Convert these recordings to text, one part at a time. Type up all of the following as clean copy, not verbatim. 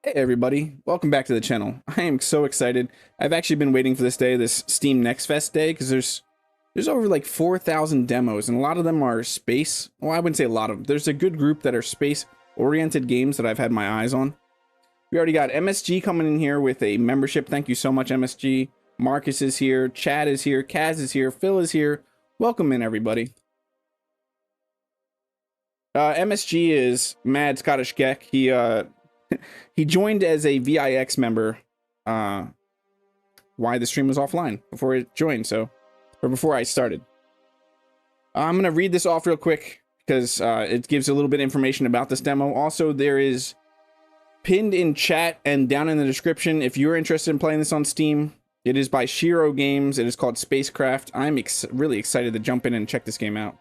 Hey everybody, welcome back to the channel. I am so excited. I've actually been waiting for this day, this Steam Next Fest day, because there's over like 4,000 demos, and a lot of them are space. Well, I wouldn't say a lot of them. There's a good group that are space-oriented games that I've had my eyes on. We already got MSG coming in here with a membership. Thank you so much, MSG. Marcus is here, Chad is here, Kaz is here, Phil is here. Welcome in, everybody. MSG is Mad Scottish Geck. He joined as a VIX member why the stream was offline before it joined, or before I started. I'm gonna read this off real quick because it gives a little bit of information about this demo. Also, there is pinned in chat and down in the description if you're interested in playing this on Steam. It is by Shiro Games. It is called SpaceCraft. I'm really excited to jump in and check this game out.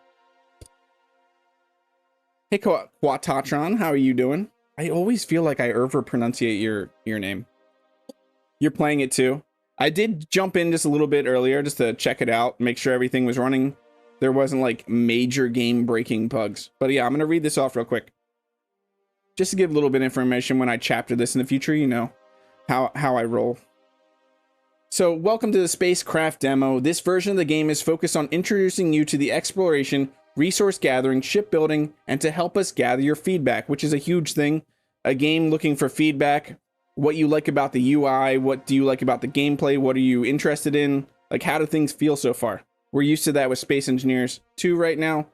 Hey Patron, how are you doing? I always feel like I over-pronunciate your name. You're playing it too. I did jump in just a little bit earlier just to check it out, make sure everything was running. There wasn't like major game-breaking bugs. But yeah, I'm going to read this off real quick. Just to give a little bit of information when I chapter this in the future, you know how I roll. So, welcome to the SpaceCraft demo. This version of the game is focused on introducing you to the exploration, resource gathering, shipbuilding, and to help us gather your feedback, which is a huge thing. A game looking for feedback, what you like about the UI, what do you like about the gameplay, what are you interested in, like how do things feel so far. We're used to that with Space Engineers 2 right now,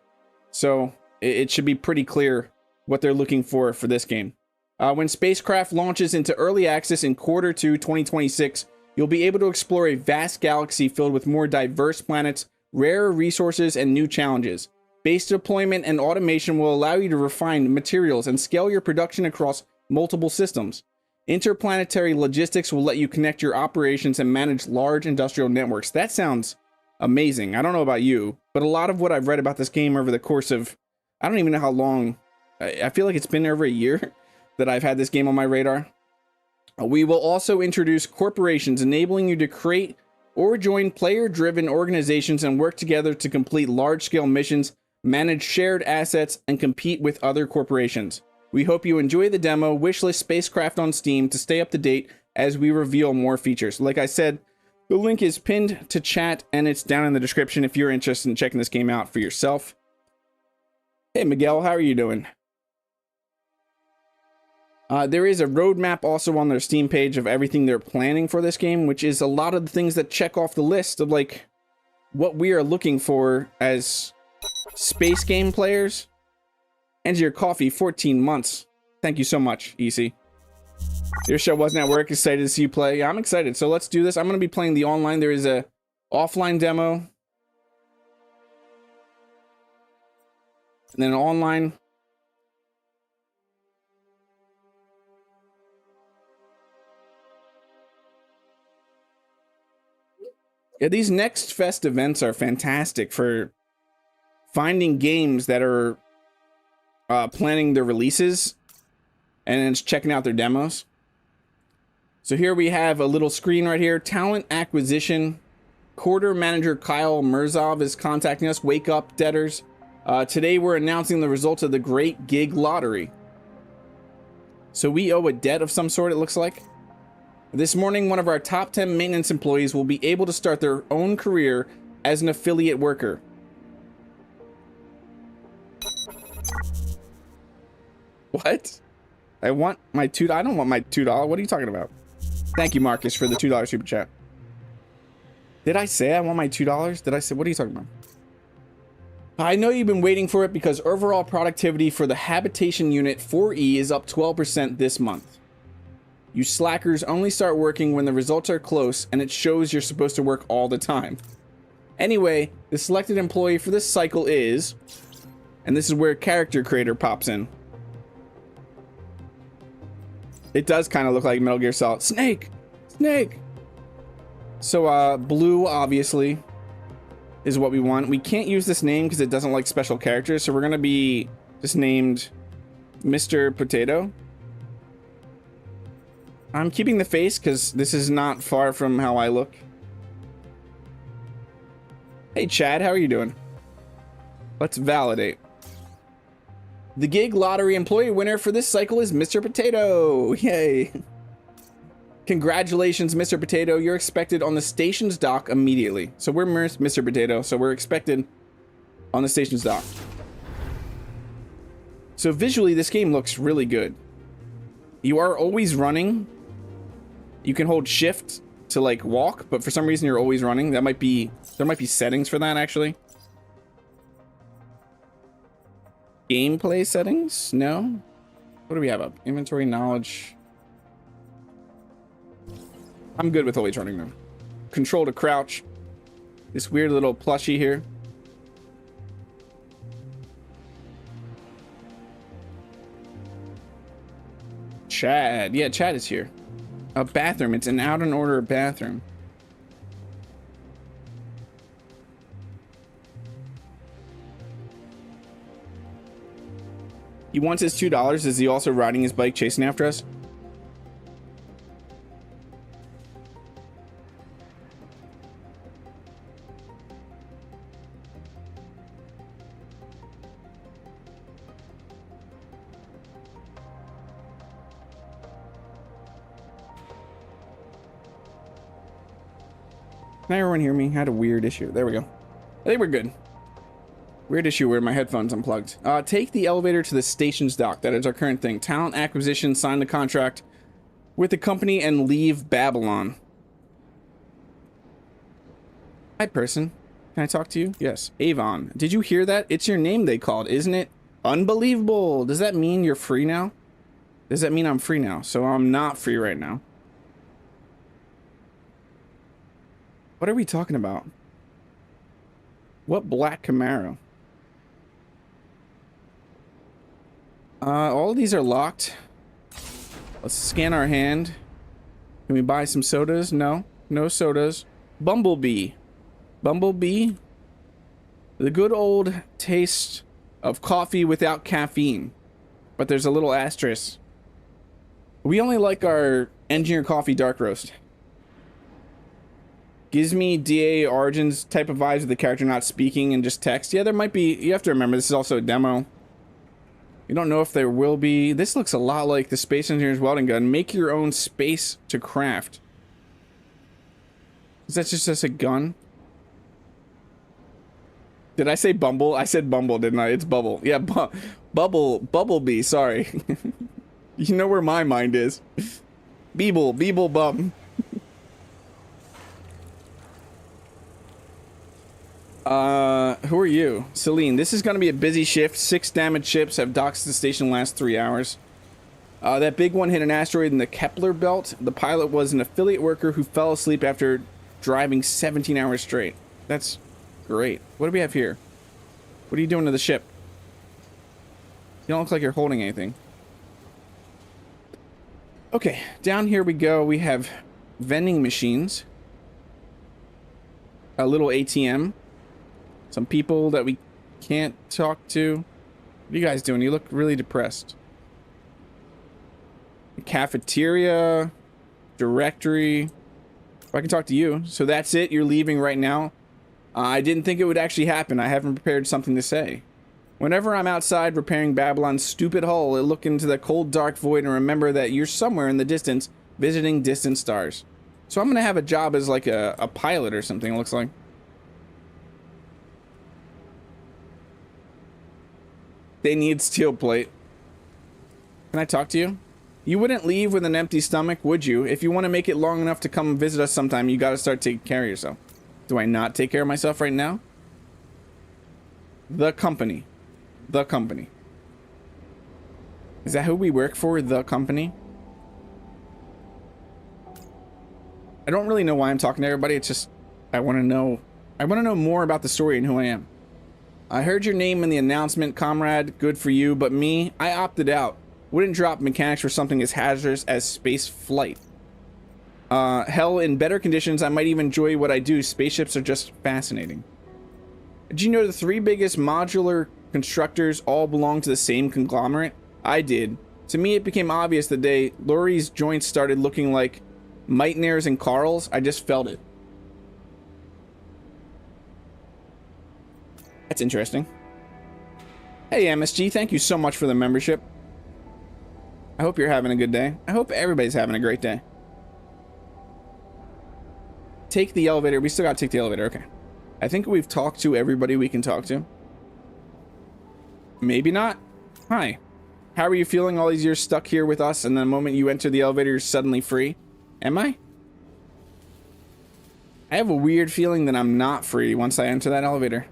so it should be pretty clear what they're looking for this game. When SpaceCraft launches into early access in Q2 2026, you'll be able to explore a vast galaxy filled with more diverse planets, rarer resources, and new challenges. Base deployment and automation will allow you to refine materials and scale your production across multiple systems. Interplanetary logistics will let you connect your operations and manage large industrial networks. That sounds amazing. I don't know about you, but a lot of what I've read about this game over the course of, I don't even know how long, I feel like it's been over a year that I've had this game on my radar. We will also introduce corporations, enabling you to create or join player-driven organizations and work together to complete large-scale missions, manage shared assets, and compete with other corporations. We hope you enjoy the demo. Wishlist SpaceCraft on Steam to stay up to date as we reveal more features. Like I said, the link is pinned to chat and it's down in the description if you're interested in checking this game out for yourself. Hey Miguel, how are you doing? There is a roadmap also on their Steam page of everything they're planning for this game, which is a lot of the things that check off the list of like what we are looking for as space game players. And your coffee, 14 months. Thank you so much, EC. Your show wasn't at work. Excited to see you play. Yeah, I'm excited. So let's do this. I'm going to be playing the online. There is a offline demo. And then an online. Yeah, these Next Fest events are fantastic for finding games that are planning their releases and then checking out their demos. So here we have a little screen right here. Talent acquisition. Quarter manager Kyle Murzov is contacting us. Wake up, debtors. Today we're announcing the results of the Great Gig Lottery. So we owe a debt of some sort, it looks like. This morning, one of our top 10 maintenance employees will be able to start their own career as an affiliate worker. What? I want my $2. I don't want my $2. What are you talking about? Thank you, Marcus, for the $2 super chat. Did I say I want my $2? Did I say, what are you talking about? I know you've been waiting for it because overall productivity for the habitation unit 4E is up 12% this month. You slackers only start working when the results are close and it shows you're supposed to work all the time. Anyway, the selected employee for this cycle is, and this is where character creator pops in. It does kind of look like Metal Gear Solid. Snake! Snake! So, blue, obviously, is what we want. We can't use this name because it doesn't like special characters, so we're going to be just named Mr. Potato. I'm keeping the face because this is not far from how I look. Hey, Chad, how are you doing? Let's validate. The gig lottery employee winner for this cycle is Mr. Potato. Yay. Congratulations, Mr. Potato. You're expected on the station's dock immediately. So we're Mr. Potato, so we're expected on the station's dock. So visually, this game looks really good. You are always running. You can hold shift to like walk, but for some reason you're always running. There might be settings for that actually. Gameplay settings? No. What do we have up? Inventory, knowledge. I'm good with always running though. Control to crouch. This weird little plushie here. Chad. Yeah, Chad is here. A bathroom. It's an out and order bathroom. He wants his $2. Is he also riding his bike chasing after us? Can everyone hear me? I had a weird issue. There we go. I think we're good. Weird issue where my headphones unplugged. Take the elevator to the station's dock. That is our current thing. Talent acquisition. Sign the contract with the company and leave Babylon. Hi, person. Can I talk to you? Yes. Avon. Did you hear that? It's your name they called, isn't it? Unbelievable. Does that mean you're free now? Does that mean I'm free now? So I'm not free right now. What are we talking about? What black Camaro? All of these are locked. Let's scan our hand. Can we buy some sodas? No. No sodas. Bumblebee. Bumblebee. The good old taste of coffee without caffeine. But there's a little asterisk. We only like our engineer coffee dark roast. Gives me DA Origins type of vibes with the character not speaking and just text. Yeah, there might be. You have to remember, this is also a demo. You don't know if there will be. This looks a lot like the Space Engineer's welding gun. Make your own space to craft. Is that just a gun? Did I say Bumble? I said Bumble, didn't I? It's Bubble. Yeah, Bumblebee, sorry. You know where my mind is. Beeble Bum. Who are you? Celine, this is going to be a busy shift. 6 damaged ships have docked at the station the last 3 hours. That big one hit an asteroid in the Kepler belt. The pilot was an affiliate worker who fell asleep after driving 17 hours straight. That's great. What do we have here? What are you doing to the ship? You don't look like you're holding anything. Okay, down here we go. We have vending machines. A little ATM. Some people that we can't talk to. What are you guys doing? You look really depressed. Cafeteria. Directory. Oh, I can talk to you. So that's it? You're leaving right now? I didn't think it would actually happen. I haven't prepared something to say. Whenever I'm outside repairing Babylon's stupid hull, I look into the cold, dark void and remember that you're somewhere in the distance visiting distant stars. So I'm going to have a job as like a pilot or something, it looks like. They need steel plate. Can I talk to you? You wouldn't leave with an empty stomach, would you? If you want to make it long enough to come visit us sometime, you got to start taking care of yourself. Do I not take care of myself right now? The company. The company. Is that who we work for? The company? I don't really know why I'm talking to everybody. It's just I want to know more about the story and who I am. I heard your name in the announcement, comrade. Good for you, but me, I opted out. Wouldn't drop mechanics for something as hazardous as space flight. Hell, in better conditions, I might even enjoy what I do. Spaceships are just fascinating. Did you know the 3 biggest modular constructors all belong to the same conglomerate? I did. To me, it became obvious the day Laurie's joints started looking like Meitner's and Carl's. I just felt it. That's interesting. Hey, MSG, thank you so much for the membership. I hope you're having a good day. I hope everybody's having a great day. Take the elevator. We still gotta take the elevator. Okay. I think we've talked to everybody we can talk to. Maybe not. Hi. How are you feeling all these years stuck here with us, and the moment you enter the elevator, you're suddenly free? Am I? I have a weird feeling that I'm not free once I enter that elevator.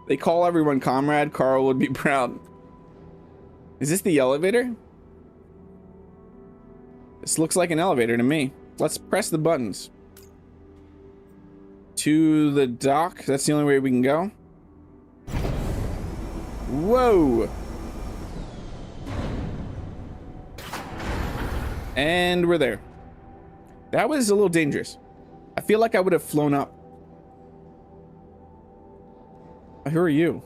They call everyone comrade. Carl would be proud. Is this the elevator? This looks like an elevator to me. Let's press the buttons. To the dock. That's the only way we can go. Whoa. And we're there. That was a little dangerous. I feel like I would have flown up. Who are you?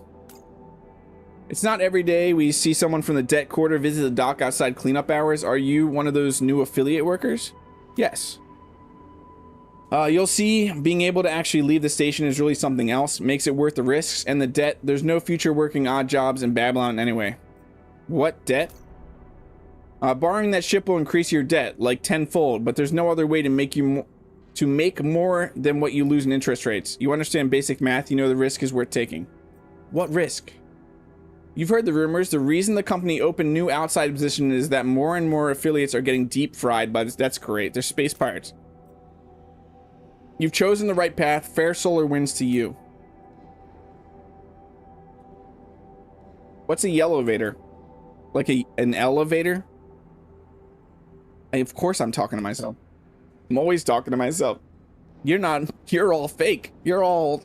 It's not every day we see someone from the debt quarter visit the dock outside cleanup hours. Are you one of those new affiliate workers? Yes. You'll see, being able to actually leave the station is really something else. Makes it worth the risks and the debt. There's no future working odd jobs in Babylon anyway. What debt? Borrowing that ship will increase your debt, like tenfold, but there's no other way to make you make more than what you lose in interest rates. You understand basic math, you know the risk is worth taking. What risk? You've heard the rumors. The reason the company opened new outside position is that more and more affiliates are getting deep fried by this. That's great. They're space pirates. You've chosen the right path. Fair solar wins to you. What's a yellowvator? Like an elevator? Of course I'm talking to myself. I'm always talking to myself. You're not. You're all fake. You're all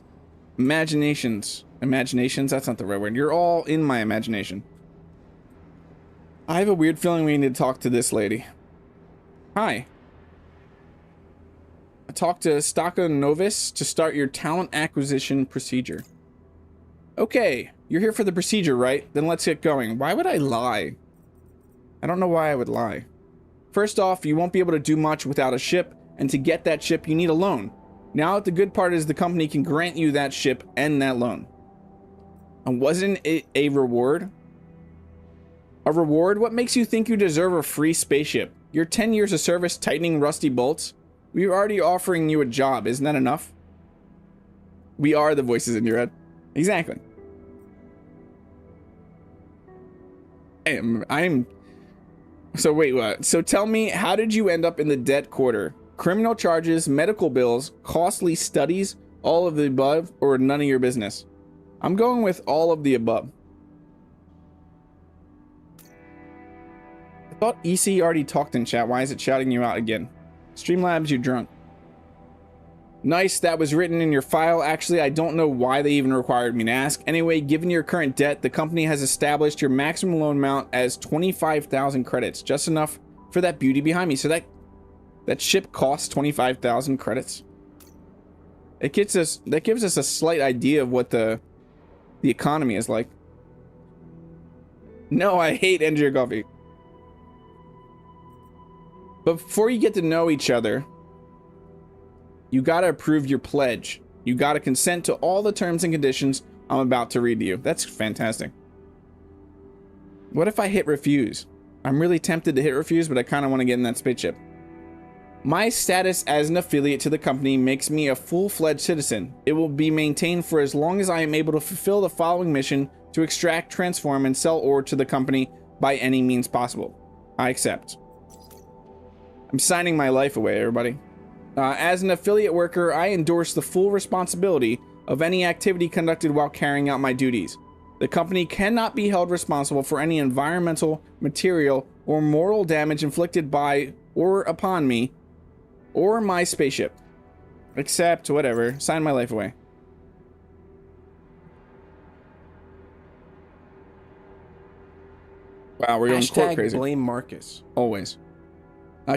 imaginations. Imaginations? That's not the right word. You're all in my imagination. I have a weird feeling we need to talk to this lady. Hi. I talked to Staka Novis to start your talent acquisition procedure. Okay, you're here for the procedure, right? Then let's get going. Why would I lie? I don't know why I would lie. First off, you won't be able to do much without a ship, and to get that ship, you need a loan. Now, the good part is the company can grant you that ship and that loan. And wasn't it a reward? A reward? What makes you think you deserve a free spaceship? Your 10 years of service tightening rusty bolts? We're already offering you a job. Isn't that enough? We are the voices in your head. Exactly. I'm... So wait, what? So tell me, how did you end up in the debt quarter? Criminal charges, medical bills, costly studies, all of the above, or none of your business? I'm going with all of the above. I thought EC already talked in chat. Why is it shouting you out again? Streamlabs, you're drunk. Nice, that was written in your file. Actually, I don't know why they even required me to ask. Anyway, given your current debt, the company has established your maximum loan amount as 25,000 credits. Just enough for that beauty behind me. So that ship costs 25,000 credits. That gives us a slight idea of what the economy is like. No, I hate Engineer Coffee. But before you get to know each other, you gotta approve your pledge. You gotta consent to all the terms and conditions I'm about to read to you. That's fantastic. What if I hit refuse? I'm really tempted to hit refuse, but I kind of want to get in that spaceship. My status as an affiliate to the company makes me a full-fledged citizen. It will be maintained for as long as I am able to fulfill the following mission to extract, transform, and sell ore to the company by any means possible. I accept. I'm signing my life away, everybody. As an affiliate worker, I endorse the full responsibility of any activity conducted while carrying out my duties. The company cannot be held responsible for any environmental, material, or moral damage inflicted by or upon me or my spaceship. Except, whatever, sign my life away. Wow, we're going court crazy. Blame Marcus. Always.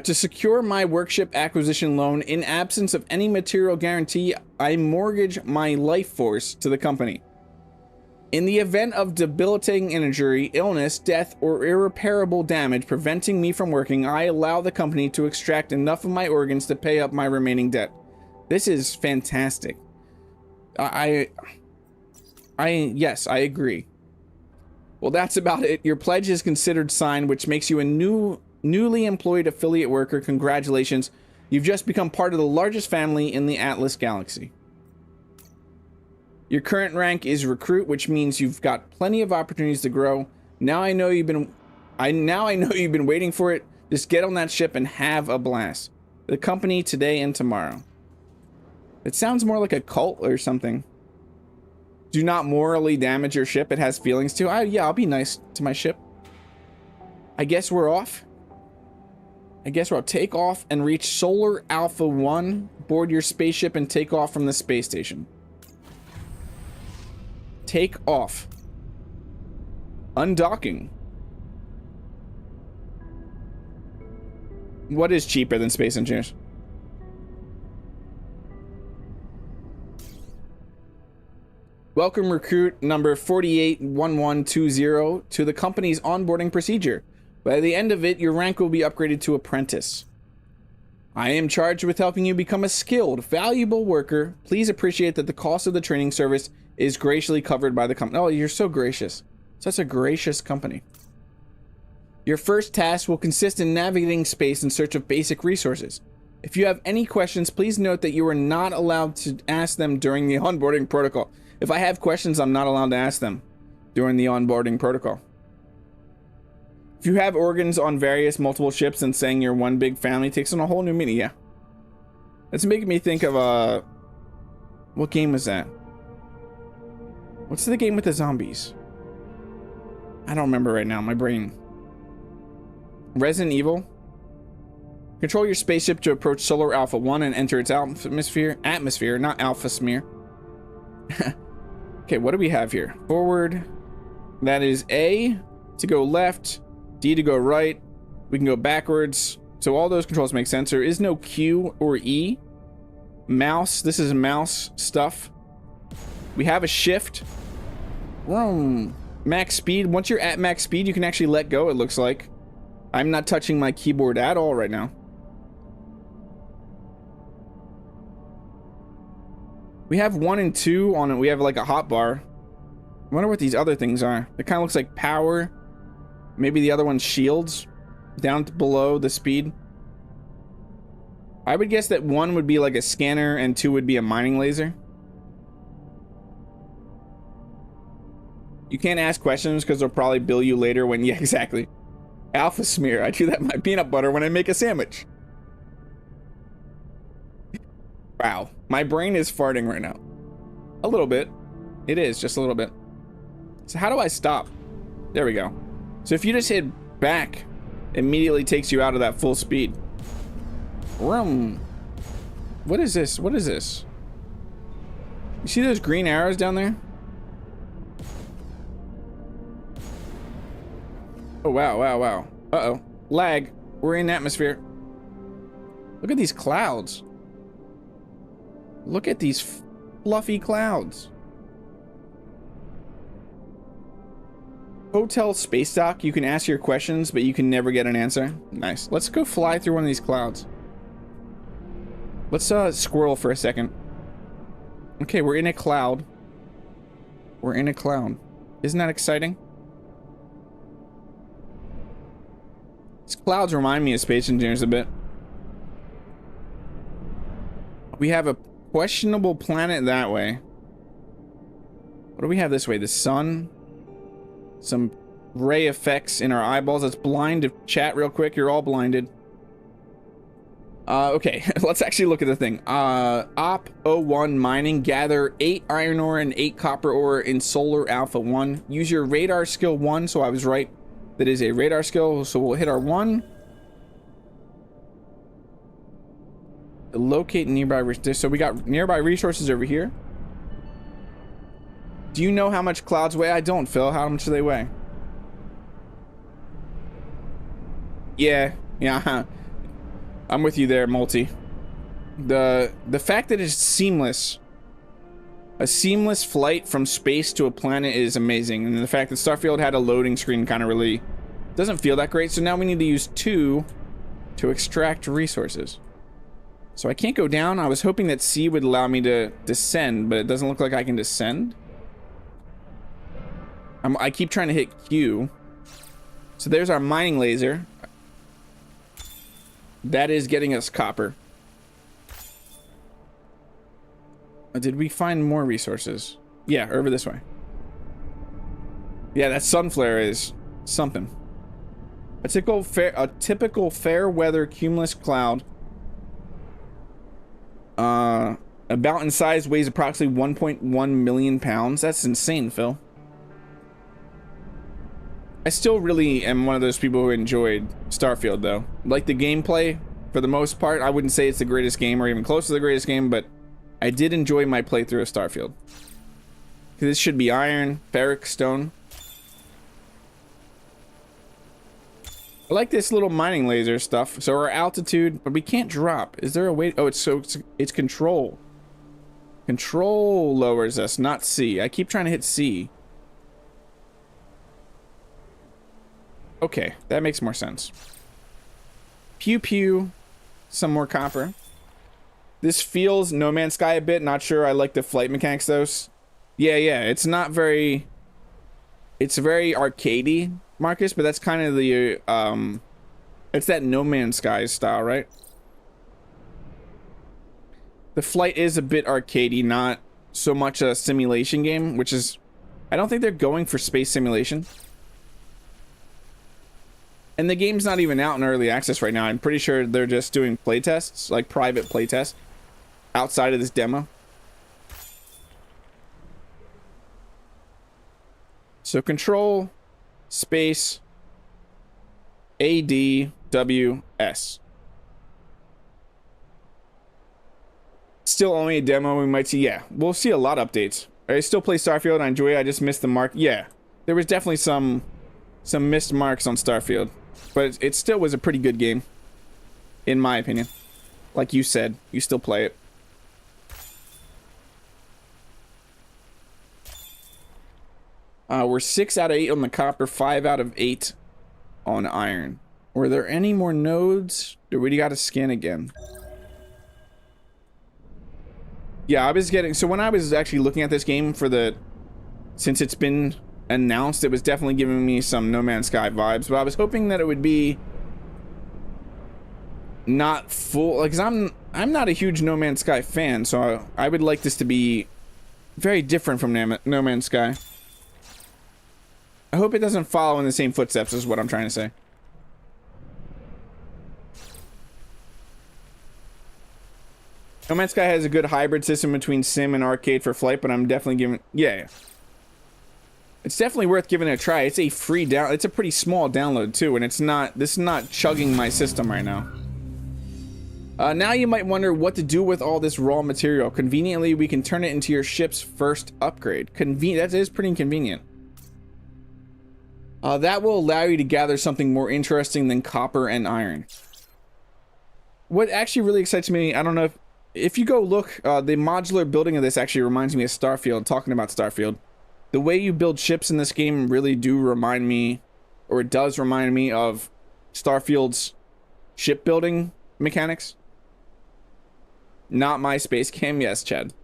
To secure my workship acquisition loan, in absence of any material guarantee, I mortgage my life force to the company. In the event of debilitating injury, illness, death, or irreparable damage preventing me from working, I allow the company to extract enough of my organs to pay up my remaining debt. This is fantastic. Yes, I agree. Well, that's about it. Your pledge is considered signed, which makes you a newly employed affiliate worker. Congratulations. You've just become part of the largest family in the Atlas Galaxy. Your current rank is recruit, which means you've got plenty of opportunities to grow. Now I know you've been waiting for it. Just get on that ship and have a blast. The company today and tomorrow. It sounds more like a cult or something. Do not morally damage your ship. It has feelings too. Yeah, I'll be nice to my ship. I guess we're off. I guess we'll take off and reach Solar Alpha 1. Board your spaceship and take off from the space station. Take off. Undocking. What is cheaper than Space Engineers? Welcome recruit number 481120 to the company's onboarding procedure. By the end of it, your rank will be upgraded to apprentice. I am charged with helping you become a skilled, valuable worker. Please appreciate that the cost of the training service is graciously covered by the company. Oh, you're so gracious. Such a gracious company. Your first task will consist in navigating space in search of basic resources. If you have any questions, please note that you are not allowed to ask them during the onboarding protocol. If I have questions, I'm not allowed to ask them during the onboarding protocol. If you have organs on multiple ships and saying you're one big family takes on a whole new meaning, yeah. That's making me think of, what game was that? What's the game with the zombies? I don't remember right now, my brain. Resident Evil. Control your spaceship to approach Solar Alpha 1 and enter its atmosphere, not alpha smear. Okay, what do we have here? Forward. That is A to go left, D to go right. We can go backwards. So all those controls make sense. There is no Q or E. Mouse. This is mouse stuff. We have a shift. Vroom. Max speed. Once you're at max speed, you can actually let go, it looks like. I'm not touching my keyboard at all right now. We have 1 and 2 on it. We have like a hot bar. I wonder what these other things are. It kind of looks like power. Maybe the other one's shields. Down below the speed. I would guess that 1 would be like a scanner and 2 would be a mining laser. You can't ask questions because they'll probably bill you later when... Yeah, exactly. Alpha smear. I do that in my peanut butter when I make a sandwich. Wow. My brain is farting right now. A little bit. It is, just a little bit. So how do I stop? There we go. So if you just hit back, it immediately takes you out of that full speed. Vroom. What is this? What is this? You see those green arrows down there? Oh, wow, wow, wow. Uh-oh. Lag. We're in atmosphere. Look at these clouds. Look at these fluffy clouds. Hotel space dock. You can ask your questions, but you can never get an answer. Nice. Let's go fly through one of these clouds. Let's squirrel for a second. Okay, we're in a cloud. We're in a cloud. Isn't that exciting? These clouds remind me of Space Engineers a bit. We have a questionable planet that way. What do we have this way? The sun. Some ray effects in our eyeballs. Let's blind to chat real quick. You're all blinded. Okay, let's actually look at the thing. Op 01 mining. Gather 8 iron ore and 8 copper ore in Solar Alpha 1. Use your radar skill 1, so I was right. That is a radar skill, so we'll hit our 1. Locate nearby resources. So we got nearby resources over here. Do you know how much clouds weigh? I don't, Phil. How much do they weigh? Yeah. I'm with you there, Multi. The fact that it's seamless. A seamless flight from space to a planet is amazing. And the fact that Starfield had a loading screen kind of really doesn't feel that great. So now we need to use 2 to extract resources. So I can't go down. I was hoping that C would allow me to descend, but it doesn't look like I can descend. I keep trying to hit Q. So there's our mining laser. That is getting us copper. Did we find more resources? Yeah, over this way. Yeah, that sun flare is something. A typical fair weather cumulus cloud. About in size, weighs approximately 1.1 million pounds. That's insane, Phil. I still really am one of those people who enjoyed Starfield, though. Like the gameplay, for the most part. I wouldn't say it's the greatest game or even close to the greatest game, but I did enjoy my playthrough of Starfield. This should be iron, ferric stone. I like this little mining laser stuff. So our altitude, but we can't drop. Is there a way? Oh, it's control. Control lowers us, not C. I keep trying to hit C. Okay, that makes more sense. Pew pew. Some more copper. This feels No Man's Sky a bit. Not sure I like the flight mechanics though. Yeah, it's not very... It's very arcadey, Marcus, but that's kind of the... It's that No Man's Sky style, right? The flight is a bit arcadey, not so much a simulation game, which is... I don't think they're going for space simulation. And the game's not even out in early access right now. I'm pretty sure they're just doing playtests, like private playtests, outside of this demo. So control, space, ADWS. Still only a demo. We might see, yeah, we'll see a lot of updates. I still play Starfield. I enjoy it. I just missed the mark. Yeah, there was definitely some missed marks on Starfield. But it still was a pretty good game, in my opinion. Like you said, you still play it. We're 6 out of 8 on the copper, 5 out of 8 on iron. Were there any more nodes? Or we got to scan again? Yeah, I was getting... So when I was actually looking at this game for the... Since it's been... announced, it was definitely giving me some No Man's Sky vibes, but I was hoping that it would be not full, like, 'cause I'm not a huge No Man's Sky fan, so I would like this to be very different from No Man's Sky. I hope it doesn't follow in the same footsteps, is what I'm trying to say. No Man's Sky has a good hybrid system between sim and arcade for flight, but I'm definitely giving... Yeah. It's definitely worth giving it a try. It's a free down. It's a pretty small download too, and it's not. This is not chugging my system right now. Now you might wonder what to do with all this raw material. Conveniently, we can turn it into your ship's first upgrade. That is pretty convenient. That will allow you to gather something more interesting than copper and iron. What actually really excites me, I don't know if you go look, the modular building of this actually reminds me of Starfield. Talking about Starfield. The way you build ships in this game really do remind me, or it does remind me of Starfield's shipbuilding mechanics. Not my space game, yes, Chad.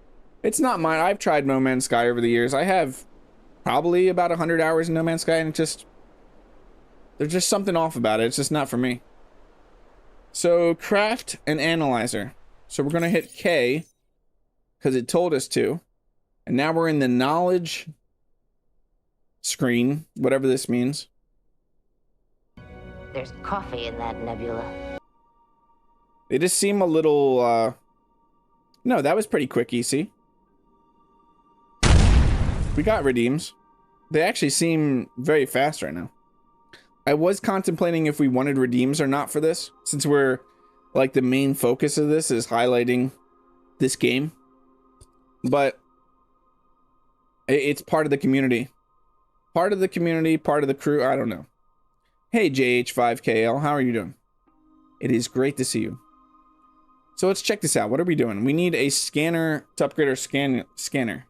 It's not mine. I've tried No Man's Sky over the years. I have probably about 100 hours in No Man's Sky, and it just... There's just something off about it. It's just not for me. So, craft an analyzer. So we're going to hit K, because it told us to. And now we're in the knowledge... screen, whatever this means. There's coffee in that nebula. They just seem a little, No, that was pretty quick, EC. We got redeems. They actually seem very fast right now. I was contemplating if we wanted redeems or not for this, since we're, like, the main focus of this is highlighting this game. But it's part of the community. Part of the community, part of the crew, I don't know. Hey, JH5KL, how are you doing? It is great to see you. So let's check this out. What are we doing? We need a scanner to upgrade our scanner.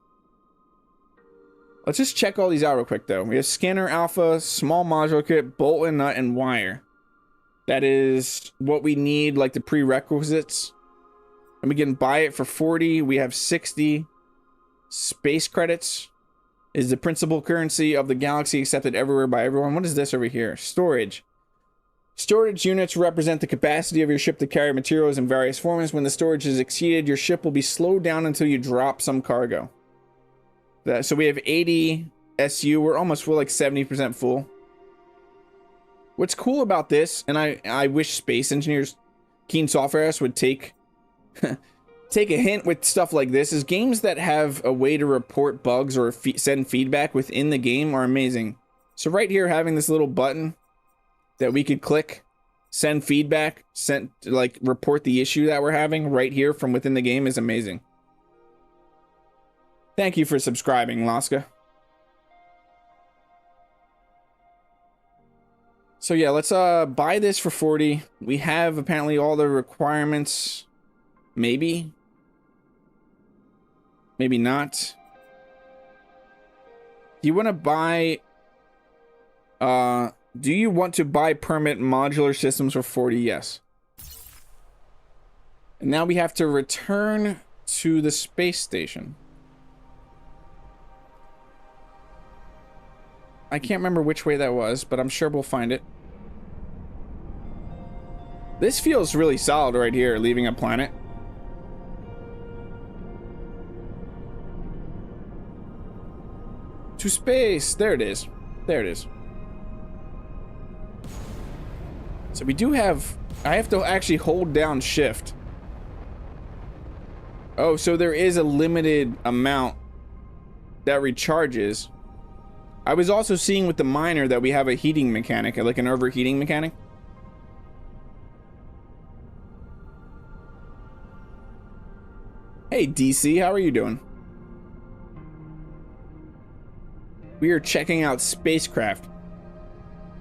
Let's just check all these out real quick, though. We have scanner alpha, small module kit, bolt and nut, and wire. That is what we need, like the prerequisites. And we can buy it for 40. We have 60 space credits. is the principal currency of the galaxy, accepted everywhere by everyone. What is this over here? Storage. Storage units represent the capacity of your ship to carry materials in various forms. When the storage is exceeded, your ship will be slowed down until you drop some cargo. So we have 80 SU. We're like 70% full. What's cool about this, and I wish Space Engineers, Keen Software House would take take a hint with stuff like this, is games that have a way to report bugs or send feedback within the game are amazing. So right here, having this little button that we could click, send feedback, report the issue that we're having right here from within the game is amazing. Thank you for subscribing, Laska. So yeah, let's buy this for 40. We have apparently all the requirements. Maybe. Maybe not. Do you want to buy do you want to buy permit modular systems for 40? Yes. And now we have to return to the space station. I can't remember which way that was, but I'm sure we'll find it. This feels really solid right here, leaving a planet. To space. There it is. There it is. So we do have... I have to actually hold down shift. Oh, so there is a limited amount that recharges. I was also seeing with the miner that we have a heating mechanic, like an overheating mechanic. Hey DC, how are you doing? We are checking out SpaceCraft.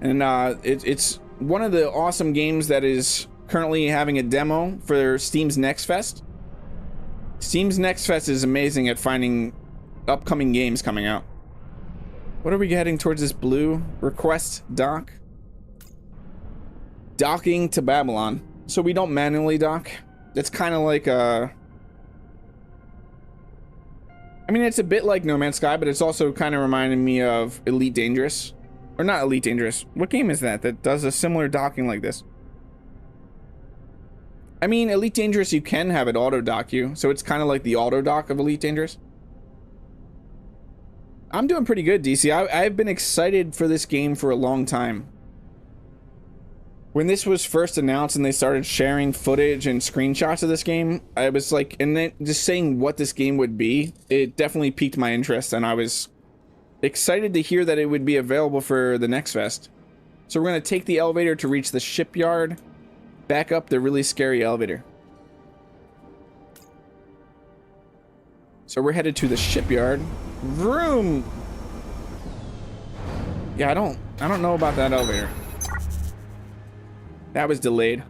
And it's one of the awesome games that is currently having a demo for Steam's Next Fest. Steam's Next Fest is amazing at finding upcoming games coming out. What are we heading towards this blue? Request dock. Docking to Babylon. So we don't manually dock. It's kind of like a... I mean, it's a bit like No Man's Sky, but it's also kind of reminding me of Elite Dangerous. Or not Elite Dangerous. What game is that does a similar docking like this? I mean, Elite Dangerous, you can have it auto dock you. So it's kind of like the auto dock of Elite Dangerous. I'm doing pretty good, DC. I've been excited for this game for a long time. When this was first announced and they started sharing footage and screenshots of this game, I was like, and then just saying what this game would be, it definitely piqued my interest, and I was excited to hear that it would be available for the Next Fest. So we're going to take the elevator to reach the shipyard, back up the really scary elevator. So we're headed to the shipyard. Vroom! Yeah, I don't know about that elevator. That was delayed.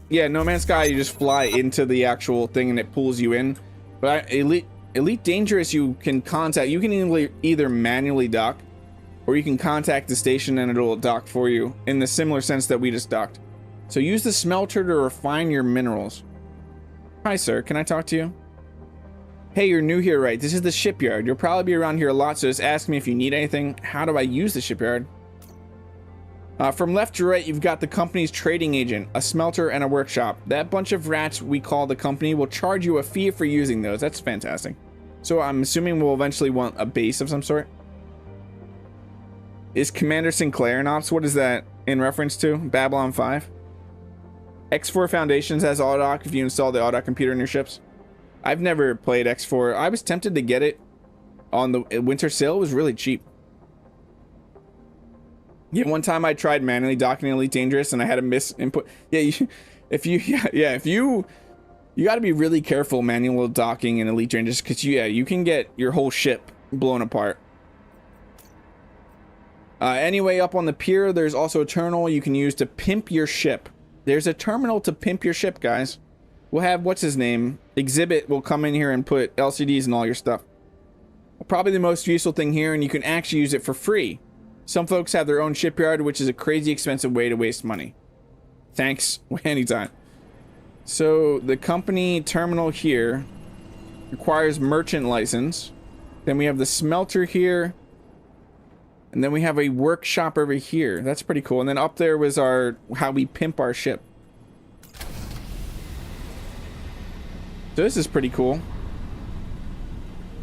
Yeah, No Man's Sky, you just fly into the actual thing and it pulls you in. But Elite Dangerous, you can either manually dock, or you can contact the station and it'll dock for you in the similar sense that we just docked. So use the smelter to refine your minerals. Hi, sir. Can I talk to you? Hey, you're new here, right? This is the shipyard. You'll probably be around here a lot, so just ask me if you need anything. How do I use the shipyard? From left to right, you've got the company's trading agent, a smelter, and a workshop. That bunch of rats we call the company will charge you a fee for using those. That's fantastic. So I'm assuming we'll eventually want a base of some sort. Is Commander Sinclair in ops? What is that in reference to? Babylon 5? X4 Foundations has Autodock if you install the Autodock computer in your ships. I've never played X4. I was tempted to get it on the winter sale. It was really cheap. Yeah, one time I tried manually docking Elite Dangerous and I had a miss input. Yeah, you got to be really careful manual docking in Elite Dangerous, because you can get your whole ship blown apart. Anyway, up on the pier, there's also a terminal you can use to pimp your ship. There's a terminal to pimp your ship, guys. We'll have, what's his name? Exhibit will come in here and put LCDs and all your stuff. Probably the most useful thing here, and you can actually use it for free. Some folks have their own shipyard, which is a crazy expensive way to waste money. Thanks, anytime. So the company terminal here Requires merchant license. Then we have the smelter here. And then we have a workshop over here. That's pretty cool. And then up there was our how we pimp our ship. So this is pretty cool.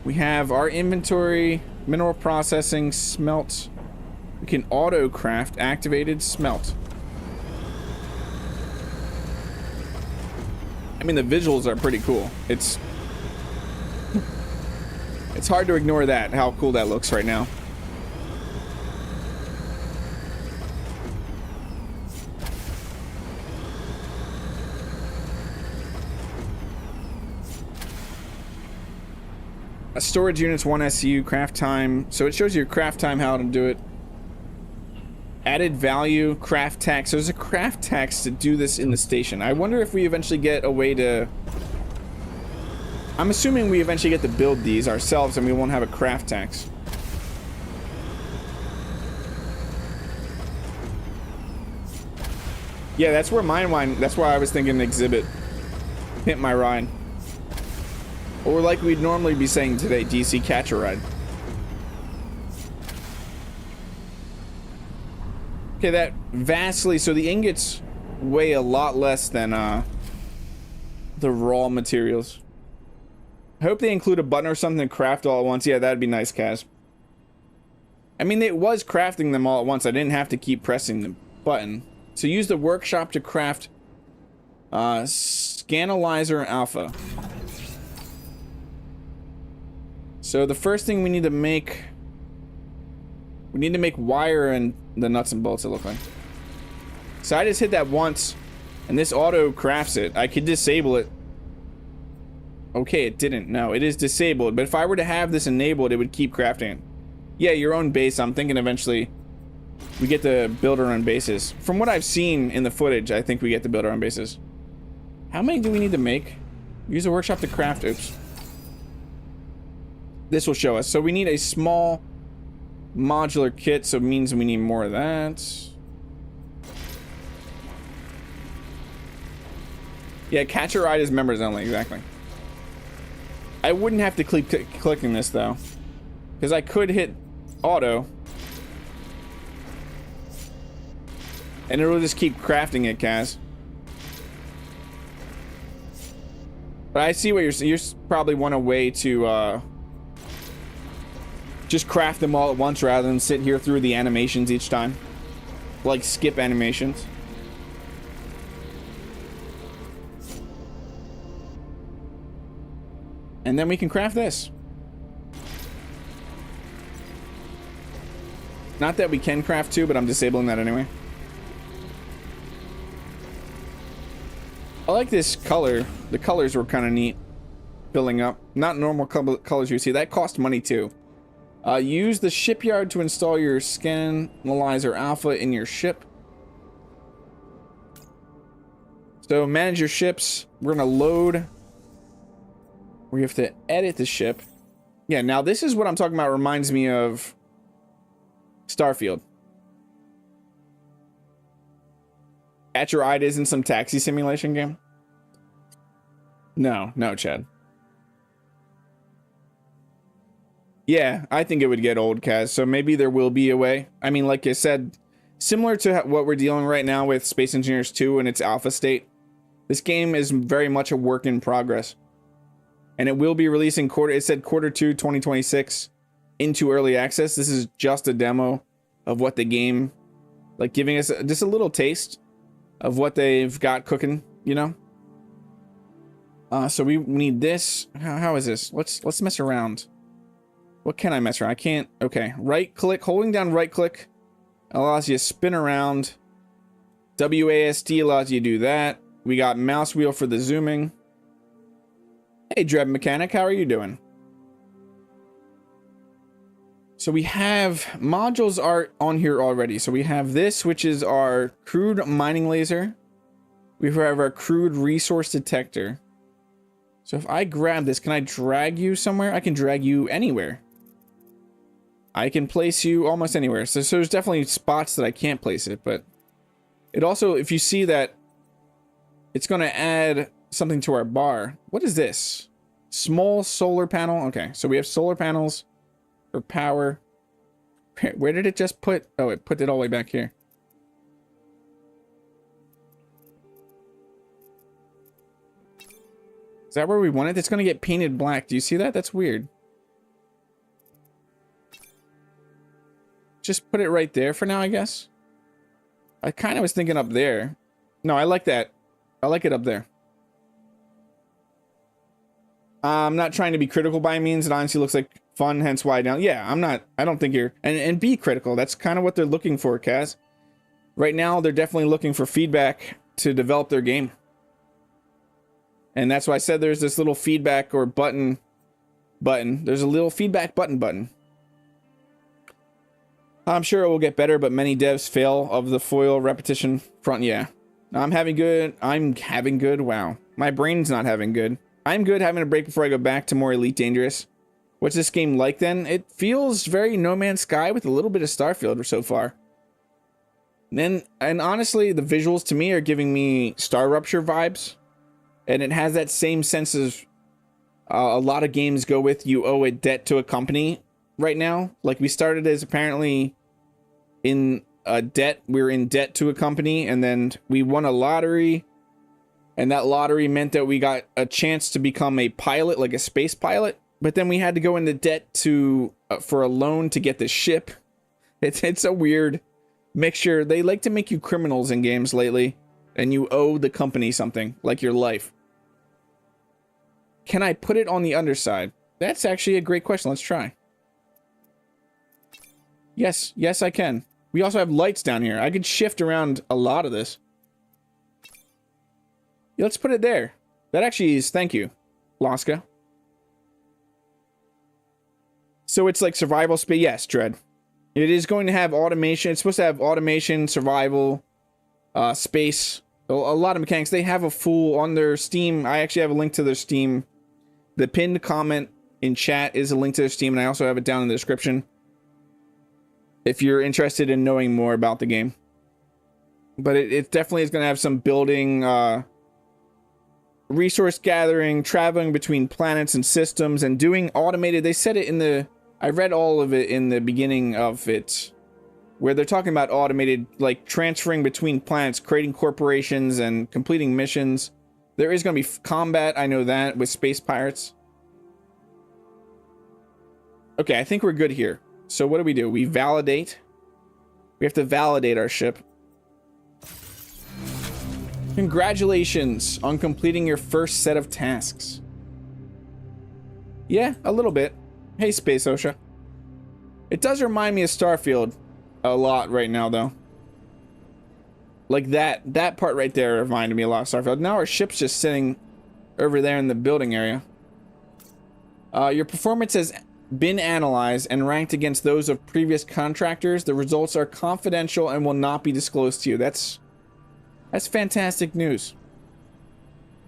We have our inventory, mineral processing, smelt. We can auto craft, activated, smelt. I mean, the visuals are pretty cool. It's hard to ignore that, how cool that looks right now. Storage units 1 SU, craft time. So it shows you craft time, how to do it. Added value, craft tax. There's a craft tax to do this in the station. I wonder if we eventually get a way to... I'm assuming we eventually get to build these ourselves and we won't have a craft tax. Yeah, that's where that's why I was thinking exhibit. Pimp my ride. Or like we'd normally be saying today, DC catch a ride. Okay, that vastly, so the ingots weigh a lot less than the raw materials. I hope they include a button or something to craft all at once. Yeah, that'd be nice, Kaz. I mean, it was crafting them all at once. I didn't have to keep pressing the button. So use the workshop to craft Scanalyzer Alpha. So the first thing we need to make wire and the nuts and bolts, it look like. So I just hit that once and this auto crafts it. I could disable it. Okay, it didn't. No, it is disabled. But if I were to have this enabled, it would keep crafting. Yeah, your own base. I'm thinking eventually we get to build our own bases. From what I've seen in the footage, I think we get to build our own bases. How many do we need to make? Use a workshop to craft. Oops. This will show us. So we need a small modular kit, so it means we need more of that. Yeah, catch or ride is members only, exactly. I wouldn't have to keep clicking this though, because I could hit auto and it'll just keep crafting it, Kaz. But I see what you're probably want a way to just craft them all at once rather than sit here through the animations each time. Like skip animations. And then we can craft this. Not that we can craft two, but I'm disabling that anyway. I like this color. The colors were kind of neat. Filling up. Not normal colors you see. That cost money too. Use the shipyard to install your Scanalyzer Alpha in your ship. So manage your ships. We're gonna load. We have to edit the ship. Yeah, now this is what I'm talking about. Reminds me of Starfield. At your eye isn't some taxi simulation game? No, Chad. Yeah, I think it would get old, Kaz, so maybe there will be a way. I mean, like I said, similar to what we're dealing right now with Space Engineers 2 in its alpha state, this game is very much a work in progress. And it will be releasing it said quarter 2, 2026 into early access. This is just a demo of what the game, like giving us just a little taste of what they've got cooking, you know? So we need this. How is this? Let's mess around. What can I mess around? I can't. Okay. Right click, holding down right click allows you to spin around. WASD allows you to do that. We got mouse wheel for the zooming. Hey, Dread Mechanic, how are you doing? So we have modules are on here already. So we have this, which is our crude mining laser. We have our crude resource detector. So if I grab this, can I drag you somewhere? I can drag you anywhere. I can place you almost anywhere. So there's definitely spots that I can't place it, but it also, if you see that, it's going to add something to our bar. What is this? Small solar panel. Okay, so we have solar panels for power. Where did it just put? Oh, it put it all the way back here. Is that where we want it? It's going to get painted black. Do you see that? That's weird. Just put it right there for now, I guess. I kind of was thinking up there. No, I like that. I like it up there. I'm not trying to be critical by means. It honestly looks like fun, hence why down. Yeah, I'm not. I don't think you're. And be critical. That's kind of what they're looking for, Kaz. Right now, they're definitely looking for feedback to develop their game. And that's why I said there's this little feedback or button. There's a little feedback button. I'm sure it will get better, but many devs fail of the foil repetition front. Yeah, I'm having good. Wow, my brain's not having good. I'm good having a break before I go back to more Elite Dangerous. What's this game like then? It feels very No Man's Sky with a little bit of Starfield so far. And honestly, the visuals to me are giving me Star Rupture vibes. And it has that same sense as a lot of games go with. You owe a debt to a company right now. Like we started as apparently in a debt. We were in debt to a company, and then we won a lottery. And that lottery meant that we got a chance to become a pilot, like a space pilot. But then we had to go into debt to for a loan to get the ship. It's a weird mixture. They like to make you criminals in games lately, and you owe the company something, like your life. Can I put it on the underside? That's actually a great question. Let's try. Yes, I can. We also have lights down here. I could shift around a lot of this. Yeah, let's put it there. That actually is, thank you, Laska. So it's like survival space. Yes, Dread. It is going to have automation. It's supposed to have automation, survival, space, a lot of mechanics. They have a full on their Steam. I actually have a link to their Steam. The pinned comment in chat is a link to their Steam, and I also have it down in the description if you're interested in knowing more about the game. But it definitely is going to have some building, resource gathering, traveling between planets and systems, and doing automated. They said it in the... I read all of it in the beginning of it, where they're talking about automated, like transferring between planets, creating corporations, and completing missions. There is going to be combat, I know that, with space pirates. Okay, I think we're good here. So what do? We validate. We have to validate our ship. Congratulations on completing your first set of tasks. Yeah, a little bit. Hey, Space OSHA. It does remind me of Starfield a lot right now, though. Like that part right there reminded me a lot of Starfield. Now our ship's just sitting over there in the building area. Your performance has been analyzed and ranked against those of previous contractors. The results are confidential and will not be disclosed to you. That's fantastic news.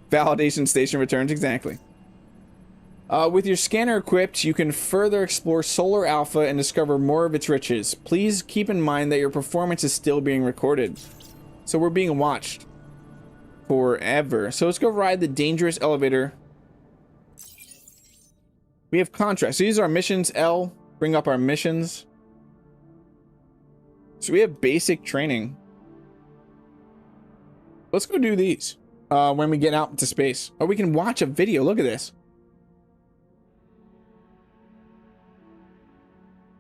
Validation station returns, exactly. With your scanner equipped, you can further explore Solar Alpha and discover more of its riches. Please keep in mind that your performance is still being recorded. So we're being watched forever. So let's go ride the dangerous elevator. We have contracts. So these are our missions. L, bring up our missions. So we have basic training. Let's go do these when we get out into space. Oh, we can watch a video. Look at this.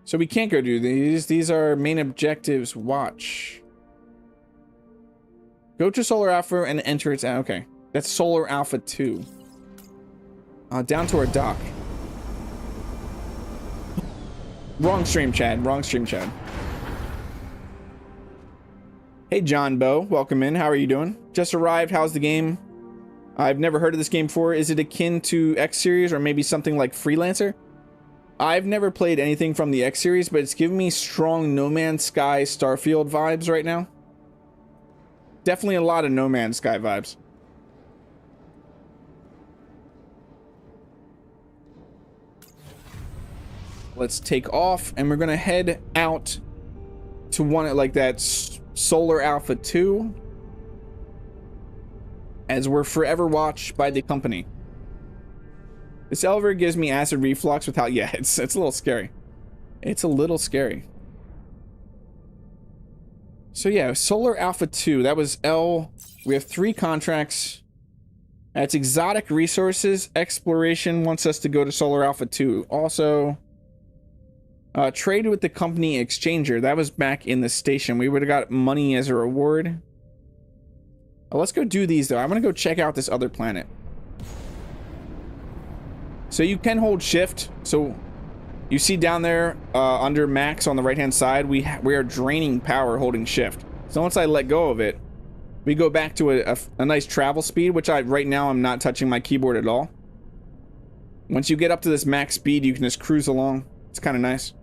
So we can't go do these. These are main objectives. Watch. Go to Solar Alpha and enter its... Okay. That's Solar Alpha 2. Down to our dock. Wrong stream, Chad. Wrong stream, Chad. Hey, John Bow. Welcome in. How are you doing? Just arrived. How's the game? I've never heard of this game before. Is it akin to X Series or maybe something like Freelancer? I've never played anything from the X Series, but it's giving me strong No Man's Sky Starfield vibes right now. Definitely a lot of No Man's Sky vibes. Let's take off, and we're gonna head out to one like that Solar Alpha 2, as we're forever watched by the company. This elevator gives me acid reflux without... Yeah, it's a little scary. It's a little scary. So yeah, Solar Alpha 2. That was L. We have 3 contracts. That's exotic resources. Exploration wants us to go to Solar Alpha 2. Also, trade with the company exchanger. That was back in the station. We would have got money as a reward. Let's go do these though. I'm gonna go check out this other planet. So you can hold shift. So you see down there under max on the right hand side, we are draining power holding shift. So once I let go of it, we go back to a nice travel speed, which right now I'm not touching my keyboard at all. Once you get up to this max speed, you can just cruise along. It's kind of nice.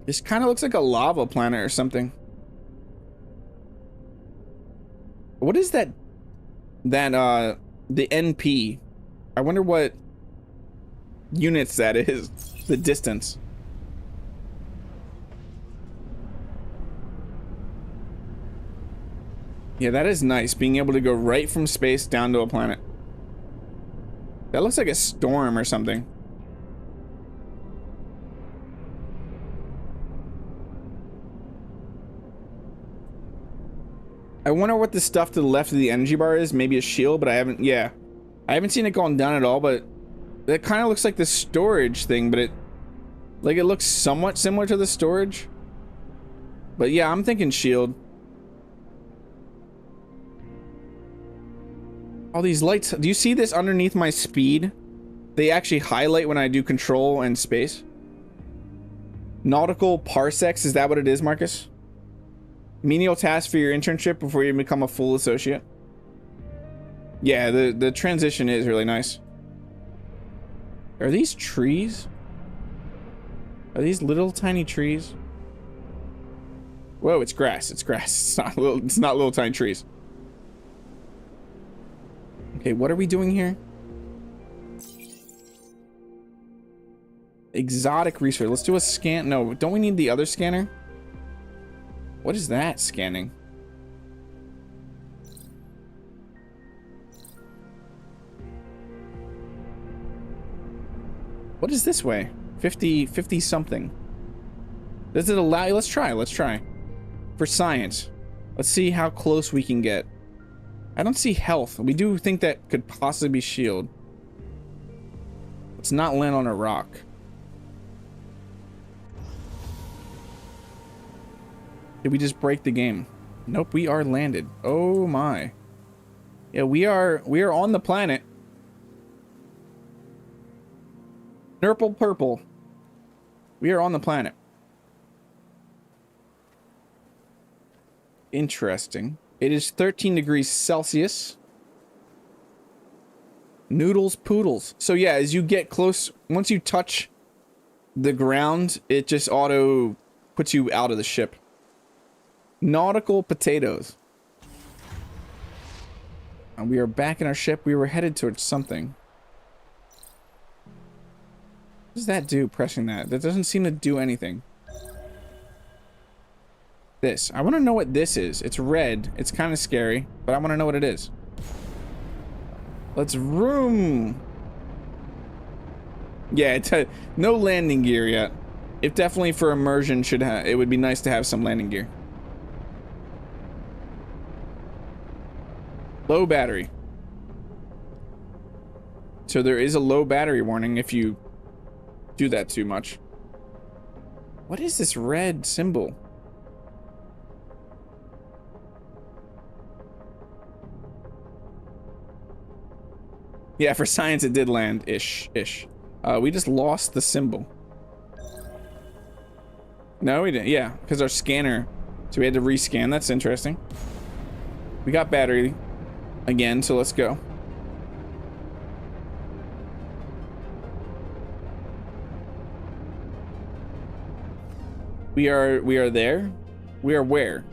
This kind of looks like a lava planet or something. What is that? The NP. I wonder what units that is. The distance. Yeah, that is nice. Being able to go right from space down to a planet. That looks like a storm or something. I wonder what the stuff to the left of the energy bar is. Maybe a shield, but I haven't... Yeah. I haven't seen it going down at all, but... That kind of looks like the storage thing, but it... Like, it looks somewhat similar to the storage. But yeah, I'm thinking shield. All these lights... Do you see this underneath my speed? They actually highlight when I do control and space. Nautical parsecs, is that what it is, Marcus? Menial task for your internship before you become a full associate. Yeah, the transition is really nice. Are these trees? Are these little tiny trees? Whoa, it's grass. It's grass. It's not little tiny trees. Okay, what are we doing here? Exotic research. Let's do a scan. No, don't we need the other scanner? What is that scanning? What is this way? 50 something. Does it allow you? Let's try. For science. Let's see how close we can get. I don't see health. We do think that could possibly be shield. Let's not land on a rock. Did we just break the game? Nope, we are landed. Oh my. Yeah, we are on the planet. Purple. We are on the planet. Interesting. It is 13 degrees Celsius. Noodles poodles. So yeah, as you get close, once you touch the ground, it just auto puts you out of the ship. Nautical potatoes. And we are back in our ship. We were headed towards something. What does that do, pressing that? That doesn't seem to do anything. This. I want to know what this is. It's red. It's kind of scary, but I want to know what it is. Let's vroom. Yeah, it's no landing gear yet. If definitely for immersion should have, it would be nice to have some landing gear. Low battery. So there is a low battery warning if you do that too much. What is this red symbol? Yeah, for science it did land ish. We just lost the symbol. No, we didn't. Yeah, because our scanner. So we had to rescan. That's interesting. We got battery again, so let's go. We are there. We are where?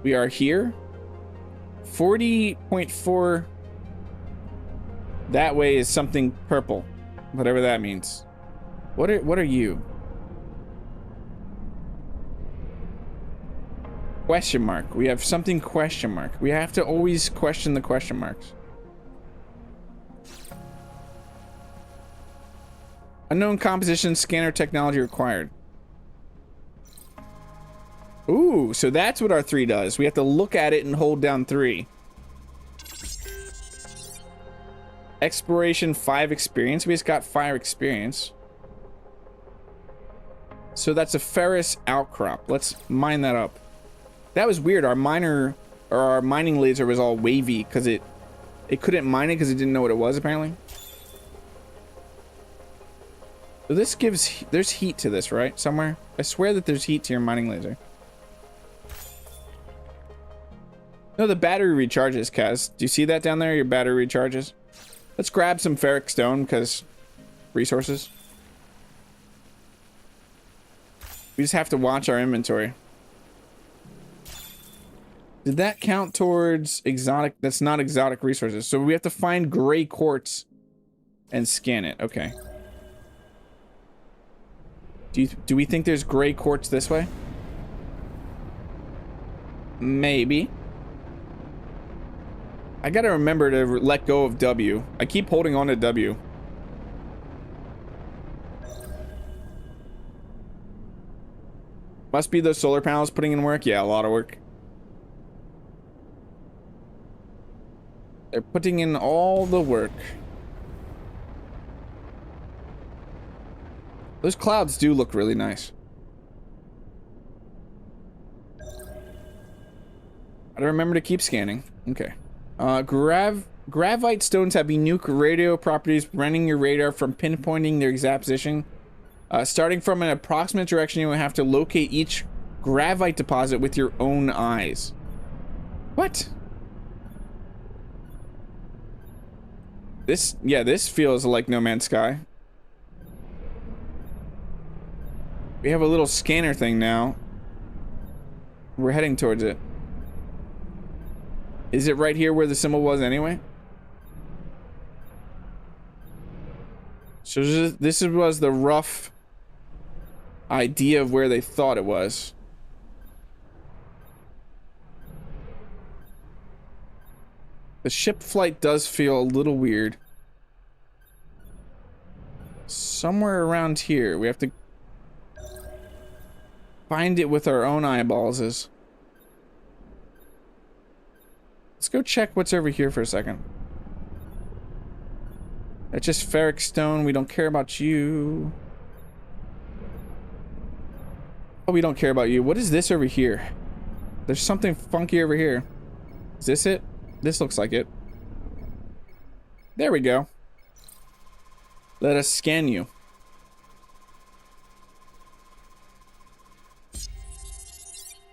We are here. 40.4. That way is something purple. Whatever that means. What are you? Question mark. We have something question mark. We have to always question the question marks. Unknown composition scanner technology required. Ooh, so that's what our 3 does. We have to look at it and hold down 3. Exploration 5 experience. We just got 5 experience. So that's a ferrous outcrop. Let's mine that up. That was weird. Our mining laser was all wavy because it couldn't mine it because it didn't know what it was, apparently. So this gives, there's heat to this, right? Somewhere? I swear that there's heat to your mining laser. No, the battery recharges, Kaz. Do you see that down there? Your battery recharges. Let's grab some ferric stone because resources. We just have to watch our inventory. Did that count towards exotic? That's not exotic resources. So we have to find gray quartz and scan it. Okay. Do we think there's gray quartz this way? Maybe. I gotta remember to let go of W. I keep holding on to W. Must be those solar panels putting in work. Yeah, a lot of work. They're putting in all the work. Those clouds do look really nice. I remember to keep scanning. Okay. Gravite stones have unique radio properties, preventing your radar from pinpointing their exact position. Starting from an approximate direction, you will have to locate each gravite deposit with your own eyes. What? This feels like No Man's Sky. We have a little scanner thing now. We're heading towards it. Is it right here where the symbol was anyway? So this was the rough idea of where they thought it was. The ship flight does feel a little weird. Somewhere around here. We have to find it with our own eyeballs. Let's go check what's over here for a second. That's just ferric stone. We don't care about you. Oh, we don't care about you. What is this over here? There's something funky over here. Is this it? This looks like it. There we go. Let us scan you.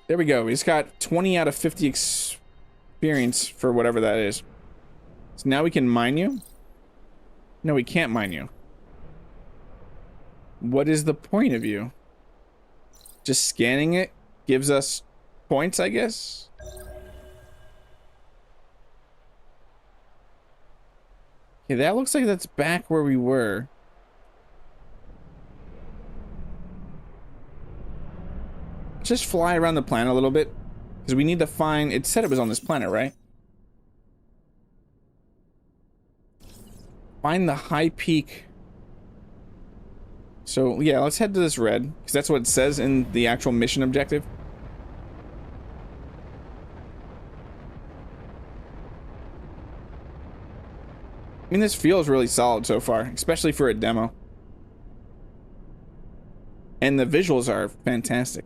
There we go. We just got 20 out of 50 experience for whatever that is. So now we can mine you? No, we can't mine you. What is the point of you? Just scanning it gives us points, I guess? Okay, that looks like that's back where we were. Just fly around the planet a little bit. Because we need to find... It said it was on this planet, right? Find the high peak. So, yeah, let's head to this red. Because that's what it says in the actual mission objective. I mean, this feels really solid so far. Especially for a demo. And the visuals are fantastic.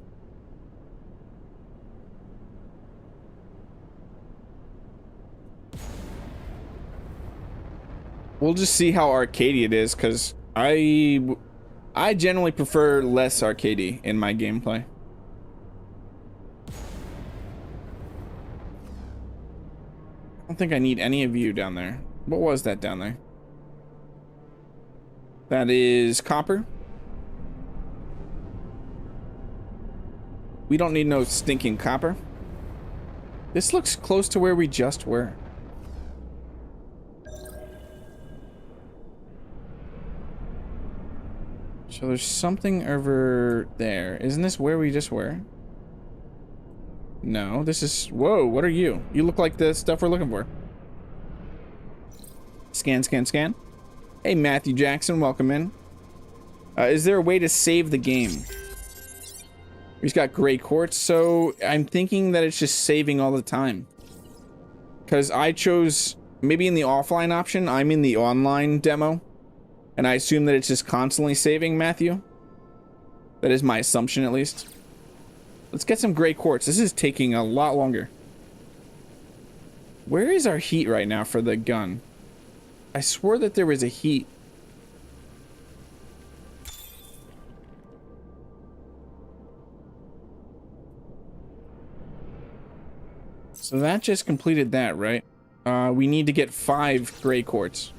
We'll just see how arcadey it is, because I generally prefer less arcadey in my gameplay. I don't think I need any of you down there. What was that down there? That is copper. We don't need no stinking copper. This looks close to where we just were. So there's something over there. Isn't this where we just were? No, this is... Whoa, what are you? You look like the stuff we're looking for. Scan, scan, scan. Hey, Matthew Jackson, welcome in. Is there a way to save the game? He's got gray quartz, so I'm thinking that it's just saving all the time. Because I chose... Maybe in the offline option, I'm in the online demo. And I assume that it's just constantly saving, Matthew. That is my assumption, at least. Let's get some gray quartz. This is taking a lot longer. Where is our heat right now for the gun? I swore that there was a heat. So that just completed that, right? We need to get 5 gray quartz.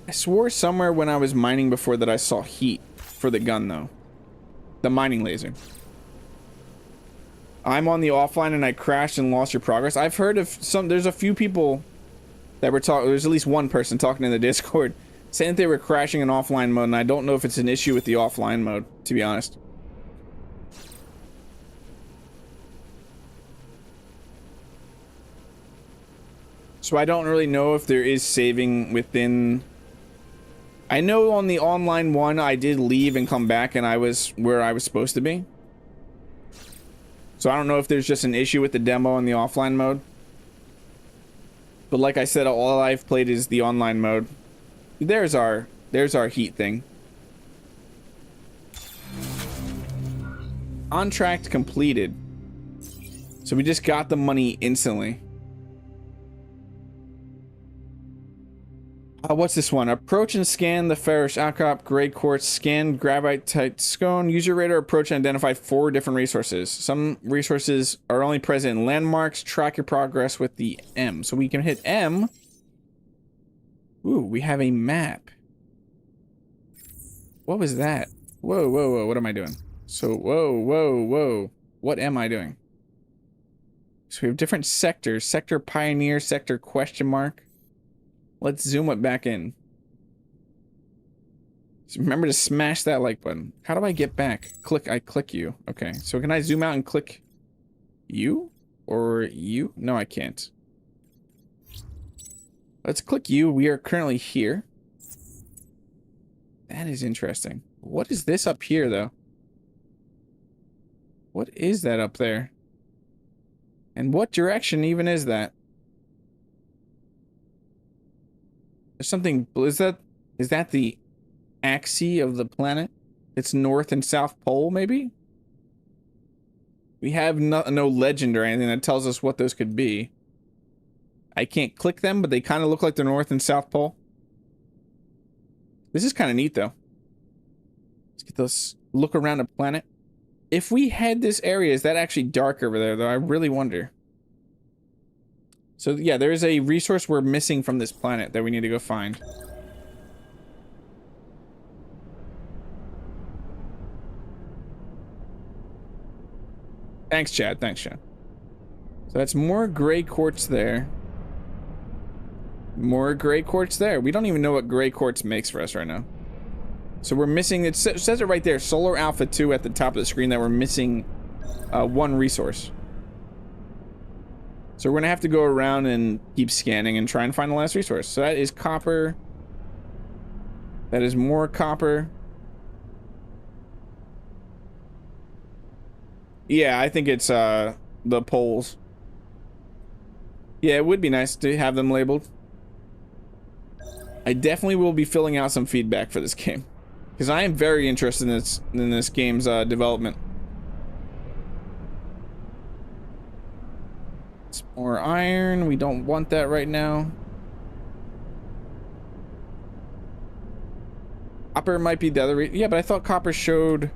I swore somewhere when I was mining before that I saw heat for the gun, though. The mining laser. I'm on the offline and I crashed and lost your progress. I've heard of some... There's a few people that were talking... There's at least one person talking in the Discord saying that they were crashing in offline mode, and I don't know if it's an issue with the offline mode, to be honest. So I don't really know if there is saving within... I know on the online one, I did leave and come back and I was where I was supposed to be. So I don't know if there's just an issue with the demo in the offline mode. But like I said, all I've played is the online mode. There's our heat thing. Contract completed. So we just got the money instantly. What's this one? Approach and scan the ferrous outcrop, gray quartz, scan gravite type scone. Use your radar approach and identify 4 different resources. Some resources are only present in landmarks. Track your progress with the M. So we can hit M. Ooh, we have a map. What was that? Whoa, whoa, whoa. What am I doing? So, whoa, whoa, whoa. What am I doing? So we have different sectors. Sector Pioneer, Sector question mark. Let's zoom it back in. So remember to smash that like button. How do I get back? I click you. Okay, so can I zoom out and click you? Or you? No, I can't. Let's click you. We are currently here. That is interesting. What is this up here, though? What is that up there? And what direction even is that? There's something... Is that the axis of the planet? It's north and south pole, maybe? We have no legend or anything that tells us what those could be. I can't click them, but they kind of look like the north and south pole. This is kind of neat, though. Let's get this look around the planet. If we head this area, is that actually dark over there, though? I really wonder. So, yeah, there is a resource we're missing from this planet that we need to go find. Thanks, Chad. Thanks, Chad. So that's more gray quartz there. More gray quartz there. We don't even know what gray quartz makes for us right now. So we're missing... It says it right there. Solar Alpha 2 at the top of the screen that we're missing 1 resource. So we're going to have to go around and keep scanning and try and find the last resource. So that is copper. That is more copper. Yeah, I think it's the poles. Yeah, it would be nice to have them labeled. I definitely will be filling out some feedback for this game, because I am very interested in this game's development. It's more iron. We don't want that right now. Copper might be the other yeah, but I thought copper showed...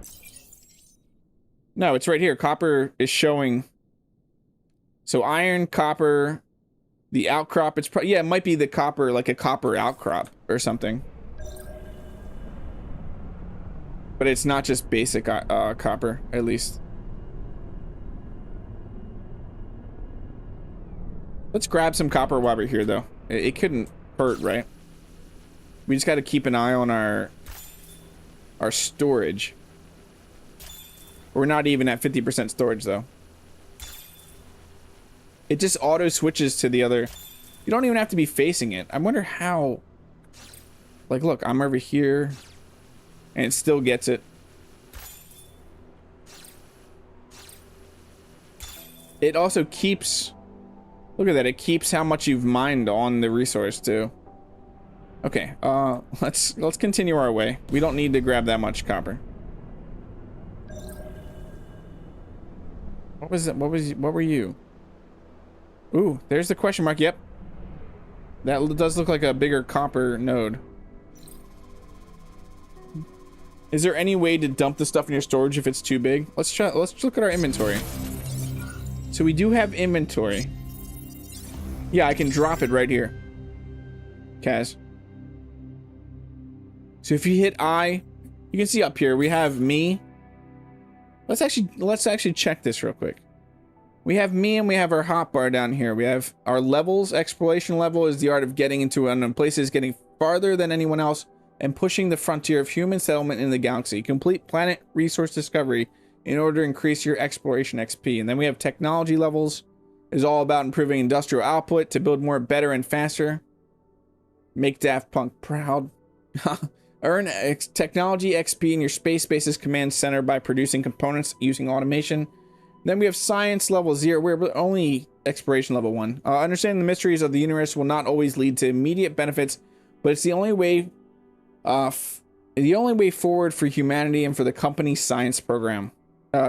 No, it's right here. Copper is showing... So iron, copper, the outcrop, it's yeah, it might be the copper, like a copper outcrop or something. But it's not just basic copper, at least. Let's grab some copper while we're here, though. It couldn't hurt, right? We just got to keep an eye on our storage. We're not even at 50% storage, though. It just auto switches to the other. You don't even have to be facing it. I wonder how. Like, look, I'm over here, and it still gets it. It also keeps. Look at that. It keeps how much you've mined on the resource too. Okay. Let's continue our way. We don't need to grab that much copper. What was it? What were you? Ooh, there's the question mark. Yep. That does look like a bigger copper node. Is there any way to dump the stuff in your storage if it's too big? Let's look at our inventory. So we do have inventory. Yeah, I can drop it right here. Kaz. So if you hit I, you can see up here we have me. Let's actually check this real quick. We have me and we have our hotbar down here. We have our levels. Exploration level is the art of getting into unknown places, getting farther than anyone else, and pushing the frontier of human settlement in the galaxy. Complete planet resource discovery in order to increase your exploration XP. And then we have technology levels. Is all about improving industrial output to build more, better, and faster. Make Daft Punk proud. Earn technology XP in your space base's command center by producing components using automation. Then we have science level 0. We're only exploration level 1. Understanding the mysteries of the universe will not always lead to immediate benefits, but it's the only way forward for humanity and for the company's science program.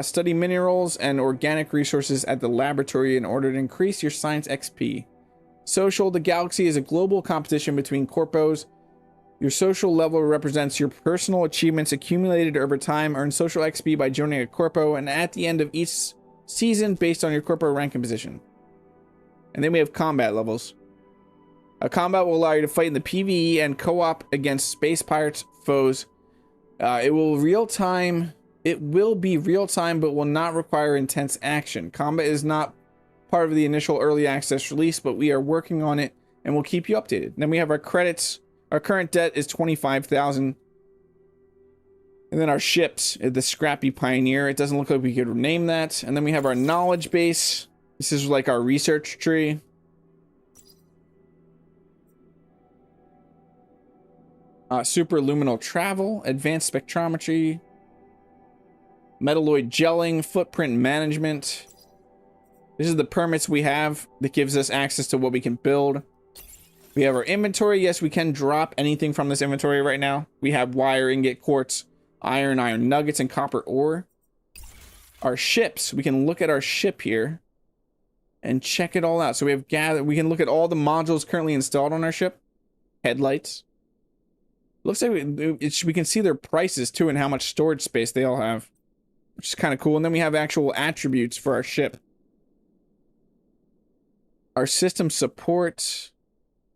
Study minerals and organic resources at the laboratory in order to increase your science XP. Social, the galaxy is a global competition between corpos. Your social level represents your personal achievements accumulated over time. Earn social XP by joining a corpo, and at the end of each season based on your corpo rank and position. And then we have combat levels. A combat will allow you to fight in the PvE and co-op against space pirates foes. It will be real time, but will not require intense action. Combat is not part of the initial early access release, but we are working on it and we'll keep you updated. Then we have our credits. Our current debt is 25,000. And then our ships, the Scrappy Pioneer. It doesn't look like we could rename that. And then we have our knowledge base. This is like our research tree. Superluminal travel, advanced spectrometry, metalloid gelling, footprint management. This is the permits we have that gives us access to what we can build. We have our inventory. Yes, we can drop anything from this inventory right now. We have wire, ingot, quartz, iron nuggets, and copper ore. Our ships, we can look at our ship here and check it all out. So we can look at all the modules currently installed on our ship. Headlights. Looks like we can see their prices too and how much storage space they all have, which is kind of cool. And then we have actual attributes for our ship. Our system support,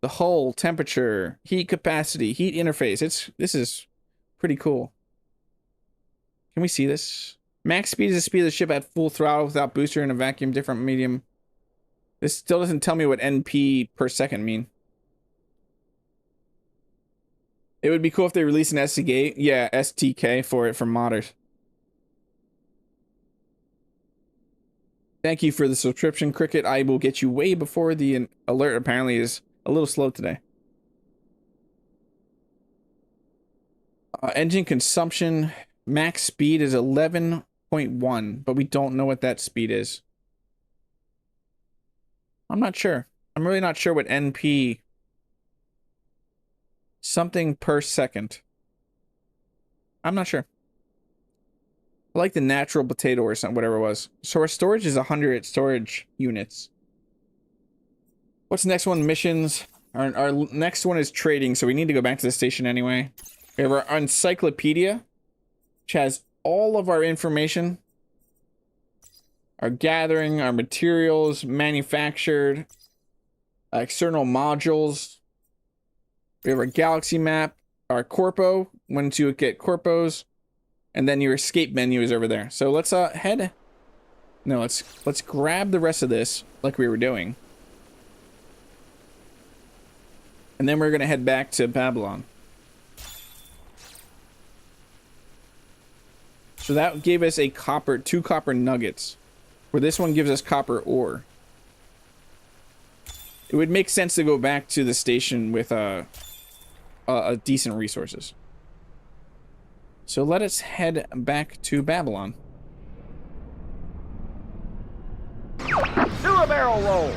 the hull, temperature, heat capacity, heat interface. This is pretty cool. Can we see this? Max speed is the speed of the ship at full throttle without booster in a vacuum, different medium. This still doesn't tell me what NP per second mean. It would be cool if they released an STK for it from modders. Thank you for the subscription, Cricket. I will get you way before the alert apparently is a little slow today. Engine consumption, max speed is 11.1, but we don't know what that speed is. I'm not sure. I'm really not sure what NP... Something per second. I'm not sure. I like the natural potato or something, whatever it was. So our storage is 100 storage units. What's the next one? Missions. Our next one is trading, so we need to go back to the station anyway. We have our encyclopedia, which has all of our information. Our gathering, our materials, manufactured, external modules. We have our galaxy map, our corpo, once you get corpos, and then your escape menu is over there. So let's let's grab the rest of this like we were doing. And then we're going to head back to Babylon. So that gave us a copper, 2 copper nuggets. Where this one gives us copper ore. It would make sense to go back to the station with decent resources. So let us head back to Babylon. Do a barrel roll.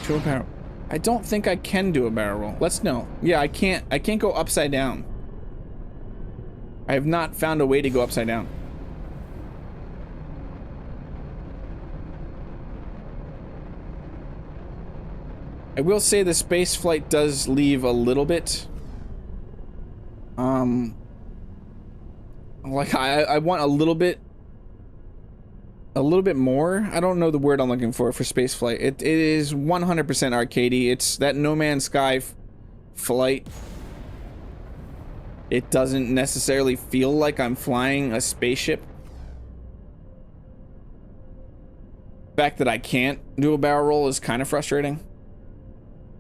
Do a barrel. I don't think I can do a barrel roll. Let's know. Yeah, I can't go upside down. I have not found a way to go upside down. I will say the space flight does leave a little bit. Like I want a little bit more. I don't know the word I'm looking for space flight. It is 100% arcadey. It's that No Man's Sky flight. It doesn't necessarily feel like I'm flying a spaceship. The fact that I can't do a barrel roll is kind of frustrating.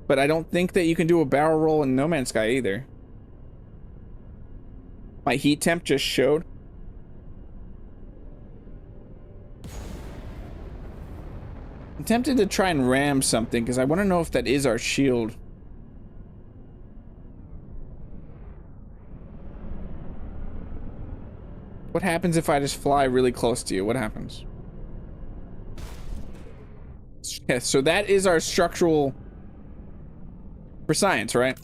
But I don't think that you can do a barrel roll in No Man's Sky either. My heat temp just showed. I'm tempted to try and ram something because I want to know if that is our shield. What happens if I just fly really close to you? What happens? Yeah, so that is our structural for science, right?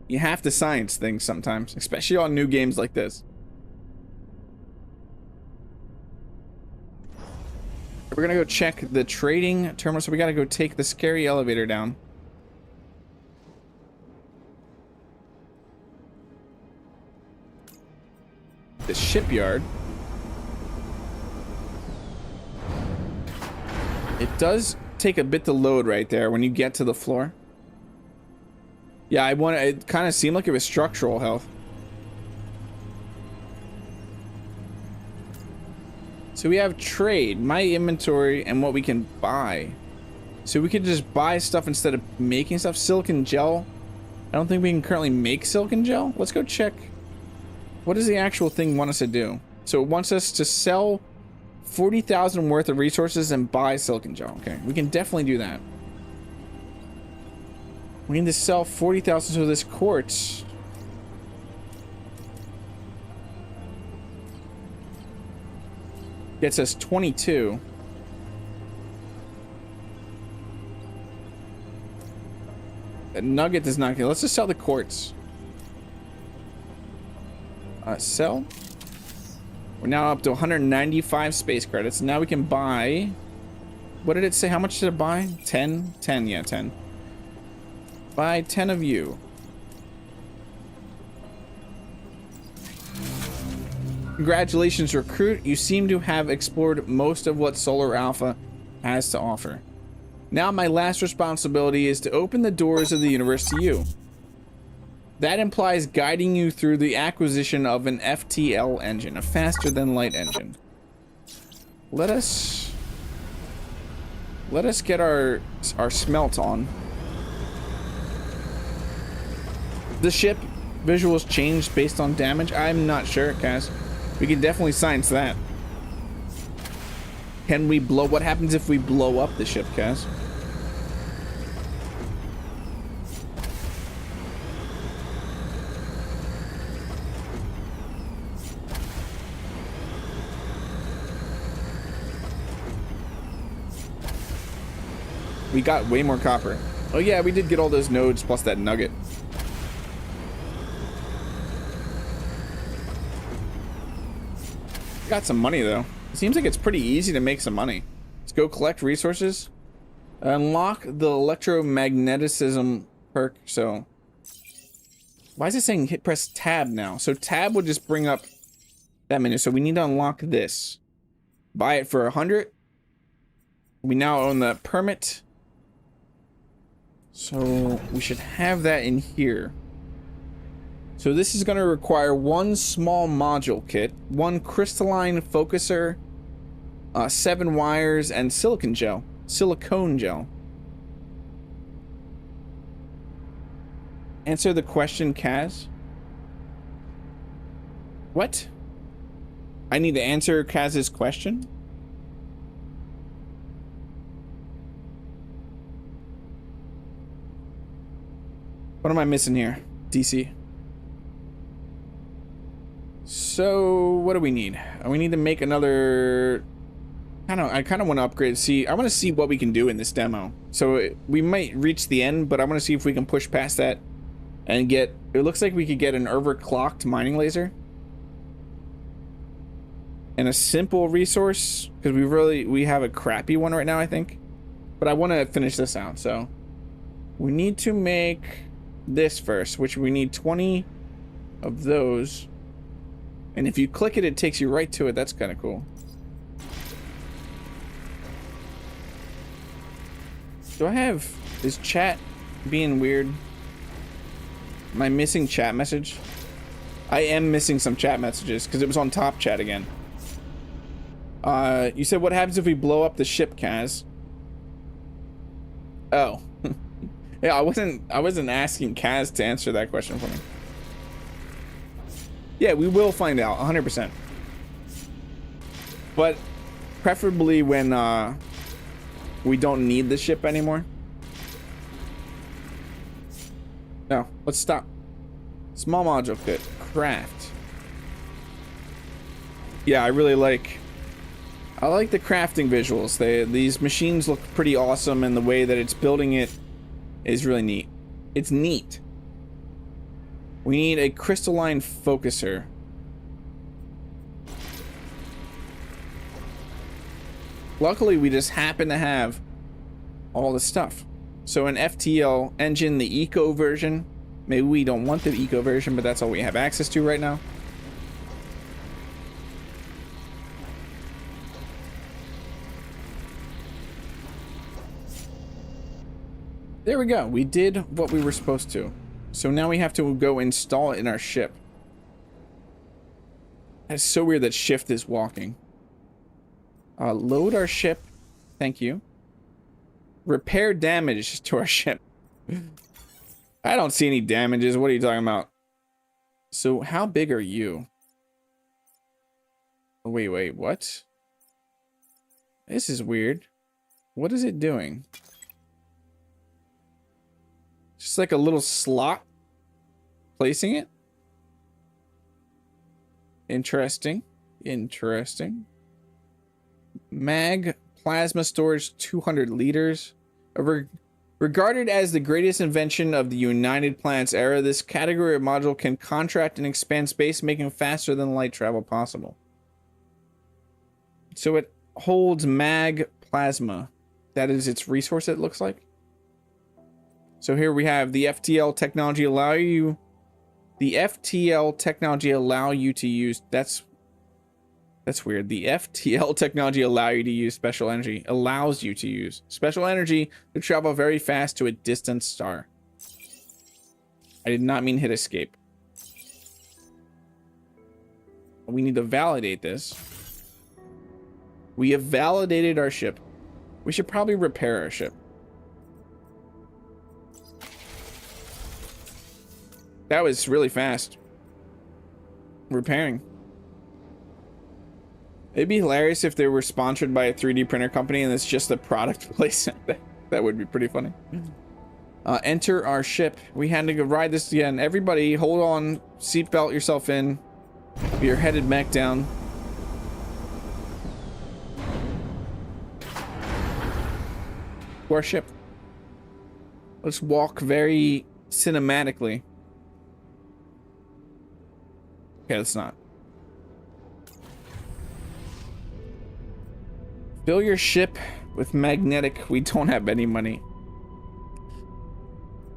You have to science things sometimes, especially on new games like this. We're gonna go check the trading terminal, so we gotta go take the scary elevator down. The shipyard. It does take a bit to load right there when you get to the floor. Yeah, it kind of seemed like it was structural health. So we have trade, my inventory, and what we can buy. So we could just buy stuff instead of making stuff. Silicon gel. I don't think we can currently make silicon gel. Let's go check. What does the actual thing want us to do? So it wants us to sell 40,000 worth of resources and buy silicon gel. Okay, we can definitely do that. We need to sell 40,000 so this quartz. Gets us 22. The nugget does not get. Let's just sell the quartz. Sell. We're now up to 195 space credits. Now we can buy. What did it say? How much did it buy? 10? 10, yeah, 10. Buy 10 of you. Congratulations, recruit. You seem to have explored most of what Solar Alpha has to offer. Now my last responsibility is to open the doors of the universe to you. That implies guiding you through the acquisition of an FTL engine, a faster than light engine. Let us get our smelt on. The ship visuals changed based on damage. I'm not sure, Kaz. We can definitely science that. Can we blow? What happens if we blow up the ship, Kaz? We got way more copper. Oh yeah, we did get all those nodes plus that nugget. Got some money though. It seems like it's pretty easy to make some money. Let's go collect resources. Unlock the electromagnetism perk. So why is it saying press tab now? So tab would just bring up that menu. So we need to unlock this. Buy it for 100. We now own the permit. So we should have that in here. So this is going to require one small module kit, one crystalline focuser, 7 wires, and silicone gel. Answer the question, Kaz. What? I need to answer Kaz's question? What am I missing here? DC. So, what do we need? We need to make another... I kind of want to upgrade. I want to see what we can do in this demo. So, we might reach the end, but I want to see if we can push past that and get... It looks like we could get an overclocked mining laser. And a simple resource, because we have a crappy one right now, I think. But I want to finish this out, so... We need to make this first, which we need 20 of those. And if you click it, it takes you right to it. That's kind of cool. Do I have... Is chat being weird? Am I missing chat message? I am missing some chat messages because it was on top chat again. You said what happens if we blow up the ship, Kaz? Oh. Yeah, I wasn't asking Kaz to answer that question for me. Yeah, we will find out 100%. But preferably when we don't need the ship anymore. No, let's stop. Small module kit, craft. Yeah, I like the crafting visuals. These machines look pretty awesome, and the way that it's building it is really neat. It's neat. We need a crystalline focuser. Luckily, we just happen to have all the stuff. So an FTL engine, the eco version. Maybe we don't want the eco version, but that's all we have access to right now. There we go. We did what we were supposed to. So now we have to go install it in our ship. It's so weird that Shift is walking. Load our ship. Thank you. Repair damage to our ship. I don't see any damages. What are you talking about? So how big are you? Oh, wait, what? This is weird. What is it doing? Just like a little slot. Placing it. Interesting. Interesting. Mag plasma storage 200 liters. Regarded as the greatest invention of the United Planets era, this category of module can contract and expand space, making faster than light travel possible. So it holds mag plasma. That is its resource, it looks like. So here we have the FTL technology allow you... The FTL technology allow you to use... That's weird. The FTL technology allow you to use special energy. Allows you to use special energy to travel very fast to a distant star. I did not mean hit escape. We need to validate this. We have validated our ship. We should probably repair our ship. That was really fast. Repairing. It'd be hilarious if they were sponsored by a 3D printer company and it's just a product placement. That would be pretty funny. Enter our ship. We had to go ride this again. Everybody, hold on. Seatbelt yourself in. We are headed back down. To our ship. Let's walk very cinematically. Okay, let's not. Fill your ship with magnetic. We don't have any money.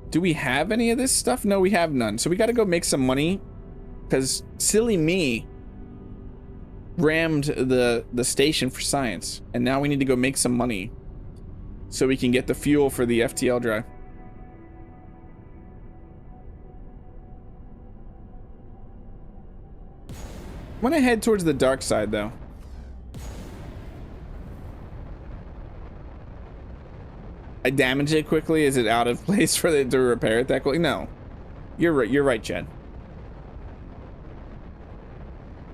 Do we have any of this stuff? No, we have none. So we got to go make some money. Because silly me rammed the station for science. And now we need to go make some money. So we can get the fuel for the FTL drive. I want to head towards the dark side, though. I damage it quickly? Is it out of place for it to repair it that quickly? No. You're right, Chad.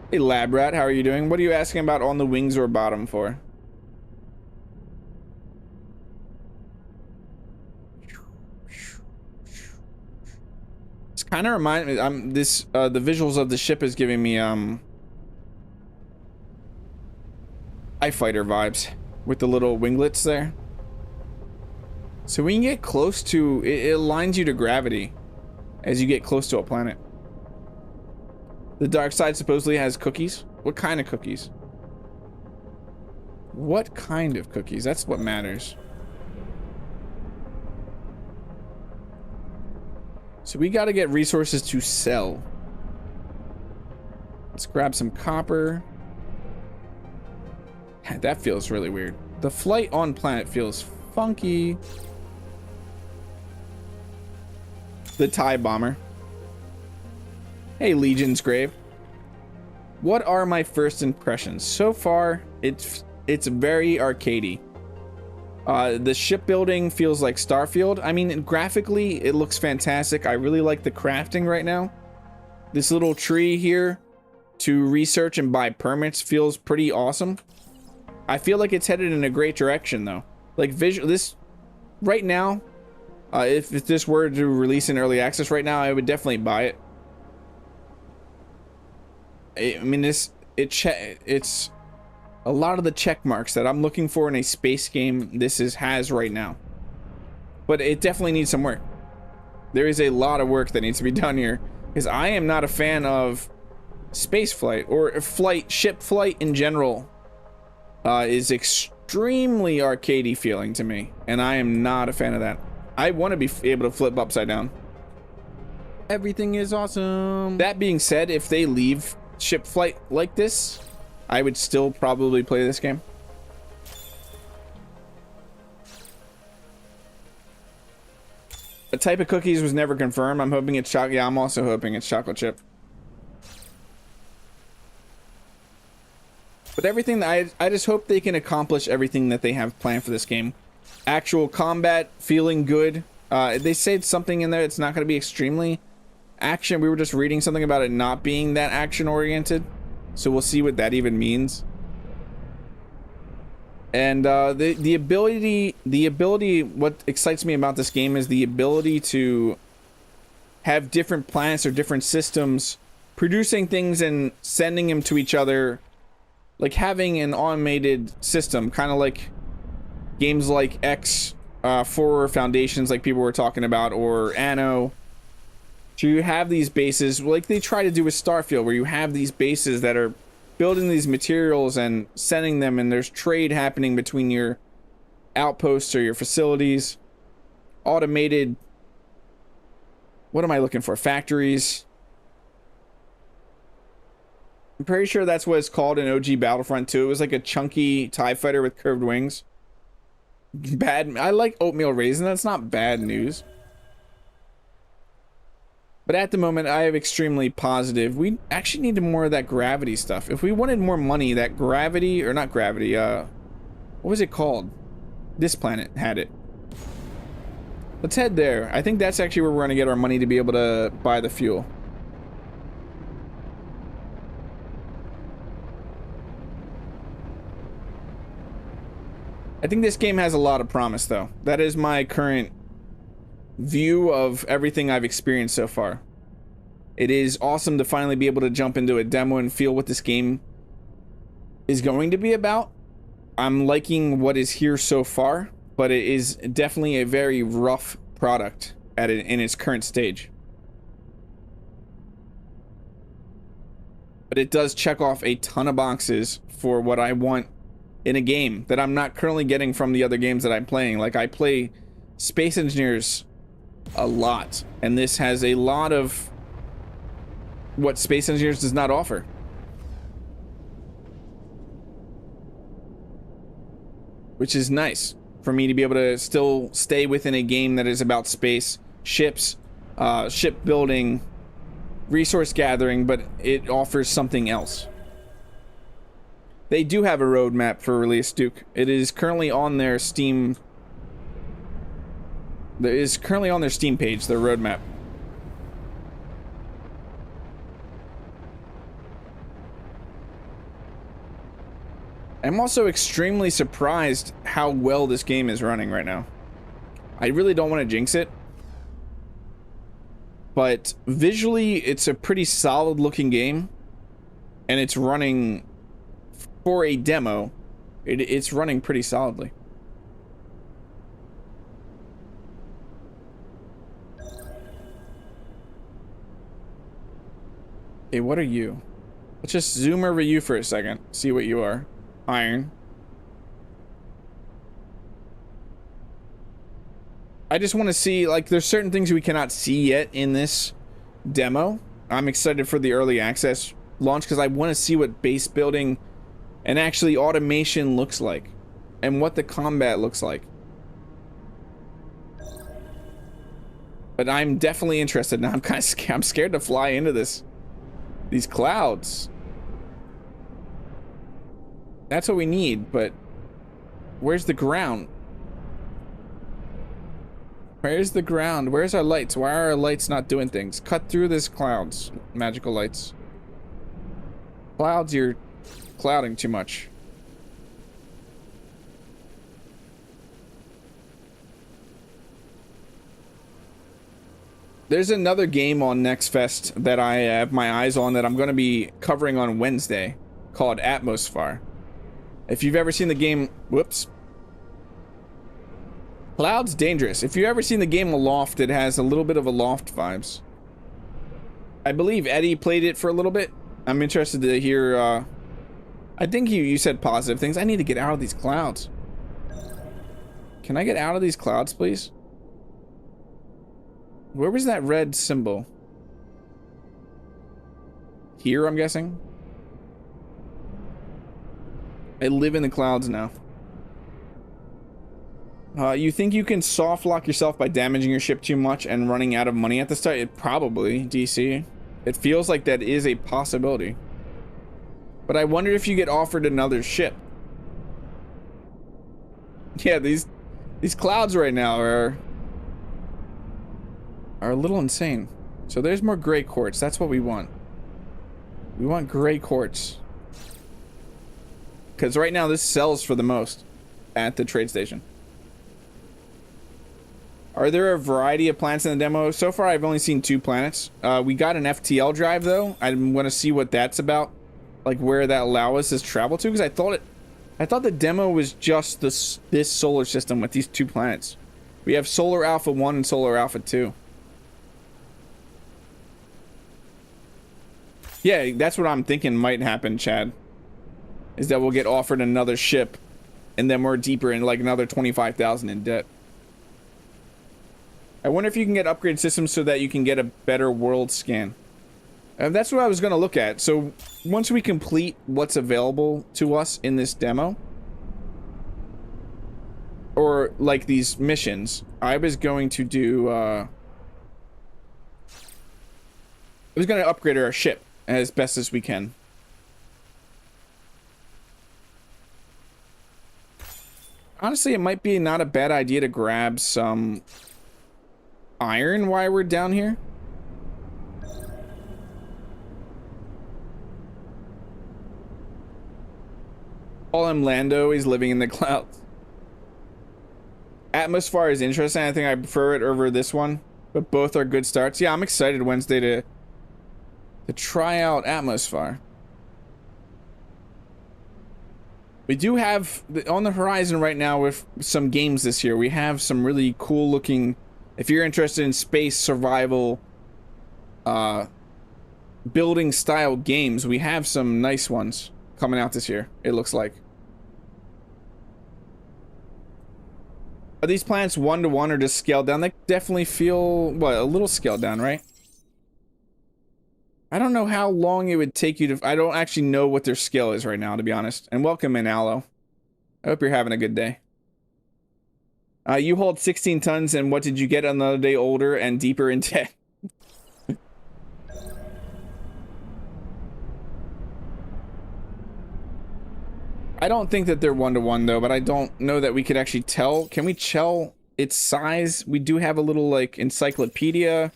Hey, Lab Rat, how are you doing? What are you asking about on the wings or bottom for? It's kind of remind me. The visuals of the ship is giving me TIE Fighter vibes with the little winglets there. So when you get close to it, aligns you to gravity as you get close to a planet. The dark side supposedly has cookies. What kind of cookies? What kind of cookies? That's what matters. So we got to get resources to sell. Let's grab some copper. That feels really weird. The flight on planet feels funky. The TIE bomber. Hey, Legion's Grave. What are my first impressions? So far, it's very arcadey. The shipbuilding feels like Starfield. I mean, graphically, it looks fantastic. I really like the crafting right now. This little tree here to research and buy permits feels pretty awesome. I feel like it's headed in a great direction, though. Like, this right now, if this were to release in early access right now, I would definitely buy it. I mean, it's a lot of the check marks that I'm looking for in a space game. This has right now, but it definitely needs some work. There is a lot of work that needs to be done here, because I am not a fan of space flight or ship flight in general. Is extremely arcadey feeling to me, and I am not a fan of that. I want to be able to flip upside down. Everything is awesome. That being said, if they leave ship flight like this, I would still probably play this game. A type of cookies was never confirmed. I'm hoping it's chocolate. Yeah, I'm also hoping it's chocolate chip. But everything that I just hope they can accomplish everything that they have planned for this game. Actual combat feeling good. They said something in there. It's not going to be extremely action. We were just reading something about it not being that action oriented, so we'll see what that even means. And the ability, what excites me about this game is the ability to have different planets or different systems producing things and sending them to each other, like having an automated system, kind of like games like X for Foundations, like people were talking about, or Anno. So you have these bases like they try to do with Starfield, where you have these bases that are building these materials and sending them, and there's trade happening between your outposts or your facilities. Automated, what am I looking for? Factories. I'm pretty sure that's what it's called in OG Battlefront 2. It was like a chunky TIE fighter with curved wings. Bad. I like oatmeal raisin. That's not bad news. But at the moment, I have extremely positive. We actually need more of that gravity stuff. If we wanted more money, that gravity, or not gravity, what was it called? This planet had it. Let's head there. I think that's actually where we're going to get our money to be able to buy the fuel. I think this game has a lot of promise, though. That is my current view of everything I've experienced so far. It is awesome to finally be able to jump into a demo and feel what this game is going to be about. I'm liking what is here so far, but it is definitely a very rough product in its current stage. But it does check off a ton of boxes for what I want in a game that I'm not currently getting from the other games that I'm playing. Like, I play Space Engineers a lot, and this has a lot of what Space Engineers does not offer. Which is nice for me to be able to still stay within a game that is about space, ships, shipbuilding, resource gathering, but it offers something else. They do have a roadmap for release, Duke. It is currently on their Steam There is currently on their Steam page, their roadmap. I'm also extremely surprised how well this game is running right now. I really don't want to jinx it, but visually it's a pretty solid looking game, and it's running for a demo. It's running pretty solidly. Okay, what are you? Let's just zoom over you for a second, see what you are. Iron. I just want to see, like, there's certain things we cannot see yet in this demo. I'm excited for the early access launch because I want to see what base building and actually automation looks like and what the combat looks like. But I'm definitely interested now. I'm kind of scared. I'm scared to fly into these clouds. That's what we need, but where's the ground? Where's the ground? Where's our lights? Why are our lights not doing things? Cut through this clouds. Magical lights. Clouds, you're clouding too much. There's another game on Next Fest that I have my eyes on that I'm going to be covering on Wednesday called Atmosphere. If you've ever seen the game, whoops. Cloud's dangerous. If you've ever seen the game Aloft, it has a little bit of Aloft vibes. I believe Eddie played it for a little bit. I'm interested to hear, I think you said positive things. I need to get out of these clouds. Can I get out of these clouds, please? Where was that red symbol? Here, I'm guessing. I live in the clouds now. You think you can soft lock yourself by damaging your ship too much and running out of money at the start? It probably, DC. It feels like that is a possibility. But I wonder if you get offered another ship. Yeah, these clouds right now are a little insane. So there's more gray quartz. That's what we want. We want gray quartz. Because right now this sells for the most at the trade station. Are there a variety of planets in the demo? So far I've only seen 2 planets. We got an FTL drive though. I want to see what that's about. Like where that allow us to travel to, because I thought the demo was just this solar system with these 2 planets. We have Solar Alpha 1 and Solar Alpha 2. Yeah, that's what I'm thinking might happen, Chad. Is that we'll get offered another ship, and then we're deeper in, like, another 25,000 in debt. I wonder if you can get upgrade systems so that you can get a better world scan. And that's what I was going to look at. So once we complete what's available to us in this demo, or like these missions, I was going to do, I was going to upgrade our ship as best as we can. Honestly, it might be not a bad idea to grab some iron while we're down here. Paul M. Lando is living in the clouds. Atmosphere is interesting. I think I prefer it over this one, but both are good starts. Yeah, I'm excited Wednesday to try out Atmosphere. We do have on the horizon right now with some games this year. We have some really cool looking, if you're interested in space survival building style games, we have some nice ones coming out this year, it looks like. Are these planets 1-to-1 or just scaled down? They definitely feel, what, a little scaled down, right? I don't know how long it would take you to... I don't actually know what their scale is right now, to be honest. And welcome in, Aloe. I hope you're having a good day. You hold 16 tons, and what did you get another day older and deeper in debt? I don't think that they're 1-to-1, though, but I don't know that we could actually tell. Can we tell its size. We do have a little like encyclopedia.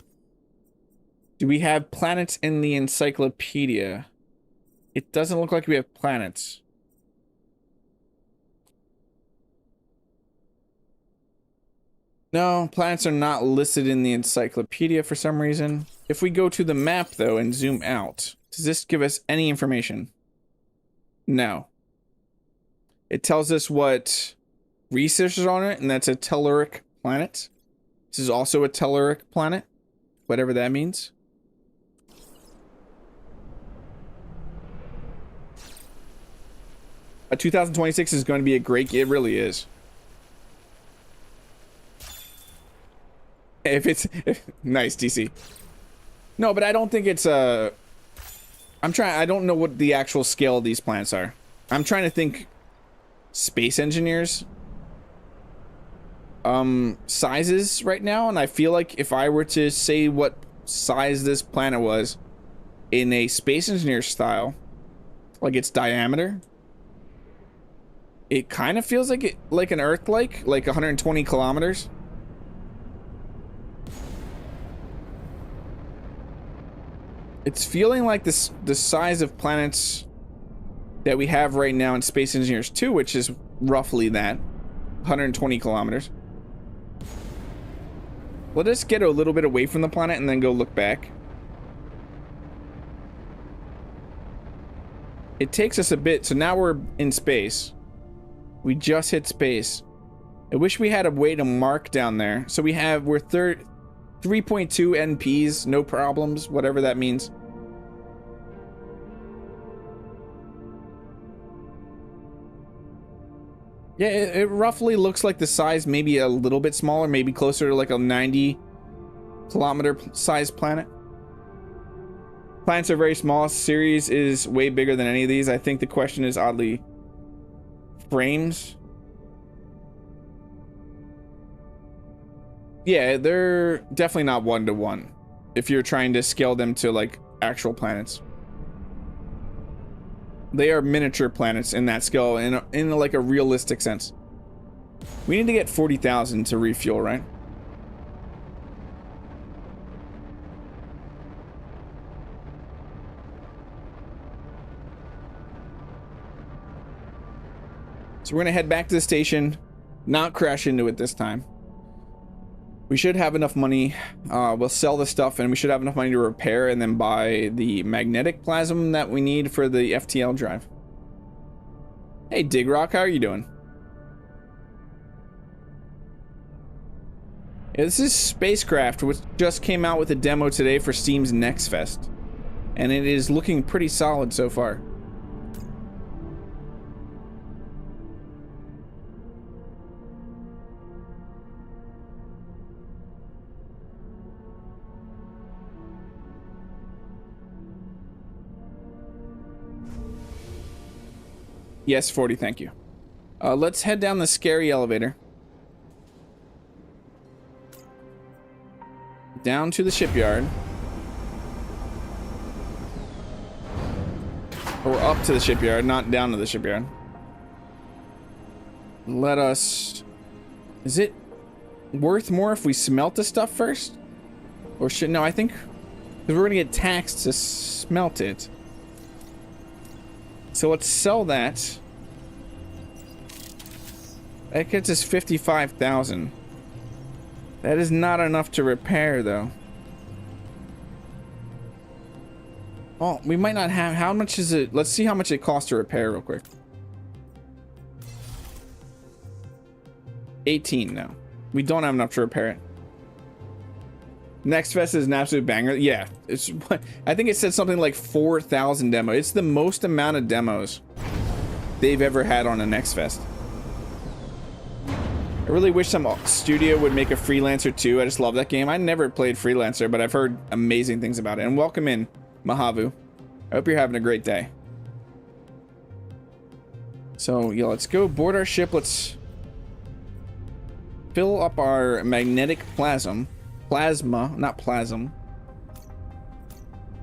Do we have planets in the encyclopedia? It doesn't look like we have planets. No, planets are not listed in the encyclopedia for some reason. If we go to the map though and zoom out, does this give us any information? No. It tells us what research is on it, and that's a telluric planet. This is also a telluric planet, whatever that means. A 2026 is going to be a great. It really is. Nice DC. No, but I don't think it's a. I don't know what the actual scale of these planets are. I'm trying to think. Space engineers. Sizes right now, and I feel like if I were to say what size this planet was, in a space engineer style, like its diameter. It kind of feels like an Earth like 120 kilometers. It's feeling like the size of planets that we have right now in Space Engineers 2, which is roughly that, 120 kilometers. Let us get a little bit away from the planet and then go look back. It takes us a bit, so now we're in space. We just hit space. I wish we had a way to mark down there. So we're 3.2 NPs, no problems, whatever that means. Yeah, it roughly looks like the size, maybe a little bit smaller, maybe closer to like a 90 kilometer size planet. Planets are very small. Ceres is way bigger than any of these. I think the question is oddly frames. Yeah, they're definitely not 1-to-1 if you're trying to scale them to like actual planets. They are miniature planets in that scale, in like a realistic sense. We need to get 40,000 to refuel, right? So we're gonna head back to the station, not crash into it this time. We should have enough money. We'll sell the stuff, and we should have enough money to repair and then buy the magnetic plasm that we need for the FTL drive. Hey, Dig Rock, how are you doing? Yeah, this is SpaceCraft, which just came out with a demo today for Steam's Next Fest, and it is looking pretty solid so far. Yes, 40, thank you. Let's head down the scary elevator. Down to the shipyard. Or up to the shipyard, not down to the shipyard. Let us... Is it worth more if we smelt the stuff first? Or should... No, I think... Because we're going to get taxed to smelt it. So let's sell that. That gets us 55,000. That is not enough to repair, though. Oh, we might not have... How much is it? Let's see how much it costs to repair real quick. 18 now. We don't have enough to repair it. Next Fest is an absolute banger. Yeah, it's. I think it said something like 4,000 demos. It's the most amount of demos they've ever had on a Next Fest. I really wish some studio would make a Freelancer too. I just love that game. I never played Freelancer, but I've heard amazing things about it. And welcome in, Mahavu. I hope you're having a great day. So yeah, let's go board our ship. Let's fill up our magnetic plasma, not plasm.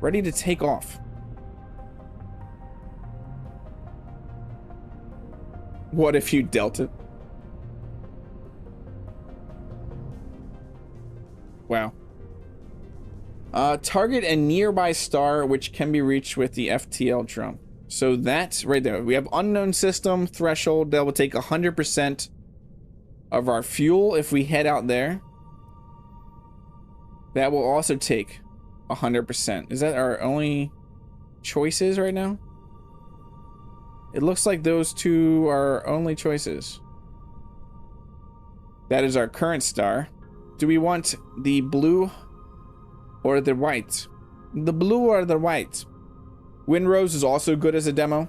Ready to take off. What if you dealt it? Wow. Target a nearby star which can be reached with the FTL drum. So that's right there. We have unknown system threshold that will take 100% of our fuel if we head out there. That will also take 100%. Is that our only choices right now? It looks like those two are only choices. That is our current star. Do we want the blue or the white? The blue or the white? Windrose is also good as a demo.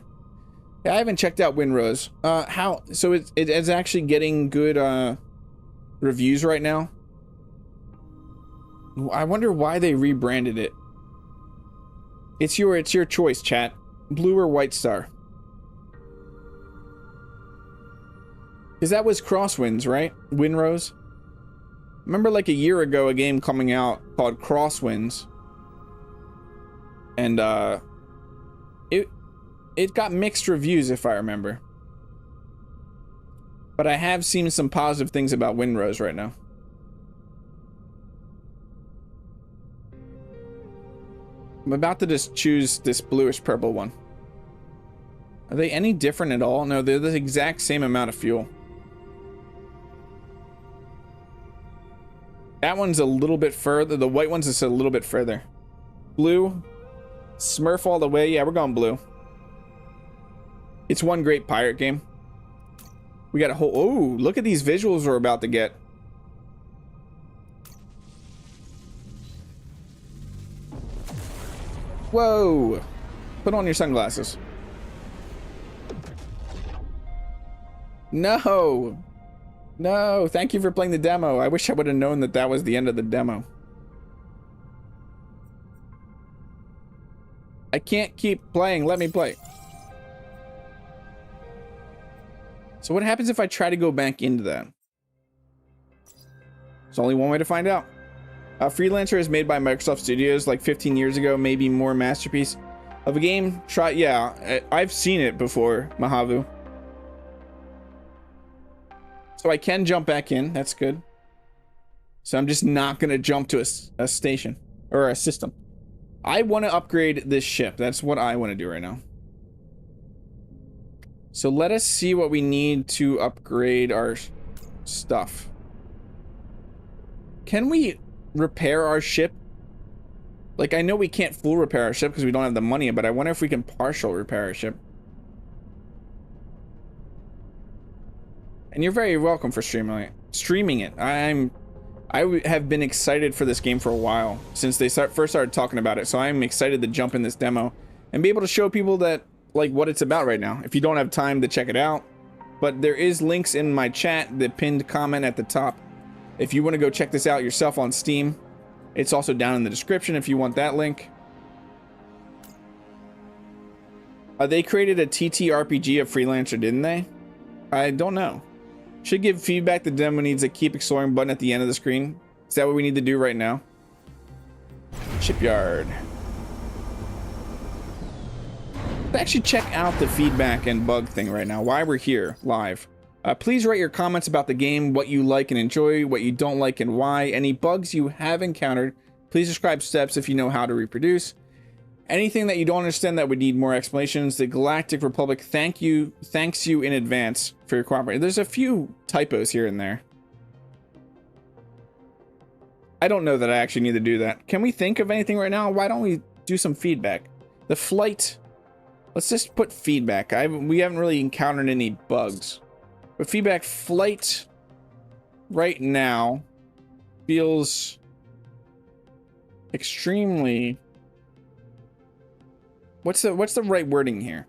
Yeah, I haven't checked out Windrose. So it's actually getting good reviews right now. I wonder why they rebranded it. It's your choice, chat. Blue or white star? Because that was Crosswinds, right? Windrose. Remember like a year ago a game coming out called Crosswinds. And it got mixed reviews if I remember. But I have seen some positive things about Windrose right now. I'm about to just choose this bluish purple one. Are they any different at all? No, they're the exact same amount of fuel. That one's a little bit further. The white one's just a little bit further. Blue. Smurf all the way. Yeah, we're going blue. It's one great pirate game. We got a whole... Oh, look at these visuals we're about to get. Whoa. Put on your sunglasses. No. No, thank you for playing the demo. I wish I would have known that that was the end of the demo. I can't keep playing. Let me play. So what happens if I try to go back into that? There's only one way to find out. Freelancer is made by Microsoft Studios like 15 years ago, maybe more masterpiece of a game. Yeah, I've seen it before, Mahavu. So I can jump back in. That's good. So I'm just not going to jump to a station or a system. I want to upgrade this ship. That's what I want to do right now. So let us see what we need to upgrade our stuff. Can we repair our ship? Like, I know we can't full repair our ship because we don't have the money, but I wonder if we can partial repair our ship. And you're very welcome for streaming it. I have been excited for this game for a while since they first started talking about it. So I'm excited to jump in this demo and be able to show people that like what it's about right now. If you don't have time to check it out, but there is links in my chat, the pinned comment at the top. If you want to go check this out yourself on Steam, it's also down in the description if you want that link. They created a TTRPG of Freelancer, didn't they? I don't know. Should give feedback. The demo needs a keep exploring button at the end of the screen. Is that what we need to do right now? Shipyard. Let's actually check out the feedback and bug thing right now while we're here live. Please write your comments about the game, what you like and enjoy, what you don't like and why. Any bugs you have encountered, please describe steps if you know how to reproduce. Anything that you don't understand that would need more explanations. The Galactic Republic thanks you in advance for your cooperation. There's a few typos here and there. I don't know that I actually need to do that. Can we think of anything right now? Why don't we do some feedback? The flight. Let's just put feedback. We haven't really encountered any bugs. But feedback flight right now feels extremely... What's the right wording here?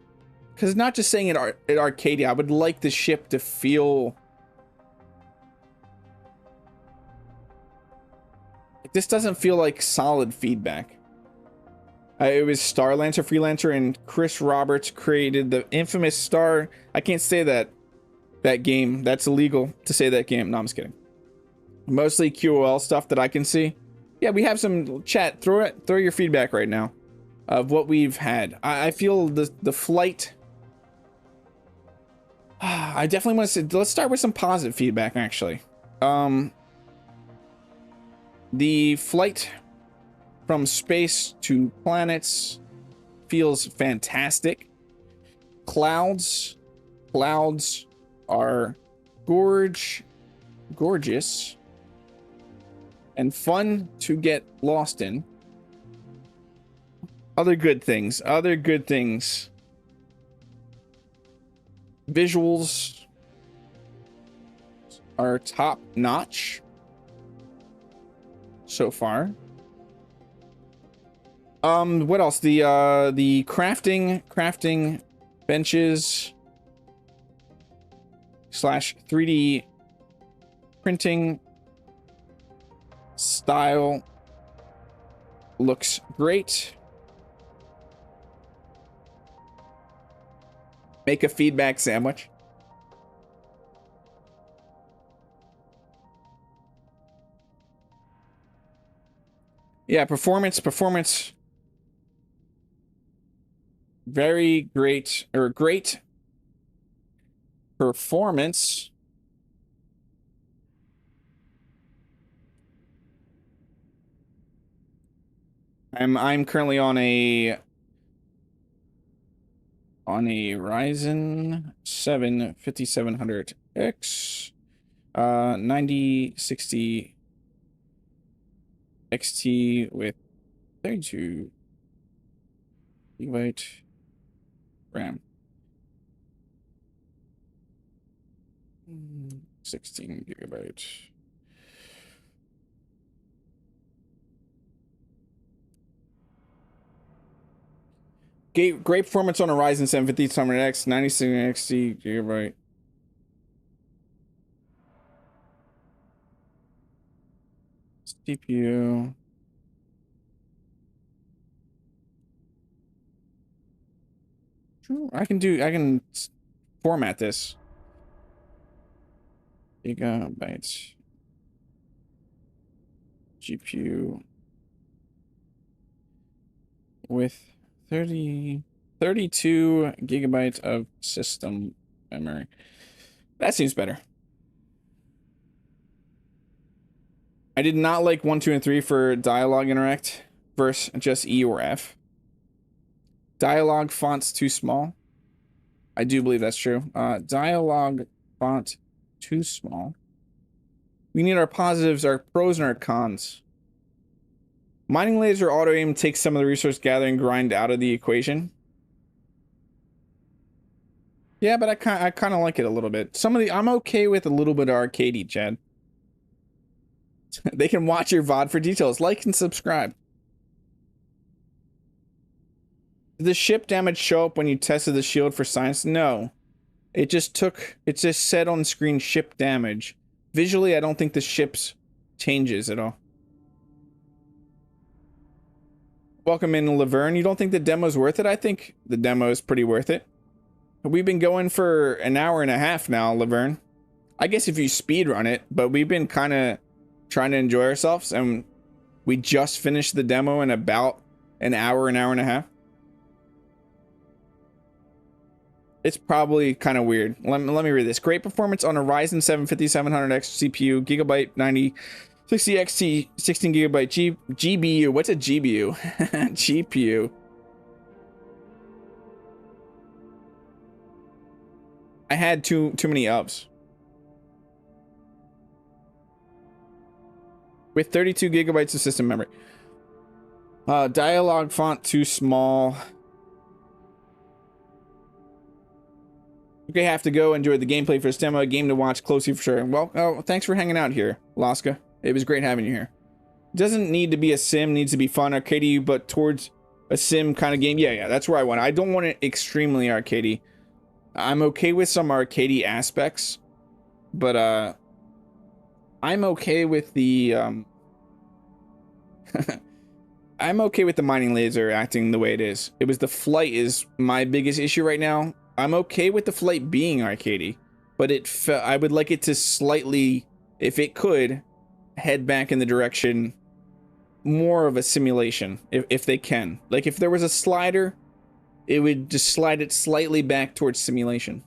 Because it's not just saying at Arcadia. I would like the ship to feel... This doesn't feel like solid feedback. It was Starlancer, Freelancer, and Chris Roberts created the infamous Star... I can't say that game. That's illegal to say that game. No, I'm just kidding. Mostly QOL stuff that I can see. Yeah, we have some chat. Throw your feedback right now of what we've had. I feel the flight. I definitely want to say, let's start with some positive feedback actually. The flight from space to planets feels fantastic. Clouds are gorgeous and fun to get lost in. Other good things. Visuals are top notch so far. What else? The crafting benches / 3D printing style looks great. Make a feedback sandwich. Yeah, performance. Very great, or great performance. I'm currently on a Ryzen 7 5700X 9060 XT with 32 GB RAM. 16 GB. Great performance on a Ryzen 7 5700X 96 XT GB. CPU. I can format this. Gigabytes. GPU with 32 gigabytes of system memory. That seems better. I did not like 1, 2, and 3 for dialogue interact versus just E or F. Dialogue font's too small. I do believe that's true. Dialogue font too small. We need our positives, our pros, and our cons. Mining laser auto aim takes some of the resource gathering grind out of the equation. Yeah, but I kind of like it a little bit. I'm okay with a little bit of arcadey, Chad. They can watch your VOD for details. Like and subscribe. Did the ship damage show up when you tested the shield for science? No. It just said on screen ship damage. Visually, I don't think the ship's changes at all. Welcome in, Laverne. You don't think the demo's worth it? I think the demo is pretty worth it. We've been going for an hour and a half now, Laverne. I guess if you speedrun it, but we've been kind of trying to enjoy ourselves, and we just finished the demo in about an hour and a half. It's probably kind of weird. Let me read this. Great performance on a Ryzen 7 5700X CPU, Gigabyte 9060 XT, 16 gigabyte GBU. What's a GBU? GPU. I had too many ups. With 32 gigabytes of system memory. Dialogue font too small. Okay, have to go enjoy the gameplay for this demo. A game to watch closely for sure. Well, thanks for hanging out here, Laska. It was great having you here. It doesn't need to be a sim, needs to be fun, arcadey, but towards a sim kind of game. Yeah, that's where I want it. I don't want it extremely arcadey. I'm okay with some arcadey aspects, but I'm okay with the I'm okay with the mining laser acting the way it is. It was the flight is my biggest issue right now. I'm okay with the flight being arcadey, but I would like it to slightly, if it could, head back in the direction more of a simulation, if they can. Like if there was a slider, it would just slide it slightly back towards simulation.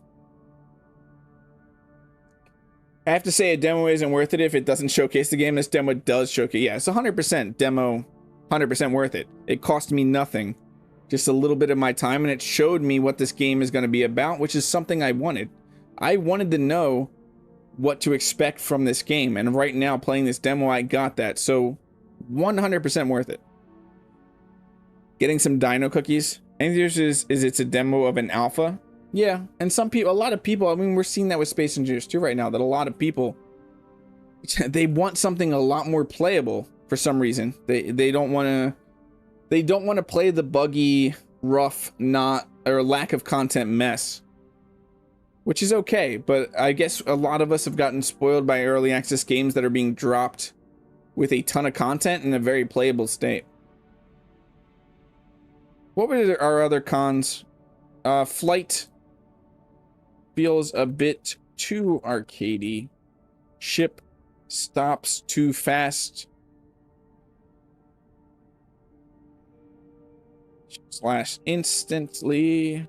I have to say a demo isn't worth it if it doesn't showcase the game. This demo does showcase. Yeah, it's 100% demo, 100% worth it. It cost me nothing, just a little bit of my time, and it showed me what this game is going to be about, which is something I wanted. I wanted to know what to expect from this game, and right now playing this demo, I got that. So 100% worth it. Getting some dino cookies. And this is it's a demo of an alpha. Yeah, and some people, a lot of people, I mean, we're seeing that with Space Engineers too right now, that a lot of people, they want something a lot more playable for some reason. They don't want to play the buggy, rough, or lack of content mess, which is okay, but I guess a lot of us have gotten spoiled by early access games that are being dropped with a ton of content in a very playable state. What were our other cons? Flight feels a bit too arcadey. Ship stops too fast. / instantly.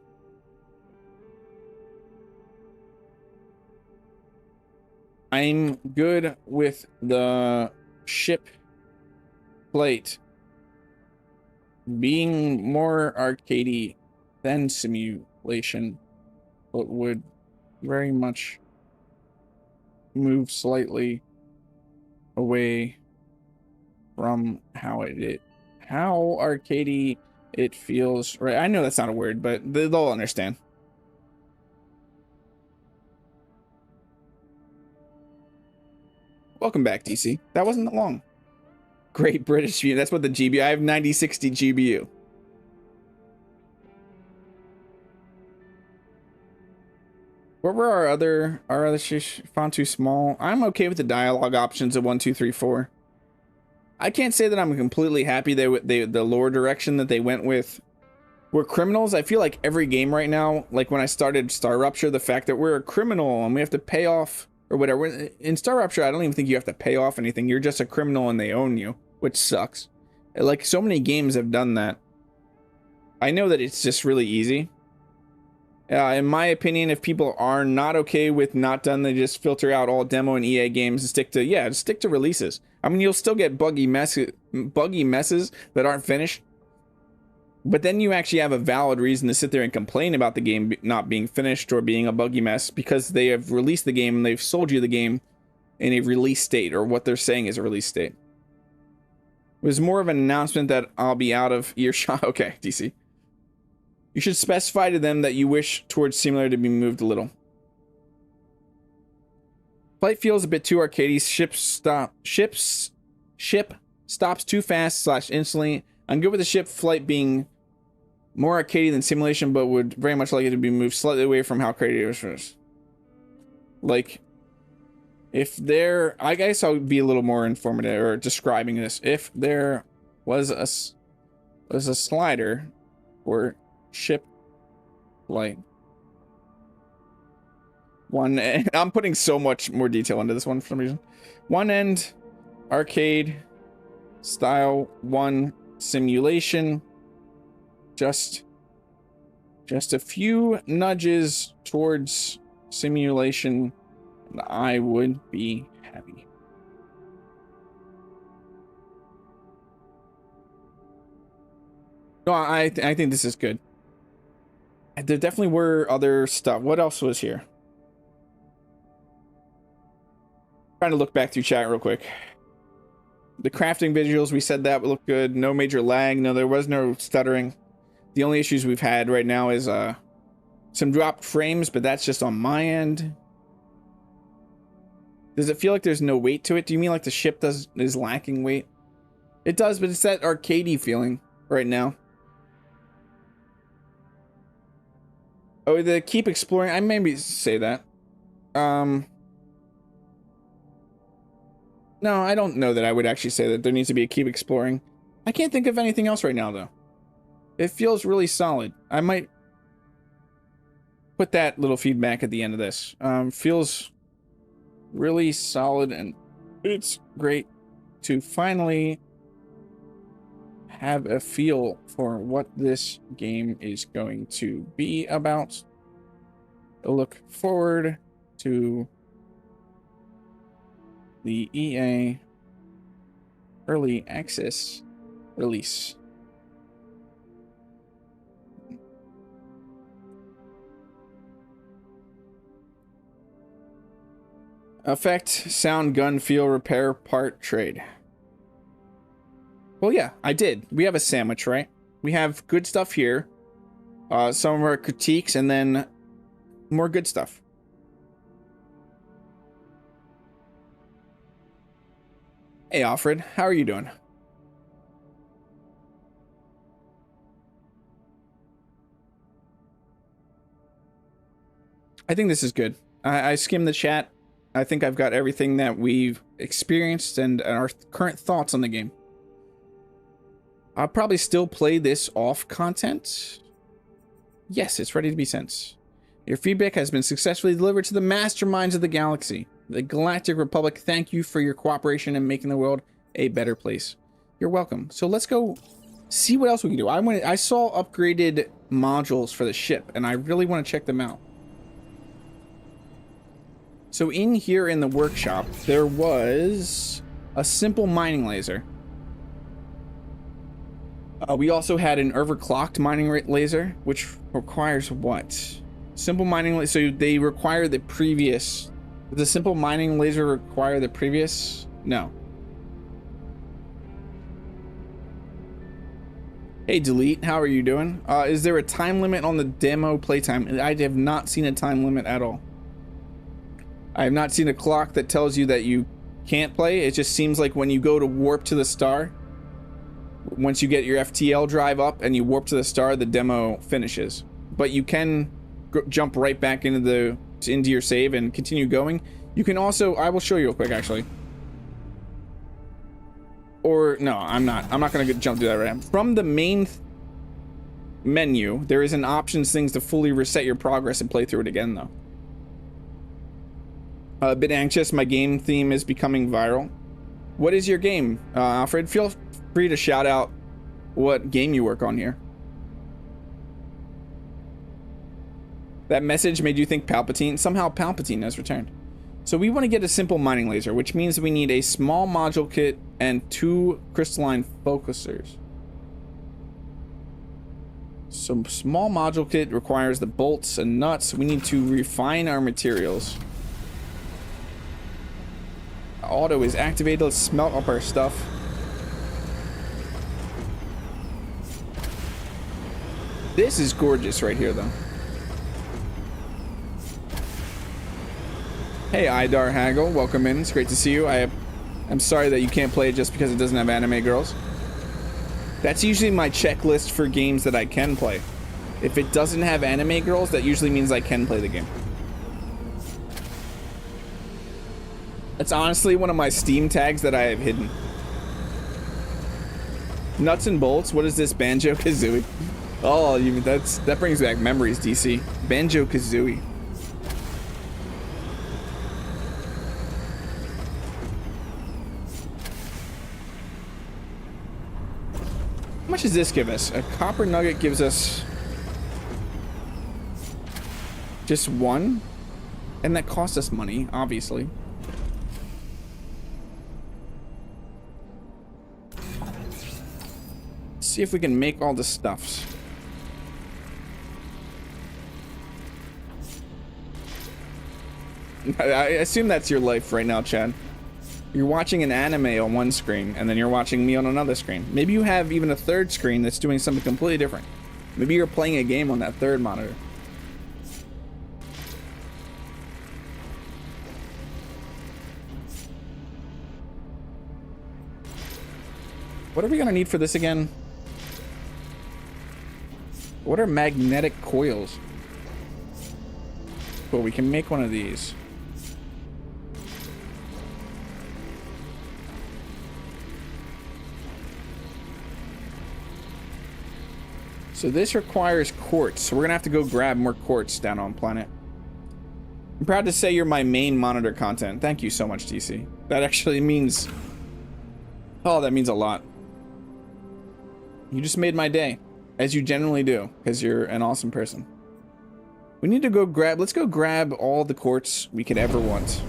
I'm good with the ship flight being more arcadey than simulation, but would very much move slightly away from how arcadey it feels. Right, I know that's not a word, but they'll understand. Welcome back, DC. That wasn't that long. Great British view. That's what the GBU. I have 9060 GBU. What were our other font too small? I'm okay with the dialogue options of 1, 2, 3, 4. I can't say that I'm completely happy the lore direction that they went with. We're criminals. I feel like every game right now, like when I started Star Rupture, the fact that we're a criminal and we have to pay off or whatever. In Star Rupture, I don't even think you have to pay off anything. You're just a criminal and they own you, which sucks. Like, so many games have done that. I know that it's just really easy. In my opinion, if people are not okay with not done, they just filter out all demo and EA games and stick to releases. I mean, you'll still get buggy messes that aren't finished, but then you actually have a valid reason to sit there and complain about the game not being finished or being a buggy mess, because they have released the game and they've sold you the game in a release state, or what they're saying is a release state. It was more of an announcement that I'll be out of earshot. Okay, DC. You should specify to them that you wish towards simulator to be moved a little. Flight feels a bit too arcadey. Ship stops too fast / instantly. I'm good with the ship flight being more arcadey than simulation, but would very much like it to be moved slightly away from how arcadey it was. Like, if there, I guess I'll be a little more informative or describing this. If there was a slider or ship flight, I'm putting so much more detail into this one for some reason. One end arcade style, one simulation, just a few nudges towards simulation, and I would be happy. No, I think this is good. There definitely were other stuff. What else was here? Trying to look back through chat real quick. The crafting visuals, we said that would look good. No major lag. No, there was no stuttering. The only issues we've had right now is some dropped frames, but that's just on my end. Does it feel like there's no weight to it? Do you mean like the ship is lacking weight? It does, but it's that arcadey feeling right now. Oh, the keep exploring. I maybe say that. No, I don't know that I would actually say that there needs to be a keep exploring. I can't think of anything else right now, though. It feels really solid. I might put that little feedback at the end of this. Feels really solid, and it's great to finally have a feel for what this game is going to be about. I look forward to the EA Early Access release. Effect, sound, gun, feel, repair, part, trade. Well, yeah, I did. We have a sandwich, right? We have good stuff here. Some of our critiques, and then more good stuff. Hey, Alfred, how are you doing? I think this is good. I skimmed the chat. I think I've got everything that we've experienced and our current thoughts on the game. I'll probably still play this off content. Yes, it's ready to be sent. Your feedback has been successfully delivered to the masterminds of the galaxy. The Galactic Republic, thank you for your cooperation in making the world a better place. You're welcome. So let's go see what else we can do. I saw upgraded modules for the ship, and I really want to check them out. So in here in the workshop, there was a simple mining laser. We also had an overclocked mining laser, which requires what? Simple mining laser. So they require the previous. Does the simple mining laser require the previous? No. Hey, Delete, how are you doing? Is there a time limit on the demo playtime? I have not seen a time limit at all. I have not seen a clock that tells you that you can't play. It just seems like when you go to warp to the star, once you get your FTL drive up and you warp to the star, the demo finishes. But you can jump right back into your save and continue going. You can also, I will show you real quick actually. Or no, I'm not going to jump through that right now. From the main menu, there is an options things to fully reset your progress and play through it again though. A bit anxious, my game theme is becoming viral. What is your game, Alfred? Feel free to shout out what game you work on here. That message made you think Palpatine. Somehow Palpatine has returned. So we want to get a simple mining laser, which means we need a small module kit and 2 crystalline focusers. So small module kit requires the bolts and nuts. We need to refine our materials. Auto is activated. Let's smelt up our stuff. This is gorgeous right here, though. Hey, Idar Hagel, welcome in. It's great to see you. I'm sorry that you can't play it just because it doesn't have anime girls. That's usually my checklist for games that I can play. If it doesn't have anime girls, that usually means I can play the game. That's honestly one of my Steam tags that I have hidden. Nuts and bolts. What is this? Banjo-Kazooie. Oh, that brings back memories, DC. Banjo-Kazooie. How much does this give us? A copper nugget gives us just 1, and that costs us money, obviously. See if we can make all the stuffs. I assume that's your life right now, Chad. You're watching an anime on one screen, and then you're watching me on another screen. Maybe you have even a third screen that's doing something completely different. Maybe you're playing a game on that third monitor. What are we gonna need for this again? What are magnetic coils? Well, we can make one of these. So this requires quartz, so we're gonna have to go grab more quartz down on planet. I'm proud to say you're my main monitor content. Thank you so much, DC. That actually means... oh, that means a lot. You just made my day, as you generally do, because you're an awesome person. We need to go grab... let's go grab all the quartz we could ever want.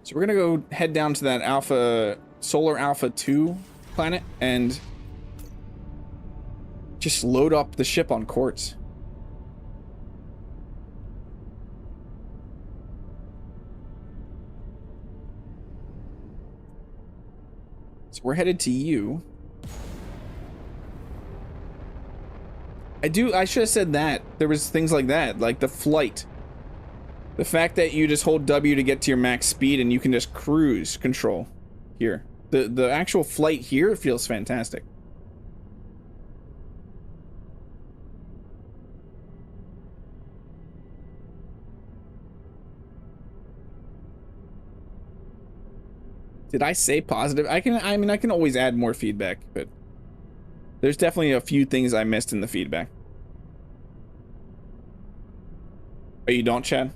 So we're gonna go head down to that Solar Alpha 2 planet and just load up the ship on Quartz. So we're headed to you. I should have said that. There was things like that, like the flight. The fact that you just hold W to get to your max speed and you can just cruise control here. The actual flight here feels fantastic. Did I say positive? I mean, I can always add more feedback, but there's definitely a few things I missed in the feedback. Oh, you don't, Chad?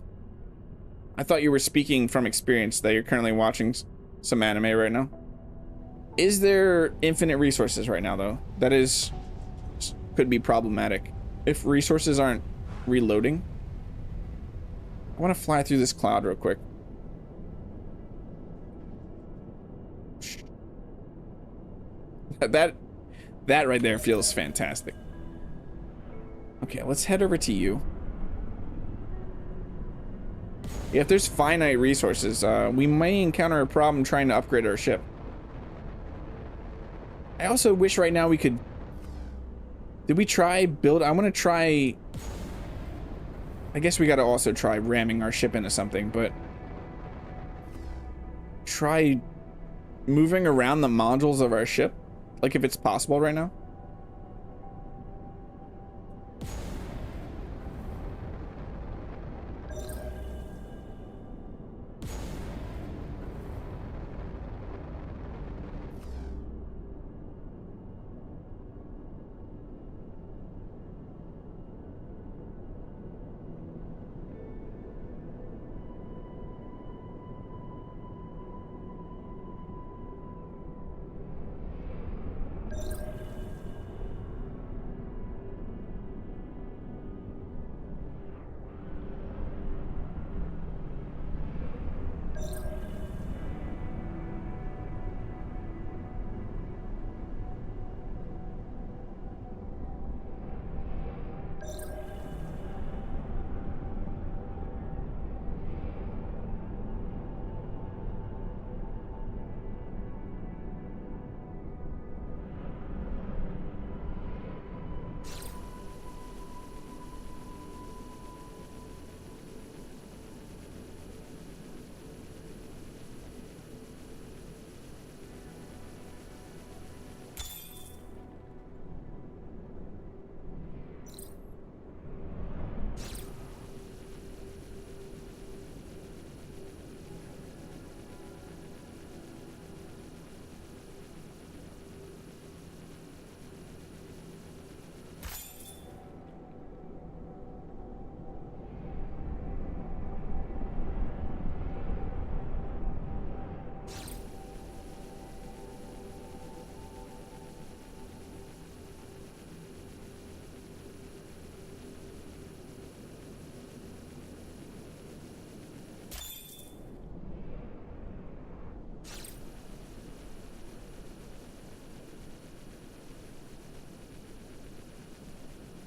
I thought you were speaking from experience that you're currently watching some anime right now. Is there infinite resources right now, though? That could be problematic. If resources aren't reloading. I want to fly through this cloud real quick. That right there feels fantastic. Okay, let's head over to you. Yeah, if there's finite resources, we may encounter a problem trying to upgrade our ship. I also wish right now we could... Did we try build... I want to try... I guess we got to also try ramming our ship into something, but... Try moving around the modules of our ship. Like if it's possible right now.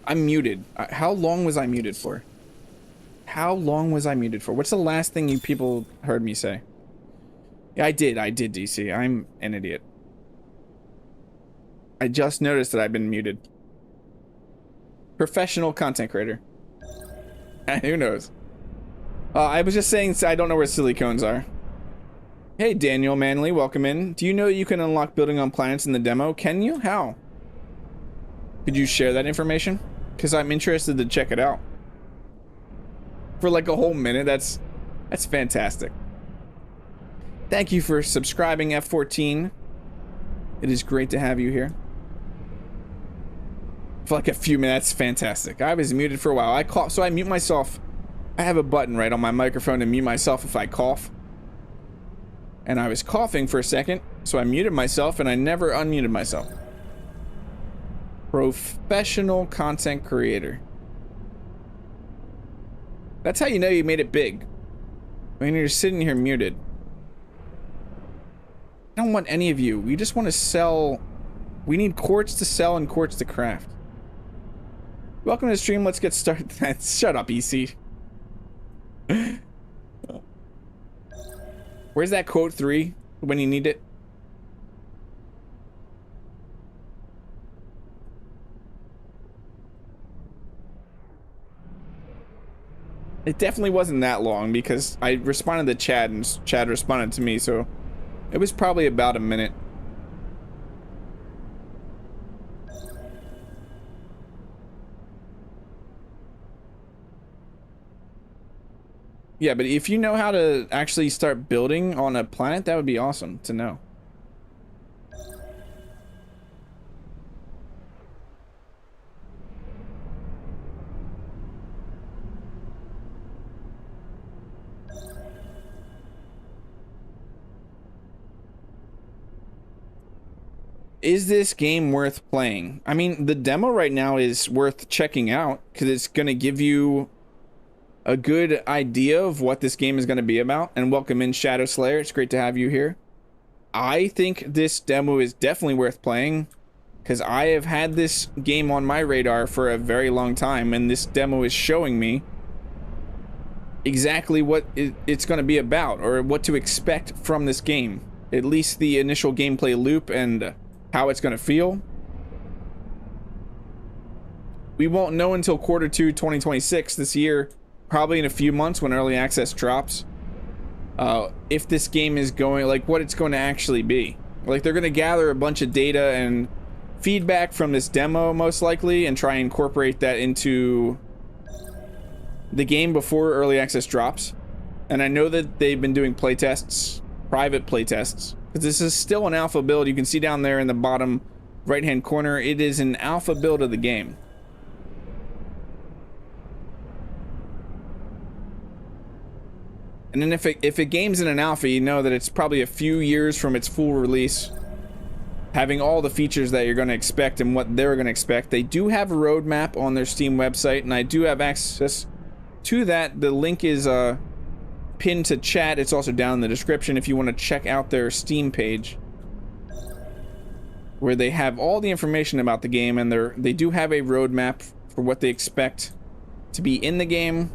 I'm muted. How long was I muted for? How long was I muted for? What's the last thing you people heard me say? Yeah, I did, DC. I'm an idiot. I just noticed that I've been muted. Professional content creator. Who knows? I was just saying I don't know where silicones are. Hey, Daniel Manley, welcome in. Do you know you can unlock building on planets in the demo? Can you? How? Could you share that information? Because I'm interested to check it out. For like a whole minute, that's fantastic. Thank you for subscribing, F14. It is great to have you here. For like a few minutes, fantastic. I was muted for a while. I cough, so I mute myself. I have a button right on my microphone to mute myself if I cough. And I was coughing for a second, so I muted myself and I never unmuted myself. Professional content creator. That's how you know you made it big. When you're sitting here muted. I don't want any of you. We just want to sell. We need quartz to sell and quartz to craft. Welcome to the stream. Let's get started. Shut up, EC. Where's that quote 3 when you need it? It definitely wasn't that long because I responded to Chad and Chad responded to me, so it was probably about a minute. Yeah, but if you know how to actually start building on a planet, that would be awesome to know. Is this game worth playing? I mean, the demo right now is worth checking out because it's going to give you a good idea of what this game is going to be about. And welcome in, Shadow Slayer. It's great to have you here. I think this demo is definitely worth playing because I have had this game on my radar for a very long time, and this demo is showing me exactly what it's going to be about or what to expect from this game. At least the initial gameplay loop and how it's going to feel. We won't know until Q2 2026 this year, probably in a few months when early access drops, if this game is going, like, what it's going to actually be. Like, they're going to gather a bunch of data and feedback from this demo most likely and try and incorporate that into the game before early access drops. And I know that they've been doing playtests, private playtests, because this is still an alpha build. You can see down there in the bottom right hand corner, it is an alpha build of the game. And then if a game's in an alpha, you know that it's probably a few years from its full release, having all the features that you're going to expect and what they're going to expect. They do have a roadmap on their Steam website, and I do have access to that. The link is pinned to chat. It's also down in the description if you want to check out their Steam page, where they have all the information about the game, and they do have a roadmap for what they expect to be in the game.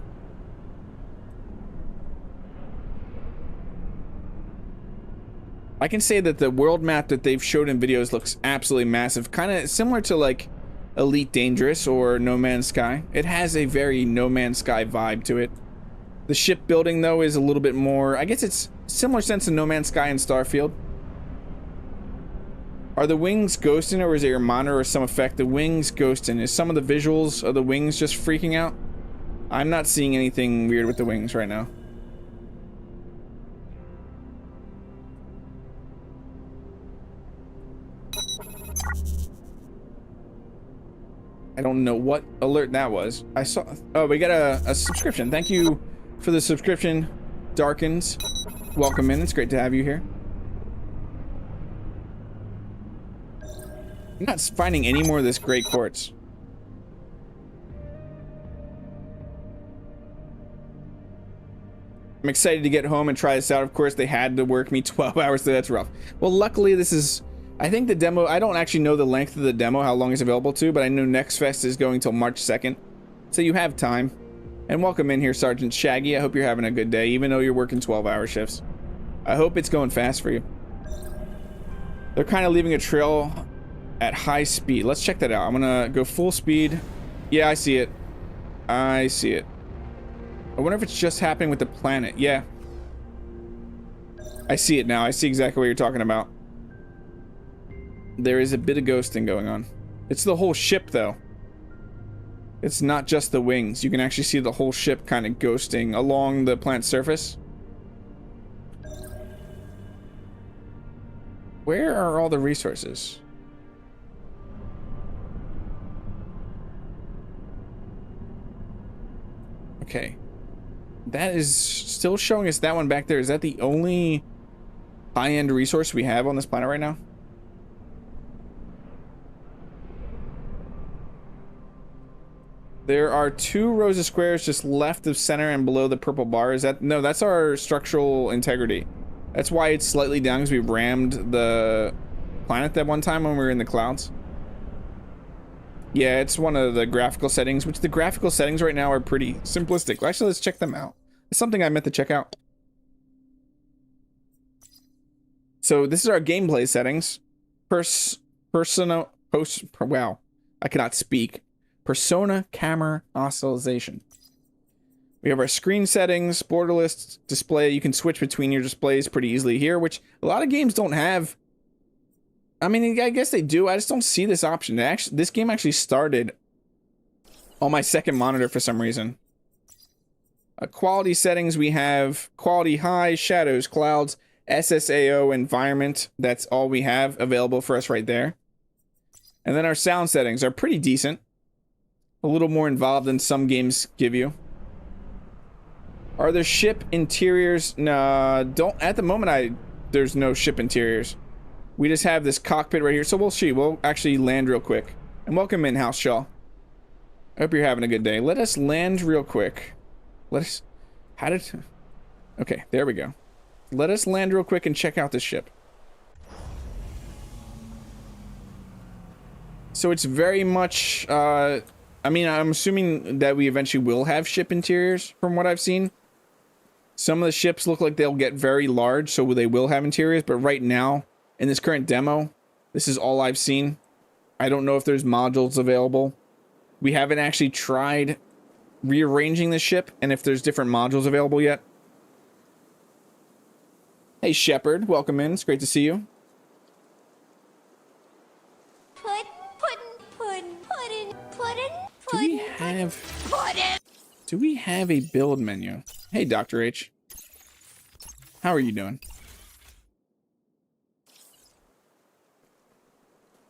I can say that the world map that they've showed in videos looks absolutely massive, kind of similar to like Elite Dangerous or No Man's Sky. It has a very No Man's Sky vibe to it. The shipbuilding, though, is a little bit more, I guess it's similar sense to No Man's Sky and Starfield. Are the wings ghosting, or is it your monitor or some effect? The wings ghosting. Is some of the visuals of the wings just freaking out? I'm not seeing anything weird with the wings right now. I don't know what alert that was. I saw, oh, we got a subscription. Thank you for the subscription, Darkins. Welcome in, it's great to have you here. I'm not finding any more of this great quartz. I'm excited to get home and try this out. Of course, they had to work me 12 hours, so that's rough. Well, luckily this is, I think the demo, I don't actually know the length of the demo, how long it's available to, but I know Next Fest is going till March 2nd. So you have time. And welcome in here, Sergeant Shaggy. I hope you're having a good day, even though you're working 12-hour shifts. I hope it's going fast for you. They're kind of leaving a trail at high speed. Let's check that out. I'm gonna go full speed. Yeah, I see it. I see it. I wonder if it's just happening with the planet. Yeah. I see it now. I see exactly what you're talking about. There is a bit of ghosting going on. It's the whole ship, though. It's not just the wings. You can actually see the whole ship kind of ghosting along the planet's surface. Where are all the resources? Okay. That is still showing us that one back there. Is that the only high-end resource we have on this planet right now? There are 2 rows of squares just left of center and below the purple bar. Is that, no, that's our structural integrity. That's why it's slightly down, because we rammed the planet that one time when we were in the clouds. Yeah, it's one of the graphical settings, which the graphical settings right now are pretty simplistic. Actually, let's check them out. It's something I meant to check out. So this is our gameplay settings. Wow, I cannot speak. Persona camera oscillation. We have our screen settings, borderless display. You can switch between your displays pretty easily here, which a lot of games don't have. I mean, I guess they do. I just don't see this option. This game actually started on my second monitor for some reason. Quality settings, we have quality high, shadows, clouds, SSAO, environment. That's all we have available for us right there. And then our sound settings are pretty decent. A little more involved than some games give you. Are there ship interiors? Nah, don't. At the moment, there's no ship interiors. We just have this cockpit right here. So we'll actually land real quick. And welcome in, House Shaw. I hope you're having a good day. Let us land real quick. Okay, there we go. Let us land real quick and check out this ship. So it's very much, I mean, I'm assuming that we eventually will have ship interiors from what I've seen. Some of the ships look like they'll get very large, so they will have interiors, but right now, in this current demo, this is all I've seen. I don't know if there's modules available. We haven't actually tried rearranging the ship and if there's different modules available yet. Hey Shepard, welcome in. It's great to see you. Do we have a build menu? Hey Dr. H. How are you doing?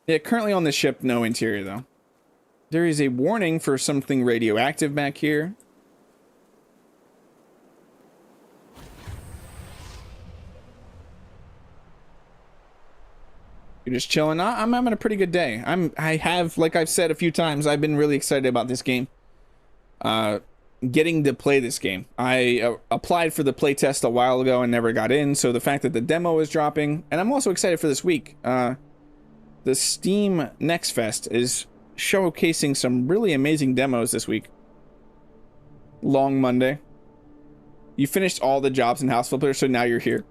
Yeah, currently on the ship, no interior though. There is a warning for something radioactive back here. You're just chilling. I'm having a pretty good day. Like I've said a few times, I've been really excited about this game. Getting to play this game. I applied for the playtest a while ago and never got in, so the fact that the demo is dropping, and I'm also excited for this week. The Steam Next Fest is showcasing some really amazing demos this week. Long Monday. You finished all the jobs in House Flipper, so now you're here.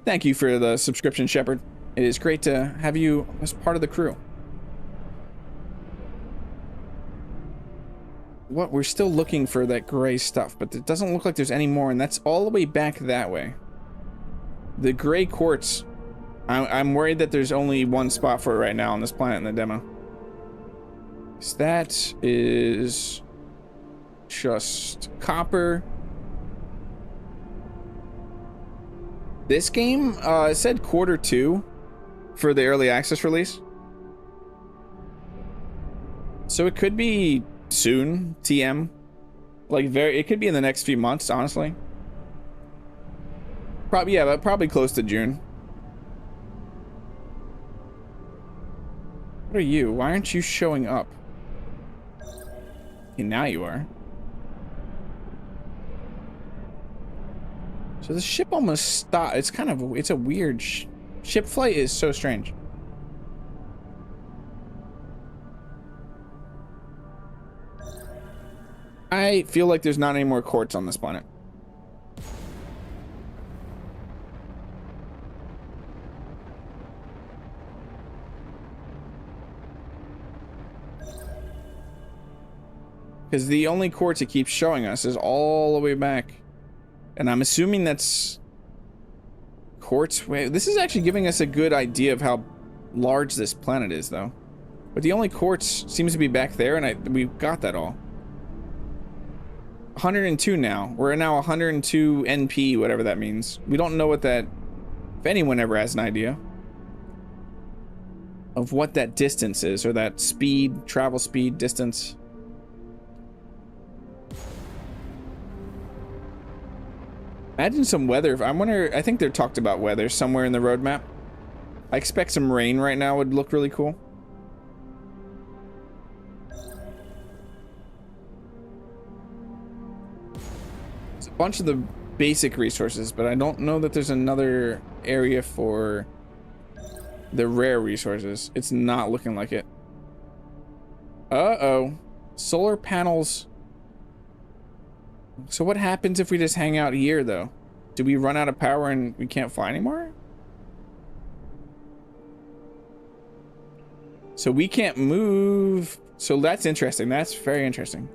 Thank you for the subscription, Shepard. It is great to have you as part of the crew. What? We're still looking for that gray stuff, but it doesn't look like there's any more, and that's all the way back that way. The gray quartz. I'm worried that there's only one spot for it right now on this planet in the demo. So that is just copper. This game, it said Q2 for the early access release. So it could be soon, TM. Like it could be in the next few months, honestly. Probably, yeah, but probably close to June. What are you? Why aren't you showing up? Okay, now you are. So the ship almost stopped. It's kind of, it's a weird ship flight is so strange. I feel like there's not any more quartz on this planet. Because the only quartz it keeps showing us is all the way back. And I'm assuming that's quartz. Wait, this is actually giving us a good idea of how large this planet is, though. But the only quartz seems to be back there, and we've got that all. 102 now. We're now 102 NP, whatever that means. We don't know what that... If anyone ever has an idea of what that distance is, or that speed, travel speed, distance... Imagine some weather. I think they're talked about weather somewhere in the roadmap. I expect some rain right now would look really cool. There's a bunch of the basic resources, but I don't know that there's another area for the rare resources. It's not looking like it. Uh-oh. Solar panels. So what happens if we just hang out here, though? Do we run out of power and we can't fly anymore? So we can't move. So that's interesting. That's very interesting.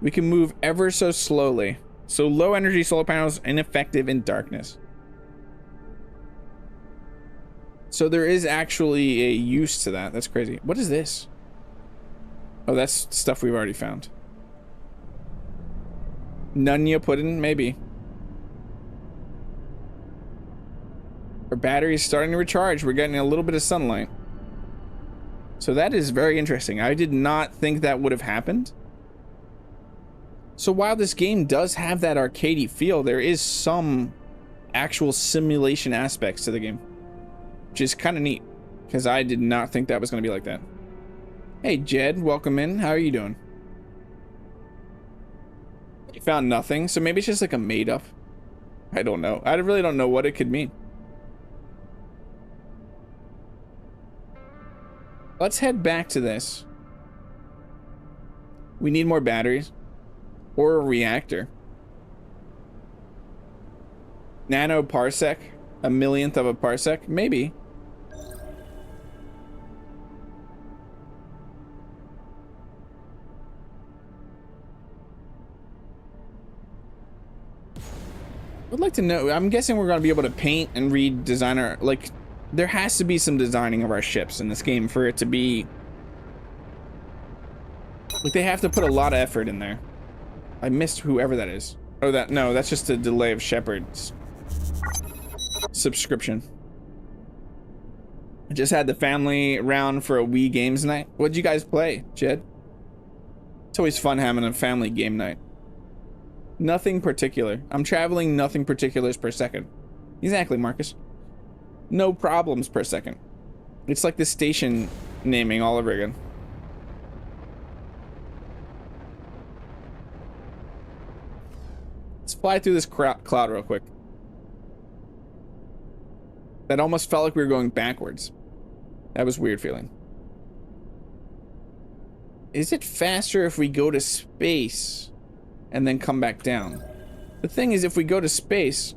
We can move ever so slowly. So low energy solar panels, ineffective in darkness. So there is actually a use to that. That's crazy. What is this? Oh, that's stuff we've already found. Nunya pudding, maybe. Our battery's starting to recharge. We're getting a little bit of sunlight. So that is very interesting. I did not think that would have happened. So while this game does have that arcadey feel, there is some actual simulation aspects to the game, which is kind of neat, because I did not think that was going to be like that. Hey, Jed, welcome in. How are you doing? You found nothing, so maybe it's just like a made-up. I don't know. I really don't know what it could mean. Let's head back to this. We need more batteries. Or a reactor. Nanoparsec? A millionth of a parsec? Maybe. I'd like to know. I'm guessing we're going to be able to paint and read designer. Like, there has to be some designing of our ships in this game for it to be. Like, they have to put a lot of effort in there. I missed whoever that is. Oh, no, that's just a delay of Shepard's subscription. I just had the family round for a Wii games night. What'd you guys play, Jed? It's always fun having a family game night. Nothing particular. I'm traveling nothing particulars per second. Exactly, Marcus. No problems per second. It's like the station naming all over again. Let's fly through this cloud real quick. That almost felt like we were going backwards. That was a weird feeling. Is it faster if we go to space and then come back down? The thing is, if we go to space,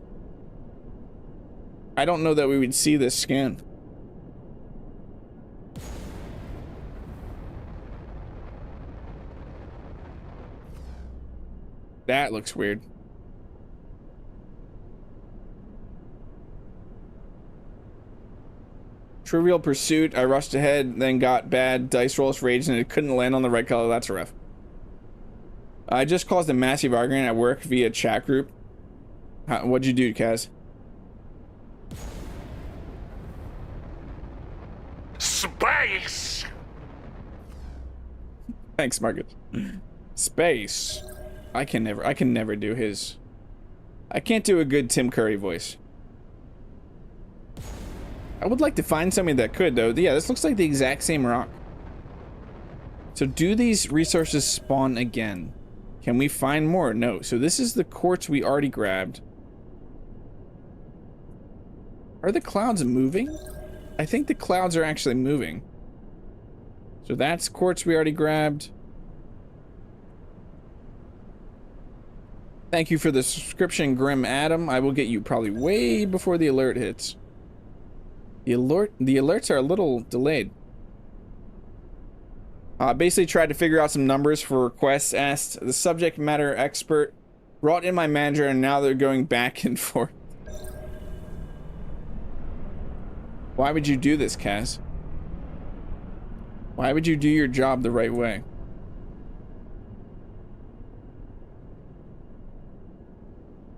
I don't know that we would see this scan. That looks weird. Trivial Pursuit, I rushed ahead, then got bad dice rolls rage and it couldn't land on the right color. That's rough. I just caused a massive argument at work via chat group. What'd you do, Kaz? Space! Thanks, Marcus. Space. I can never do his. I can't do a good Tim Curry voice. I would like to find somebody that could, though. Yeah, this looks like the exact same rock. So do these resources spawn again? Can we find more? No. So this is the quartz we already grabbed. Are the clouds moving? I think the clouds are actually moving. So that's quartz we already grabbed. Thank you for the subscription, Grim Adam. I will get you probably way before the alert hits. The alerts are a little delayed. Basically tried to figure out some numbers for requests, asked the subject matter expert, brought in my manager, and now they're going back and forth. Why would you do this, Kaz? Why would you do your job the right way?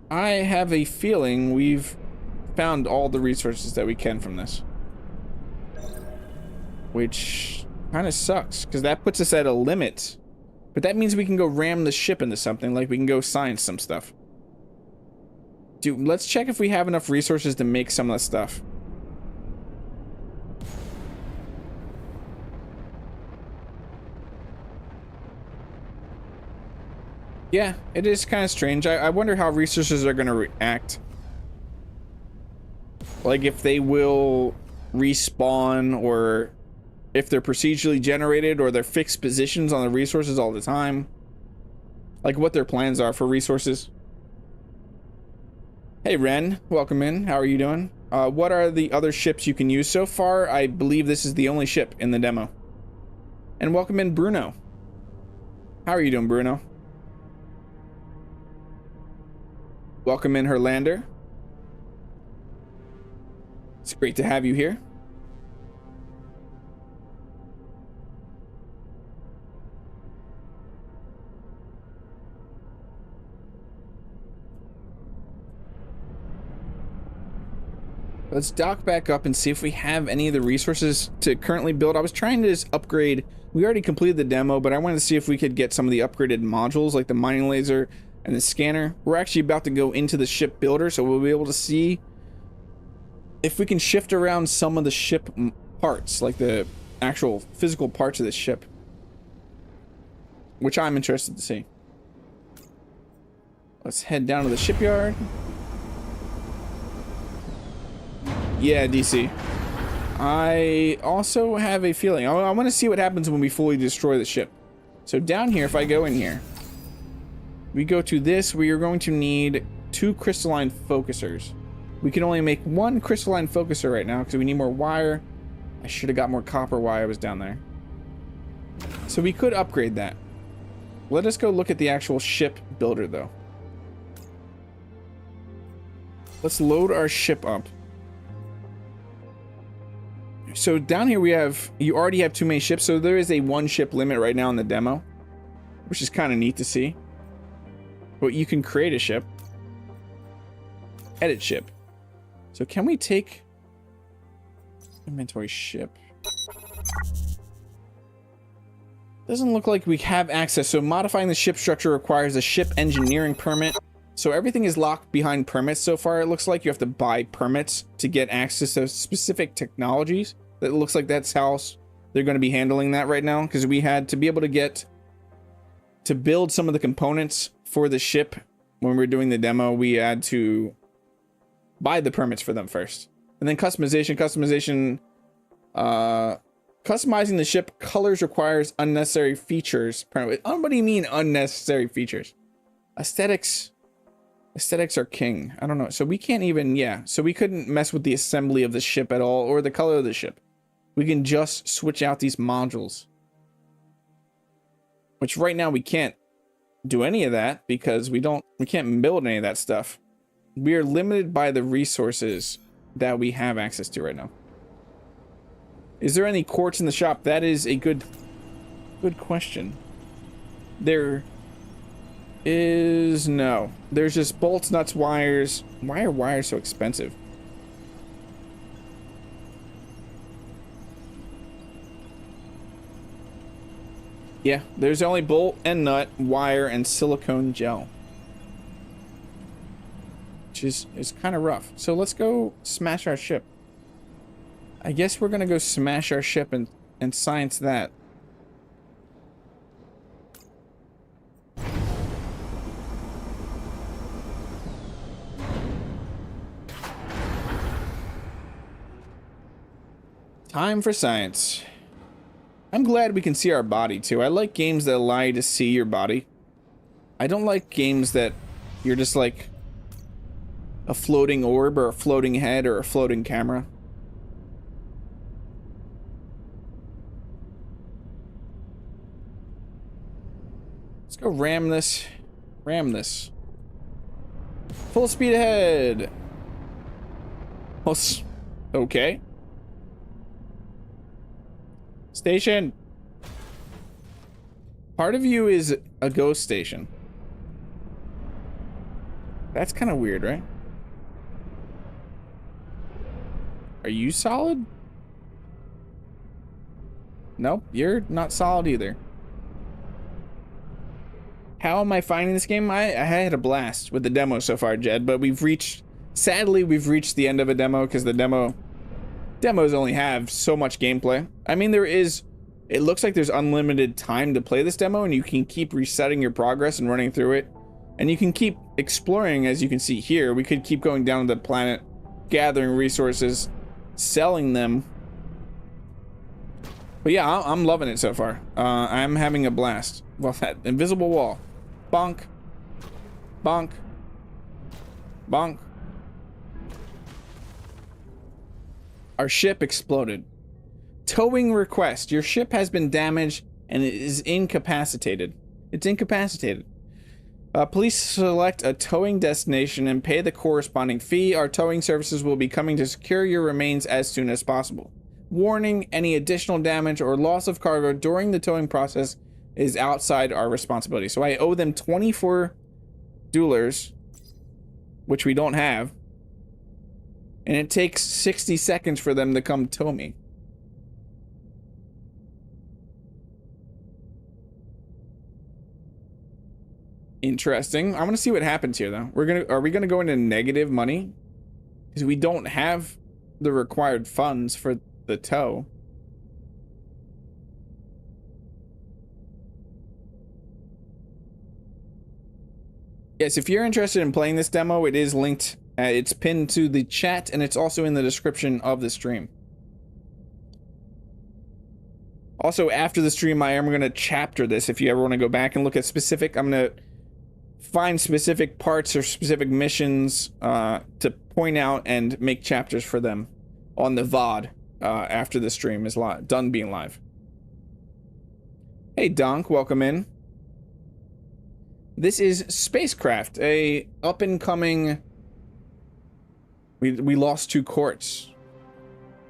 I have a feeling we've found all the resources that we can from this. Which kind of sucks, because that puts us at a limit. But that means we can go ram the ship into something, like we can go science some stuff. Dude, let's check if we have enough resources to make some of that stuff. Yeah, it is kind of strange. I wonder how resources are going to react. Like if they will respawn, or if they're procedurally generated, or they're fixed positions on the resources all the time. Like what their plans are for resources. Hey Ren, welcome in. How are you doing? What are the other ships you can use? So far, I believe this is the only ship in the demo. And welcome in Bruno. How are you doing, Bruno? Welcome in Herlander. It's great to have you here. Let's dock back up and see if we have any of the resources to currently build. I was trying to just upgrade. We already completed the demo, but I wanted to see if we could get some of the upgraded modules like the mining laser and the scanner. We're actually about to go into the ship builder, so we'll be able to see if we can shift around some of the ship parts, like the actual physical parts of the ship, which I'm interested to see. Let's head down to the shipyard. Yeah, DC. I also have a feeling. I want to see what happens when we fully destroy the ship. So down here, if I go in here, we go to this, we are going to need 2 crystalline focusers. We can only make 1 crystalline focuser right now because we need more wire. I should have got more copper while I was down there. So we could upgrade that. Let us go look at the actual ship builder though. Let's load our ship up. So down here we have, you already have too many ships, so there is a 1 ship limit right now in the demo, which is kind of neat to see. But you can create a ship. Edit ship. So can we take inventory ship? Doesn't look like we have access. So modifying the ship structure requires a ship engineering permit. So everything is locked behind permits so far. It looks like you have to buy permits to get access to specific technologies. It looks like that's how they're going to be handling that right now, because we had to be able to get to build some of the components for the ship. When we were doing the demo, we had to buy the permits for them first, and then customization. Customizing the ship colors requires unnecessary features. What do you mean unnecessary features? Aesthetics are king. I don't know. So we can't even, yeah. So we couldn't mess with the assembly of the ship at all, or the color of the ship. We can just switch out these modules. Which right now we can't do any of that because we can't build any of that stuff. We are limited by the resources that we have access to right now. Is there any quartz in the shop? That is a good question. There is no. There's just bolts, nuts, wires. Why are wires so expensive? Yeah, there's only bolt and nut, wire, and silicone gel. Which is kind of rough. So let's go smash our ship. I guess we're gonna go smash our ship and science that. Time for science. I'm glad we can see our body too. I like games that allow you to see your body. I don't like games that you're just like a floating orb or a floating head or a floating camera. Let's go ram this. Ram this. Full speed ahead. Oh, okay. Station. Part of you is a ghost station. That's kind of weird, right? Are you solid? Nope, you're not solid either. How am I finding this game? I had a blast with the demo so far, Jed, but sadly we've reached the end of a demo because the demos only have so much gameplay. I mean, there is It looks like there's unlimited time to play this demo, and you can keep resetting your progress and running through it. And you can keep exploring, as you can see here. We could keep going down the planet, gathering resources, selling them. But yeah, I'm loving it so far. I'm having a blast. Well, that invisible wall. Bonk. Bonk. Bonk. Our ship exploded. Towing request. Your ship has been damaged and it is incapacitated. It's incapacitated. Please select a towing destination and pay the corresponding fee. Our towing services will be coming to secure your remains as soon as possible. Warning, any additional damage or loss of cargo during the towing process is outside our responsibility. So I owe them 24 dollars, which we don't have. And it takes 60 seconds for them to come tow me. Interesting. I'm gonna see what happens here though. Are we gonna go into negative money? Because we don't have the required funds for the tow. Yes, if you're interested in playing this demo, it is linked. It's pinned to the chat, and it's also in the description of the stream. Also, after the stream, I am going to chapter this. If you ever want to go back and look at specific, I'm going to find specific parts or specific missions to point out and make chapters for them on the VOD after the stream is done being live. Hey, Donk, welcome in. This is SpaceCraft, a up-and-coming... We lost 2 quartz.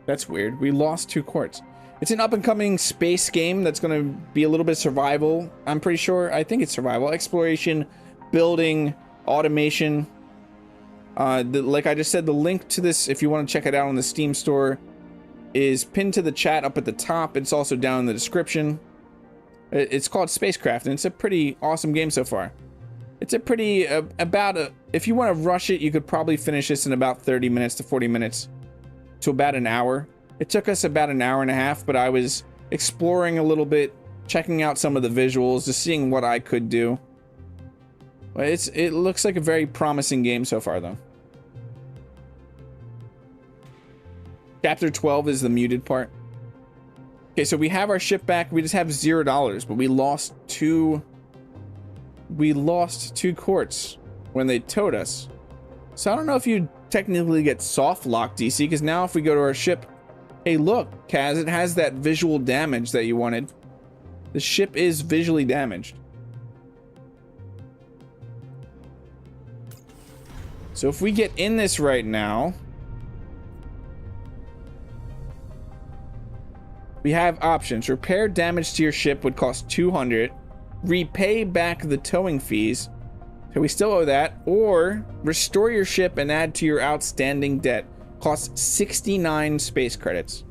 That's weird. We lost 2 quartz. It's an up-and-coming space game that's going to be a little bit survival. I'm pretty sure. I think it's survival. Exploration, building, automation. Like I just said, the link to this, if you want to check it out on the Steam store, is pinned to the chat up at the top. It's also down in the description. It's called SpaceCraft, and it's a pretty awesome game so far. It's a pretty, if you want to rush it, you could probably finish this in about 30 minutes to 40 minutes to about an hour. It took us about an hour and a half, but I was exploring a little bit, checking out some of the visuals, just seeing what I could do. It looks like a very promising game so far, though. Chapter 12 is the muted part. Okay, so we have our ship back. We just have $0, but we lost 2 quartz when they towed us. So I don't know if you technically get soft lock DC, because now if we go to our ship, hey look, Kaz, it has that visual damage that you wanted. The ship is visually damaged. So if we get in this right now, we have options. Repair damage to your ship would cost 200. Repay back the towing fees. So we still owe that. Or restore your ship and add to your outstanding debt. Costs 69 space credits.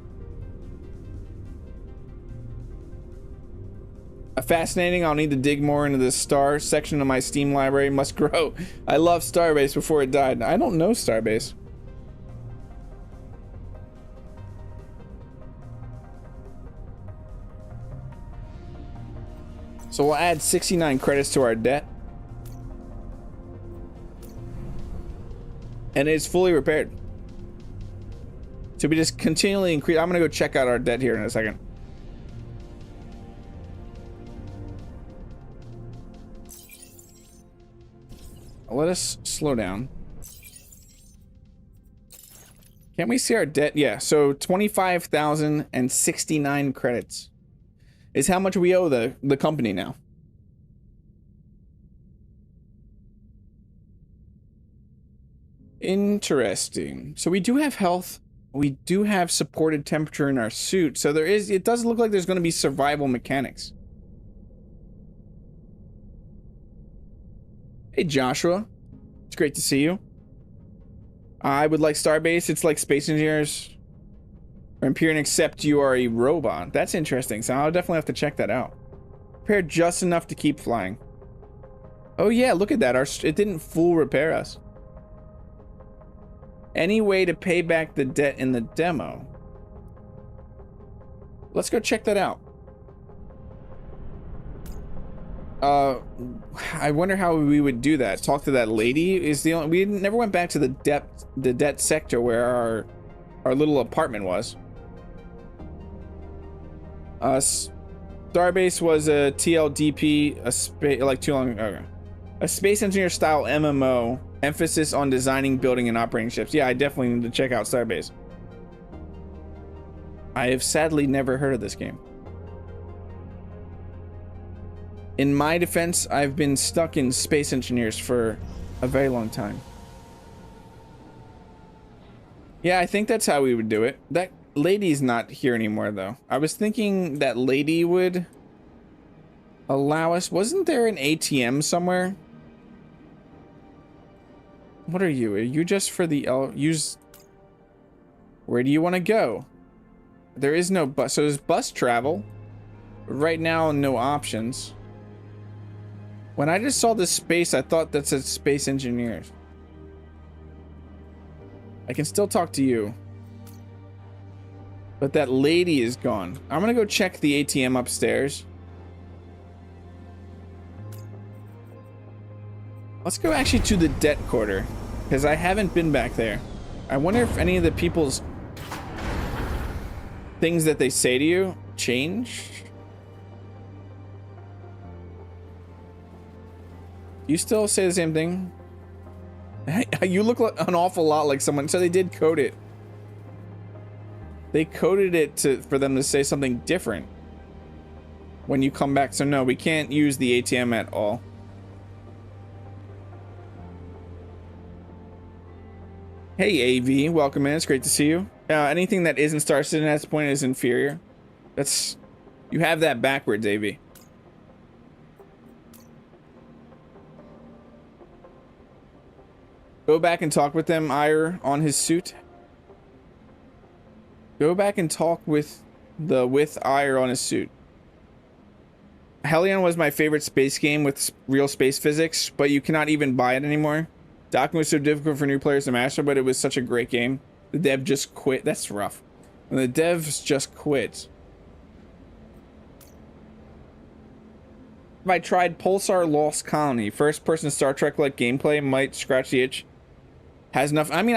Fascinating. I'll need to dig more into the star section of my Steam library. Must grow. I love Starbase before it died. I don't know Starbase. So we'll add 69 credits to our debt. And it's fully repaired. So we just continually increase. I'm going to go check out our debt here in a second. Let us slow down. Can't we see our debt? Yeah, so 25,069 credits is how much we owe the company now. Interesting. So we do have health. We do have supported temperature in our suit. So there is, it does look like there's going to be survival mechanics. Hey, Joshua. It's great to see you. I would like Starbase. It's like Space Engineers or Imperium, except you are a robot. That's interesting. So I'll definitely have to check that out. Repaired just enough to keep flying. Oh yeah, look at that. It didn't full repair us. Any way to pay back the debt in the demo? Let's go check that out. I wonder how we would do that. Talk to that lady is the only. We never went back to the debt sector where our little apartment was. Starbase was a TLDP, like too long ago. A space engineer style MMO, emphasis on designing, building, and operating ships. Yeah, I definitely need to check out Starbase. I have sadly never heard of this game. In my defense, I've been stuck in space engineers for a very long time. Yeah, I think that's how we would do it. That lady's not here anymore, though. I was thinking that lady would allow us. Wasn't there an ATM somewhere? What are you? Are you just for the use? Where do you want to go? There is no bus. So there's bus travel. Right now, no options. When I just saw this space, I thought that said space engineers. I can still talk to you. But that lady is gone. I'm gonna go check the ATM upstairs. Let's go actually to the debt quarter, because I haven't been back there. I wonder if any of the people's things that they say to you change. You still say the same thing? You look like an awful lot like someone. So they did code it. They coded it for them to say something different when you come back. So no, we can't use the ATM at all. Hey AV, welcome in. It's great to see you. Anything that isn't Star Citizen at this point is inferior. That's, you have that backwards, AV. Go back and talk with them, Ire, on his suit. Go back and talk with Ire on his suit. Hellion was my favorite space game with real space physics, but you cannot even buy it anymore. Docking was so difficult for new players to master, but it was such a great game. The dev just quit. That's rough. When the devs just quit. If I tried Pulsar Lost Colony, first person Star Trek like gameplay might scratch the itch. Has enough. I mean,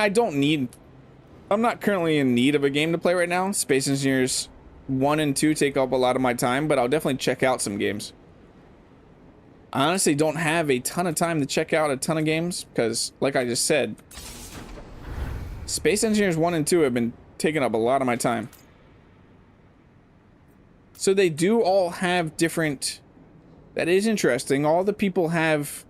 I'm not currently in need of a game to play right now. Space Engineers 1 and 2 take up a lot of my time, but I'll definitely check out some games. I honestly don't have a ton of time to check out a ton of games because, like I just said, Space Engineers 1 and 2 have been taking up a lot of my time. So they do all have different... That is interesting. All the people have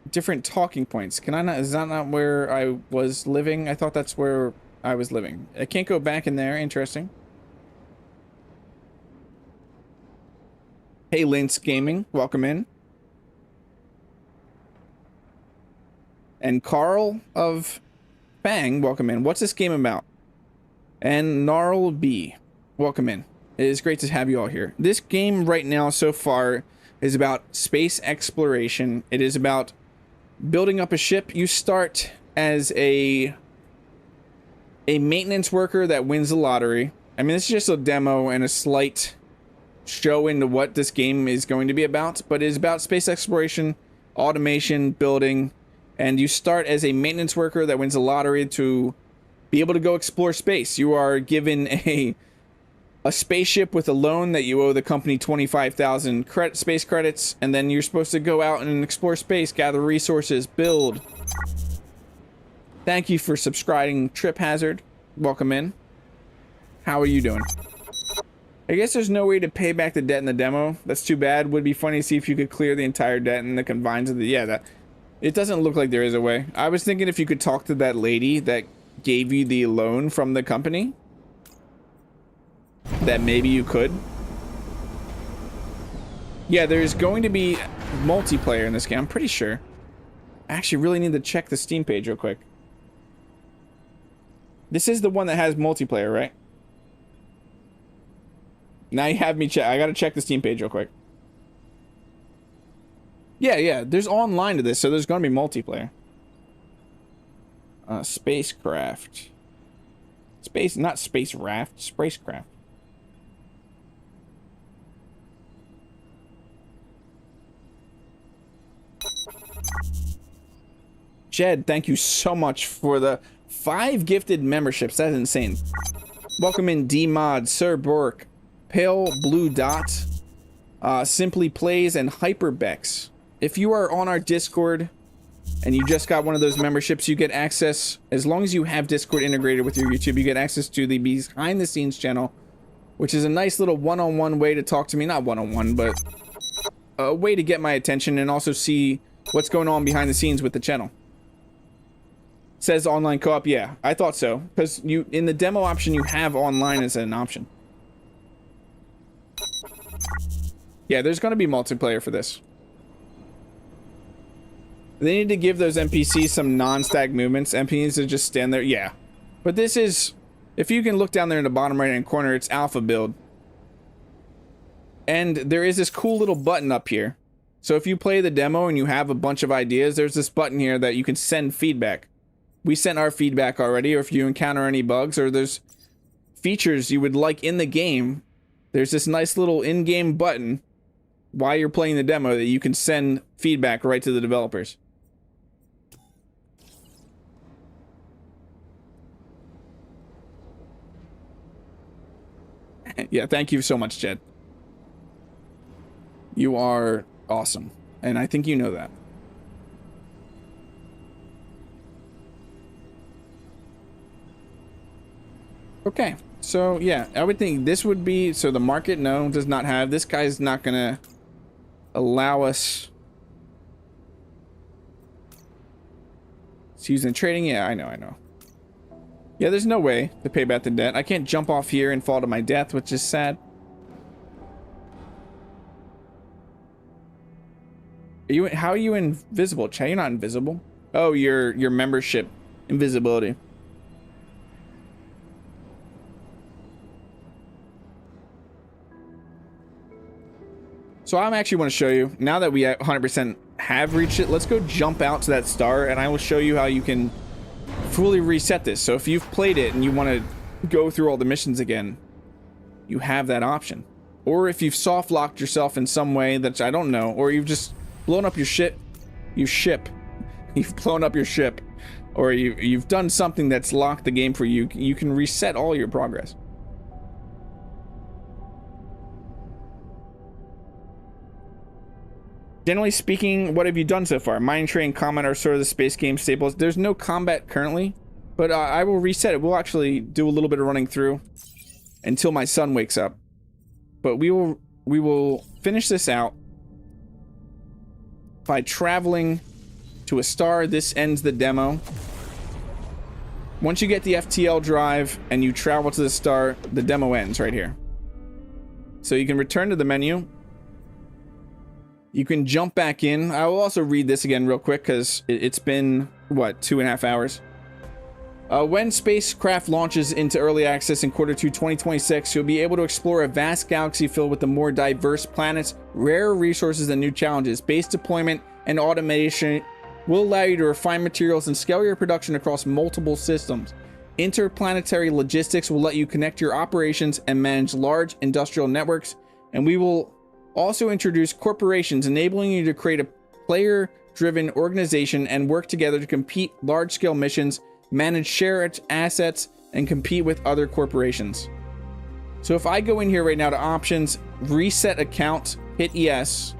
different talking points. Can I not? Is that not where I was living? I thought that's where I was living. I can't go back in there. Interesting. Hey, Links Gaming, welcome in. And Carl of Bang, welcome in. What's this game about? And Gnarl B, welcome in. It is great to have you all here. This game right now so far is about space exploration. It is about building up a ship. You start as a maintenance worker that wins the lottery. I mean, this is just a demo and a slight show into what this game is going to be about, but it is about space exploration, automation, building, and you start as a maintenance worker that wins the lottery to be able to go explore space. You are given a spaceship with a loan that you owe the company 25,000 space credits, and then you're supposed to go out and explore space, gather resources, build. Thank you for subscribing, Trip Hazard. Welcome in. How are you doing? I guess there's no way to pay back the debt in the demo. That's too bad. Would be funny to see if you could clear the entire debt in the confines of the... Yeah, that... It doesn't look like there is a way. I was thinking if you could talk to that lady that gave you the loan from the company, that maybe you could. Yeah, there's going to be multiplayer in this game, I'm pretty sure. I actually really need to check the Steam page real quick. This is the one that has multiplayer, right? Now you have me check. I gotta check the Steam page real quick. Yeah, there's online to this, so there's gonna be multiplayer. SpaceCraft. Not Space Raft, SpaceCraft. Jed, thank you so much for the 5 gifted memberships. That's insane. Welcome in D-Mod, Sir Bork, Pale Blue Dot, Simply Plays, and Hyperbex. If you are on our Discord and you just got one of those memberships, you get access, as long as you have Discord integrated with your YouTube, you get access to the behind the scenes channel, which is a nice little one-on-one way to talk to me. Not one-on-one, but a way to get my attention and also see what's going on behind the scenes with the channel. Says online co-op. Yeah, I thought so, because you in the demo option you have online as an option. Yeah, there's going to be multiplayer for this. They need to give those NPCs some non-stack movements. NPCs to just stand there. Yeah, but this is, if you can look down there in the bottom right hand corner, it's alpha build, and there is this cool little button up here. So if you play the demo and you have a bunch of ideas, there's this button here that you can send feedback. We sent our feedback already, or if you encounter any bugs or there's features you would like in the game, there's this nice little in-game button while you're playing the demo that you can send feedback right to the developers. Yeah, thank you so much, Jed. You are awesome, and I think you know that. Okay, so yeah, I would think this would be, so the market, no, does not have, this guy's not gonna allow us to use in trading. Yeah, I know. Yeah, there's no way to pay back the debt. I can't jump off here and fall to my death, which is sad. How are you invisible, Chat? You're not invisible. Oh, your membership invisibility. So I'm actually want to show you, now that we 100% have reached it, let's go jump out to that star and I will show you how you can fully reset this. So if you've played it and you want to go through all the missions again, you have that option. Or if you've soft locked yourself in some way that I don't know, or you've just blown up your you've blown up your ship, or you've done something that's locked the game for you, you can reset all your progress. Generally speaking, what have you done so far? Mine train, combat are sort of the space game staples. There's no combat currently, but I will reset it. We'll actually do a little bit of running through until my son wakes up. But we will finish this out by traveling to a star. This ends the demo. Once you get the FTL drive and you travel to the star, the demo ends right here. So you can return to the menu. You can jump back in. I will also read this again real quick because it's been, what, 2.5 hours? When SpaceCraft launches into early access in Q2 2026, you'll be able to explore a vast galaxy filled with the more diverse planets, rare resources, and new challenges. Base deployment and automation will allow you to refine materials and scale your production across multiple systems. Interplanetary logistics will let you connect your operations and manage large industrial networks, and we will also introduce corporations, enabling you to create a player-driven organization and work together to complete large-scale missions, manage shared assets, and compete with other corporations. So if I go in here right now to options, reset account, hit yes,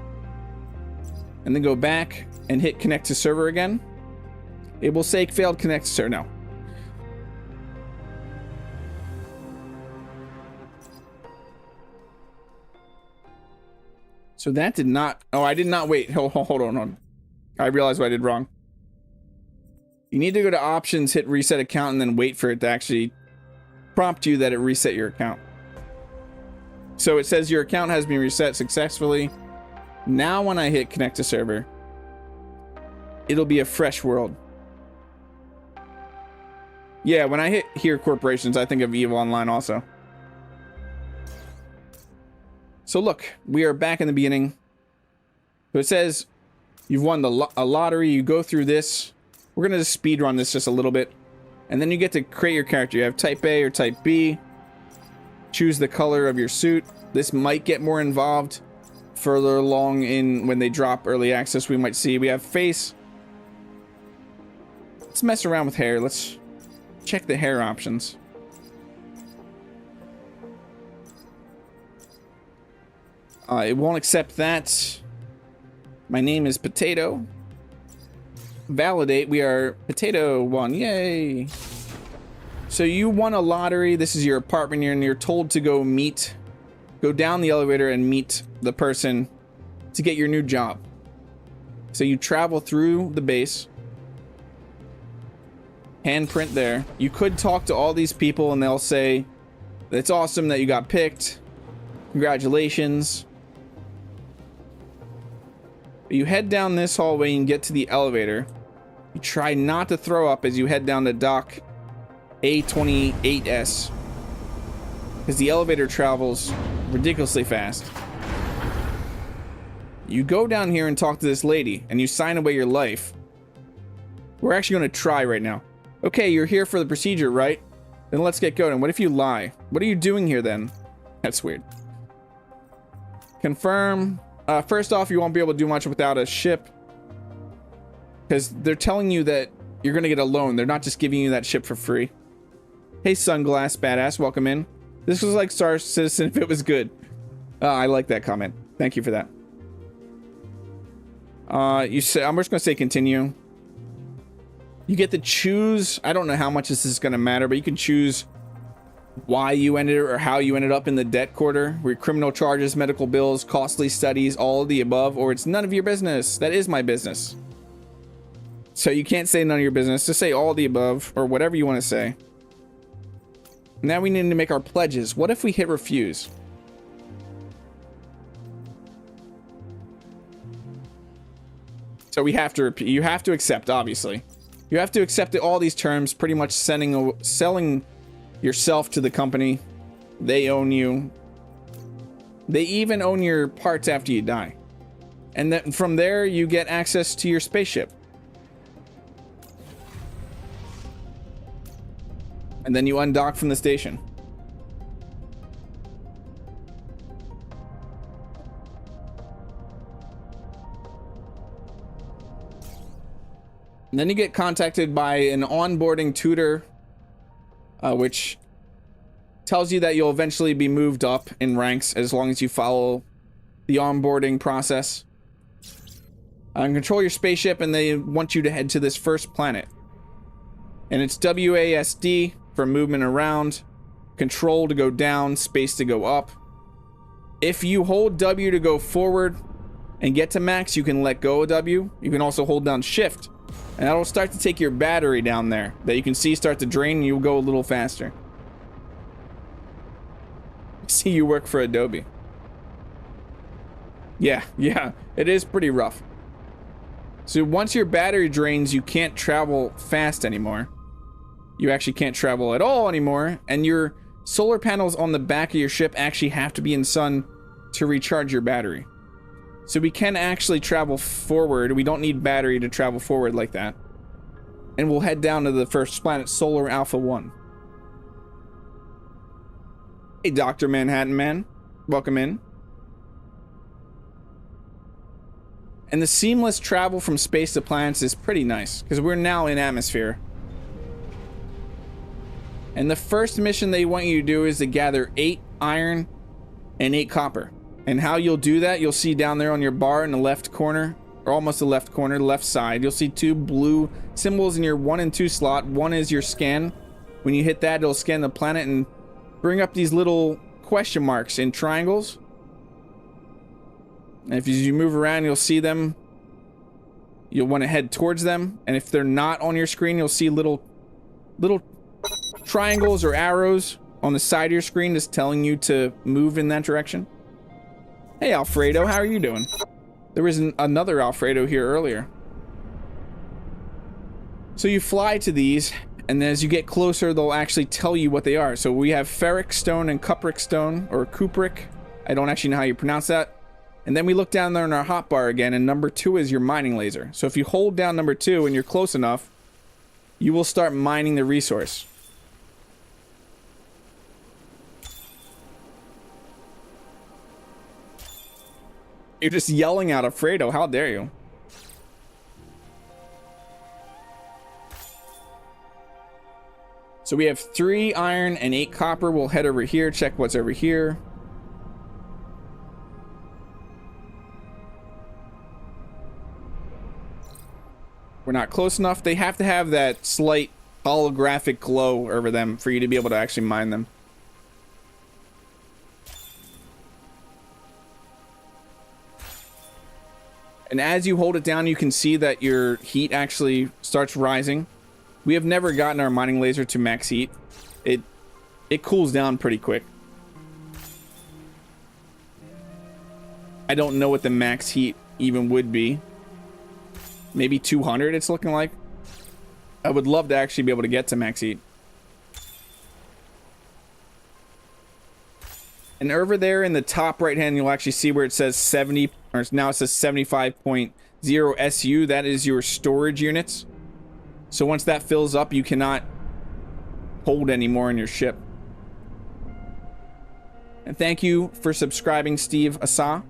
and then go back and hit connect to server again, it will say failed connect to server. No. So that did not, oh, I did not wait. Hold on. I realized what I did wrong. You need to go to options, hit reset account, and then wait for it to actually prompt you that it reset your account. So it says your account has been reset successfully. Now when I hit connect to server, it'll be a fresh world. Yeah, when I hit here corporations, I think of EVE Online also. So look, we are back in the beginning. So it says you've won a lottery. You go through this. We're going to just speed run this just a little bit. And then you get to create your character. You have type A or type B. Choose the color of your suit. This might get more involved further along in when they drop early access. We might see we have face. Let's mess around with hair. Let's check the hair options. It won't accept that. My name is Potato. Validate. We are Potato 1. Yay. So you won a lottery. This is your apartment here, and you're told to go down the elevator and meet the person to get your new job. So you travel through the base. Handprint there. You could talk to all these people and they'll say, it's awesome that you got picked. Congratulations. You head down this hallway and get to the elevator. You try not to throw up as you head down to dock A28S, because the elevator travels ridiculously fast. You go down here and talk to this lady, and you sign away your life. We're actually going to try right now. Okay, you're here for the procedure, right? Then let's get going. What if you lie? What are you doing here then? That's weird. Confirm. First off, you won't be able to do much without a ship, because they're telling you that you're going to get a loan. They're not just giving you that ship for free. Hey, Sunglass Badass, welcome in. This was like Star Citizen if it was good. I like that comment. Thank you for that. You say, I'm just going to say continue. You get to choose. I don't know how much this is going to matter, but you can choose why you ended or how you ended up in the debt quarter, where criminal charges, medical bills, costly studies, all of the above, or it's none of your business. That is my business. So you can't say none of your business. Just say all the above or whatever you want to say. Now we need to make our pledges. What if we hit refuse? So we have to, you have to accept, obviously. You have to accept all these terms, pretty much selling yourself to the company. They own you. They even own your parts after you die. And then from there, you get access to your spaceship. And then you undock from the station. And then you get contacted by an onboarding tutor, which tells you that you'll eventually be moved up in ranks as long as you follow the onboarding process. And control your spaceship, and they want you to head to this first planet. And it's WASD for movement around, control to go down, space to go up. If you hold W to go forward and get to max, you can let go of W. You can also hold down shift, and that'll start to take your battery down there that you can see start to drain, and you'll go a little faster. See, you work for Adobe. Yeah, it is pretty rough. So once your battery drains, you can't travel fast anymore. You actually can't travel at all anymore, and your solar panels on the back of your ship actually have to be in sun to recharge your battery. So we can actually travel forward. We don't need battery to travel forward like that. And we'll head down to the first planet, Solar Alpha 1. Hey, Dr. Manhattan Man. Welcome in. And the seamless travel from space to planets is pretty nice, because we're now in atmosphere. And the first mission they want you to do is to gather 8 iron and 8 copper. And how you'll do that, you'll see down there on your bar in the left corner, or almost the left corner, left side, you'll see 2 blue symbols in your 1 and 2 slot. One is your scan. When you hit that, it'll scan the planet and bring up these little question marks in triangles. And if you move around, you'll see them. You'll want to head towards them. And if they're not on your screen, you'll see little triangles or arrows on the side of your screen just telling you to move in that direction. Hey, Alfredo, how are you doing? There was another Alfredo here earlier. So you fly to these, and then as you get closer, they'll actually tell you what they are. So we have ferric stone and cupric stone, or cupric. I don't actually know how you pronounce that. And then we look down there in our hotbar again, and number 2 is your mining laser. So if you hold down number 2 and you're close enough, you will start mining the resource. You're just yelling out Alfredo, how dare you? So we have 3 iron and 8 copper. We'll head over here, check what's over here. We're not close enough. They have to have that slight holographic glow over them for you to be able to actually mine them. And as you hold it down, you can see that your heat actually starts rising. We have never gotten our mining laser to max heat. It cools down pretty quick. I don't know what the max heat even would be. Maybe 200 it's looking like. I would love to actually be able to get to max heat. And over there in the top right hand, you'll actually see where it says 70, or now it says 75.0 SU. That is your storage units. So once that fills up, you cannot hold any more in your ship. And thank you for subscribing, Steve Asa.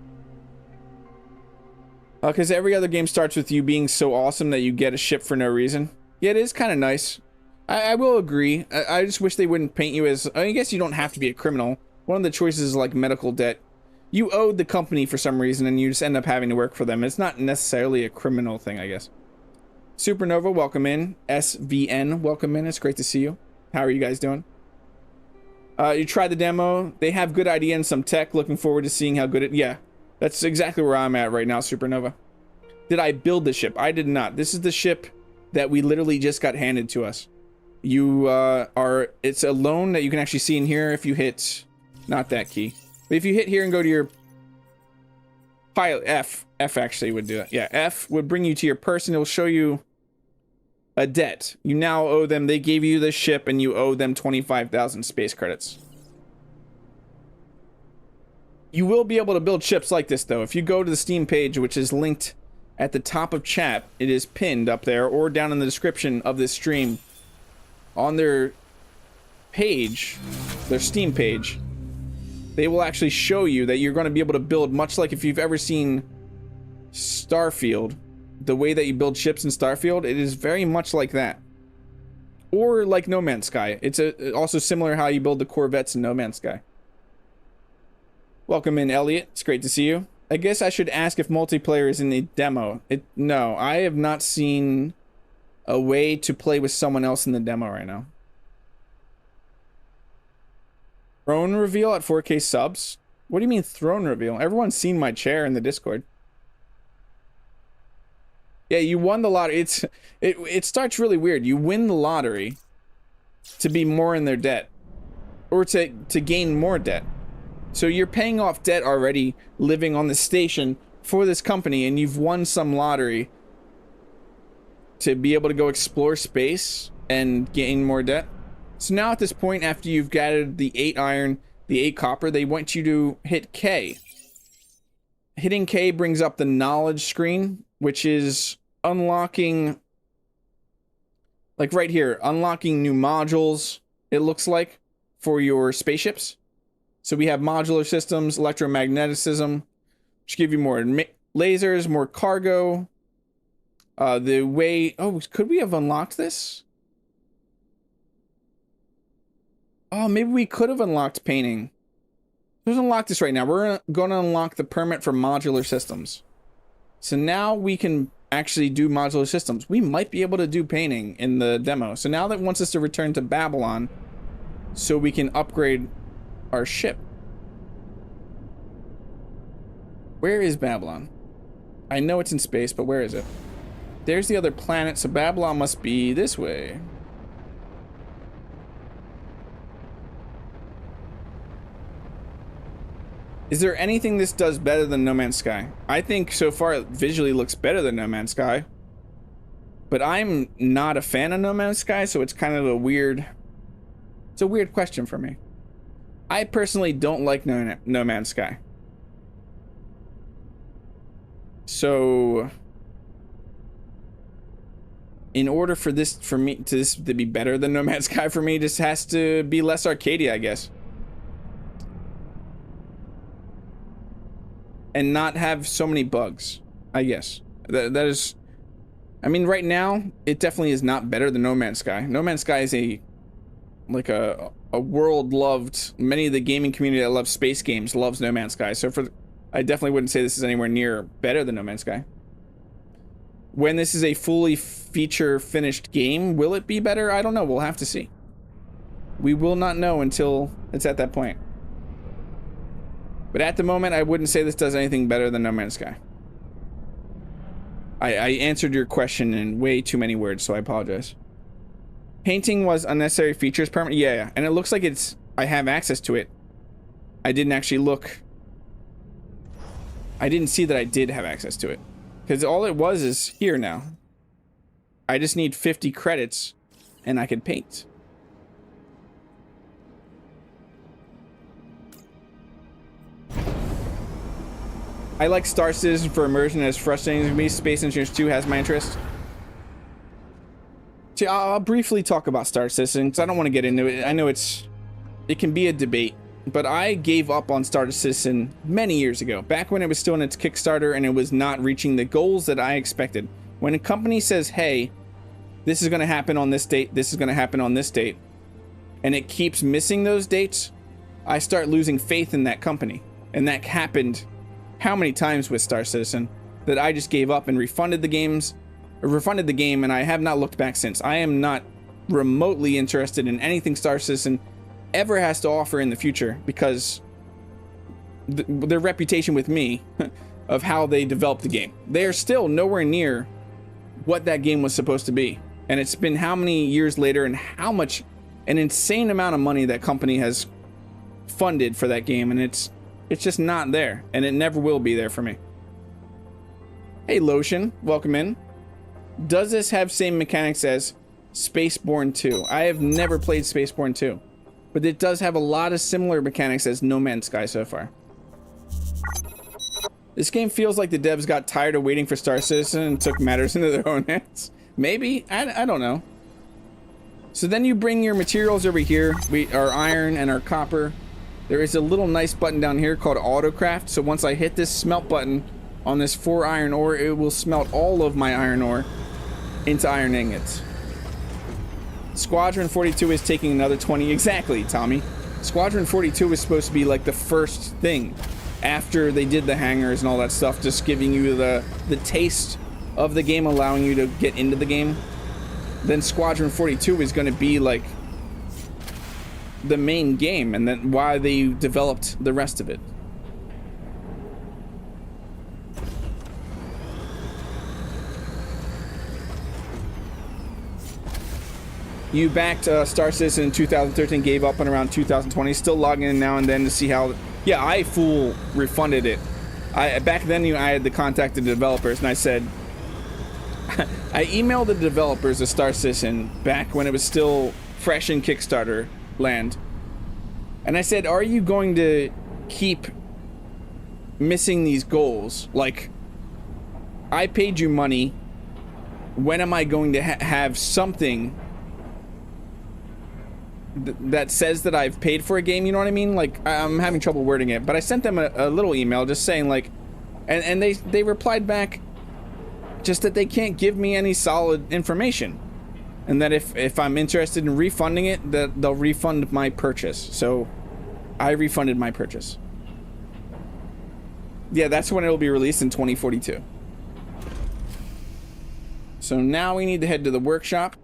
Because every other game starts with you being so awesome that you get a ship for no reason. Yeah, it is kind of nice. I will agree. I just wish they wouldn't paint you as... I guess you don't have to be a criminal. One of the choices is like medical debt. You owed the company for some reason and you just end up having to work for them. It's not necessarily a criminal thing, I guess. Supernova, welcome in. SVN, welcome in. It's great to see you. How are you guys doing? You tried the demo. They have good idea and some tech. Looking forward to seeing how good it... Yeah, that's exactly where I'm at right now, Supernova. Did I build the ship? I did not. This is the ship that we literally just got handed to us. You it's a loan that you can actually see in here if you hit... Not that key. But if you hit here and go to your... Pilot, F actually would do it. Yeah, F would bring you to your person. It'll show you a debt. You now owe them. They gave you the ship and you owe them 25,000 space credits. You will be able to build ships like this though. If you go to the Steam page, which is linked at the top of chat, it is pinned up there or down in the description of this stream. On their page, their Steam page, they will actually show you that you're going to be able to build much like if you've ever seen Starfield, the way that you build ships in Starfield, it is very much like that. Or like No Man's Sky. It's also similar how you build the Corvettes in No Man's Sky. Welcome in, Elliot. It's great to see you. I guess I should ask if multiplayer is in the demo. No, I have not seen a way to play with someone else in the demo right now. Throne reveal at 4K subs? What do you mean throne reveal? Everyone's seen my chair in the Discord. Yeah, you won the lottery. It starts really weird. You win the lottery to be more in their debt. Or to gain more debt. So you're paying off debt already, living on the station for this company, and you've won some lottery to be able to go explore space and gain more debt. So now at this point, after you've gathered the 8 iron, the 8 copper, they want you to hit K. Hitting K brings up the knowledge screen, which is unlocking, like right here, unlocking new modules, it looks like, for your spaceships. So we have modular systems, electromagnetism, which give you more lasers, more cargo. The way... Oh, could we have unlocked this? Oh, maybe we could have unlocked painting. Let's unlock this right now. We're going to unlock the permit for modular systems. So now we can actually do modular systems. We might be able to do painting in the demo. So now that wants us to return to Babylon so we can upgrade our ship. Where is Babylon? I know it's in space, but where is it? There's the other planet, so Babylon must be this way. Is there anything this does better than No Man's Sky? I think so far it visually looks better than No Man's Sky. But I'm not a fan of No Man's Sky, so it's kind of a weird... It's a weird question for me. I personally don't like No Man's Sky. So... in order for this to be better than No Man's Sky for me, this has to be less arcadey, I guess. And not have so many bugs, I guess. That is... I mean, right now, it definitely is not better than No Man's Sky. No Man's Sky is a like a world loved, many of the gaming community that loves space games loves No Man's Sky. So I definitely wouldn't say this is anywhere near better than No Man's Sky. When this is a fully feature finished game, will it be better? I don't know. We'll have to see. We will not know until it's at that point. But at the moment, I wouldn't say this does anything better than No Man's Sky. I answered your question in way too many words, so I apologize. Painting was unnecessary features permanent. Yeah, and it looks like I have access to it. I didn't actually look. I didn't see that I did have access to it. Because all it was is here now. I just need 50 credits and I can paint. I like Star Citizen for immersion, as frustrating as it can be. Space Engineers 2 has my interest. See, I'll briefly talk about Star Citizen because I don't want to get into it. I know it can be a debate, but I gave up on Star Citizen many years ago, back when it was still in its Kickstarter and it was not reaching the goals that I expected. When a company says, hey, this is going to happen on this date, this is going to happen on this date, and it keeps missing those dates, I start losing faith in that company. And that happened how many times with Star Citizen that I just gave up and refunded the game, and I have not looked back since. I am not remotely interested in anything Star Citizen ever has to offer in the future because their reputation with me of how they developed the game. They are still nowhere near what that game was supposed to be. And it's been how many years later and how much, an insane amount of money that company has funded for that game, and it's just not there, and it never will be there for me. Hey Lotion, welcome in. Does this have same mechanics as Spaceborne 2? I have never played Spaceborne 2, but it does have a lot of similar mechanics as No Man's Sky so far. This game feels like the devs got tired of waiting for Star Citizen and took matters into their own hands. Maybe, I don't know. So then you bring your materials over here, our iron and our copper. There is a little nice button down here called Autocraft. So once I hit this smelt button on this 4 iron ore, it will smelt all of my iron ore into iron ingots. Squadron 42 is taking another 20. Exactly, Tommy. Squadron 42 was supposed to be like the first thing after they did the hangars and all that stuff, just giving you the taste of the game, allowing you to get into the game. Then Squadron 42 is going to be like the main game, and then why they developed the rest of it. You backed Star Citizen in 2013, gave up on around 2020, still logging in now and then to see how. Yeah, I full refunded it. Back then I had to contact the developers, and I said I emailed the developers of Star Citizen back when it was still fresh in Kickstarter land, and I said, are you going to keep missing these goals? Like, I paid you money, when am I going to have something that says that I've paid for a game? You know what I mean? Like, I'm having trouble wording it, but I sent them a little email just saying like, and they replied back just that they can't give me any solid information, and that if I'm interested in refunding it, that they'll refund my purchase. So I refunded my purchase. Yeah, that's when it'll be released in 2042. So now we need to head to the workshop.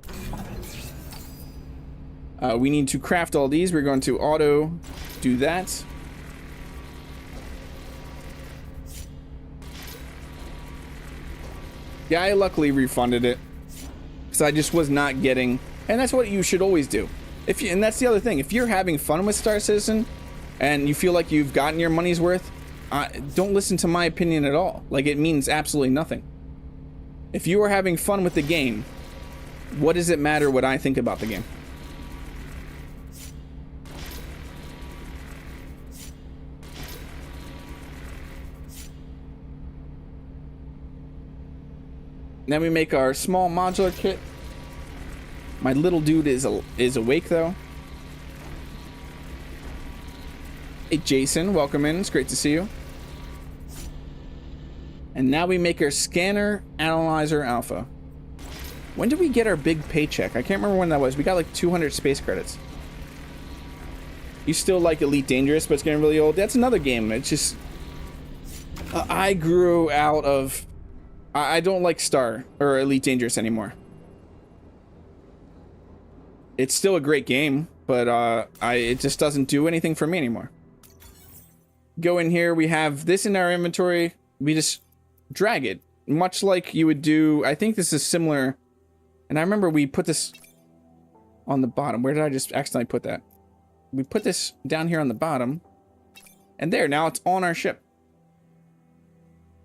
We need to craft all these. We're going to auto do that. Yeah, I luckily refunded it because I just was not getting, and that's what you should always do. And that's the other thing. If you're having fun with Star Citizen and you feel like you've gotten your money's worth, don't listen to my opinion at all. Like, it means absolutely nothing. If you are having fun with the game, what does it matter what I think about the game? Then we make our small modular kit. My little dude is awake though. Hey Jason, welcome in. It's great to see you. And now we make our scanner analyzer alpha. When did we get our big paycheck? I can't remember when that was. We got like 200 space credits. You still like Elite Dangerous, but it's getting really old. That's another game. It's just I grew out of. I don't like Star or Elite Dangerous anymore. It's still a great game, but it just doesn't do anything for me anymore. Go in here. We have this in our inventory. We just drag it, much like you would do. I think this is similar. And I remember we put this on the bottom. Where did I just accidentally put that? We put this down here on the bottom. And there, now it's on our ship.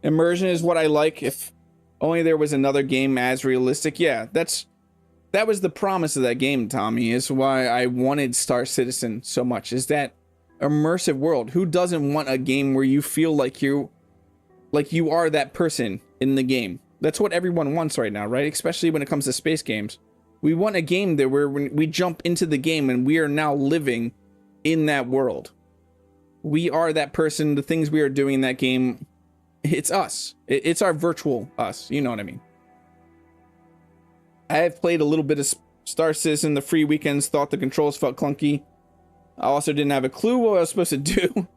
Immersion is what I like. If only there was another game as realistic. Yeah, that was the promise of that game, Tommy, is why I wanted Star Citizen so much. Is that immersive world. Who doesn't want a game where you feel like you are that person in the game? That's what everyone wants right now, right? Especially when it comes to space games. We want a game that where we jump into the game and we are now living in that world. We are that person, the things we are doing in that game. It's us. It's our virtual us. You know what I mean? I have played a little bit of Star Citizen the free weekends, thought the controls felt clunky. I also didn't have a clue what I was supposed to do.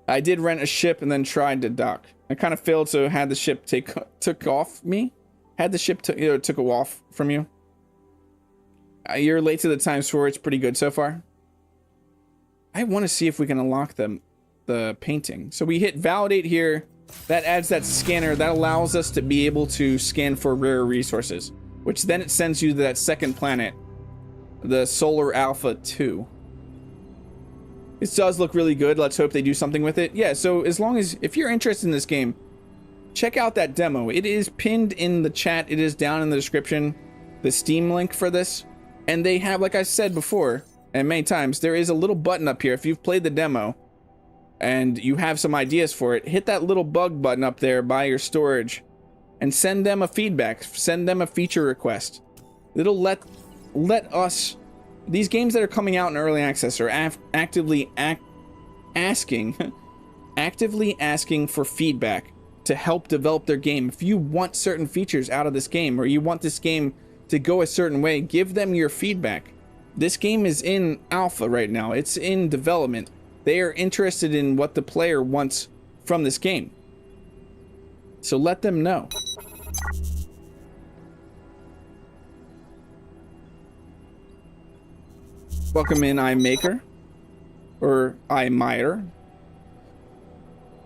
I did rent a ship and then tried to dock. I kind of failed, so had the ship took off me. Had the ship took off from you. You're late to the times for it's pretty good so far. I want to see if we can unlock the painting. So we hit validate here. That adds that scanner that allows us to be able to scan for rare resources, which then it sends you to that second planet, the Solar Alpha 2. It does look really good. Let's hope they do something with it. Yeah, so as long as, if you're interested in this game, check out that demo. It is pinned in the chat. It is down in the description, the Steam link for this. And they have, like I said before, and many times, there is a little button up here. If you've played the demo and you have some ideas for it, hit that little bug button up there by your storage and send them a feedback. Send them a feature request. It'll let us... These games that are coming out in early access are actively asking for feedback to help develop their game. If you want certain features out of this game, or you want this game to go a certain way, give them your feedback. This game is in alpha right now. It's in development. They are interested in what the player wants from this game. So let them know. Welcome in, iMaker. Or iMiter.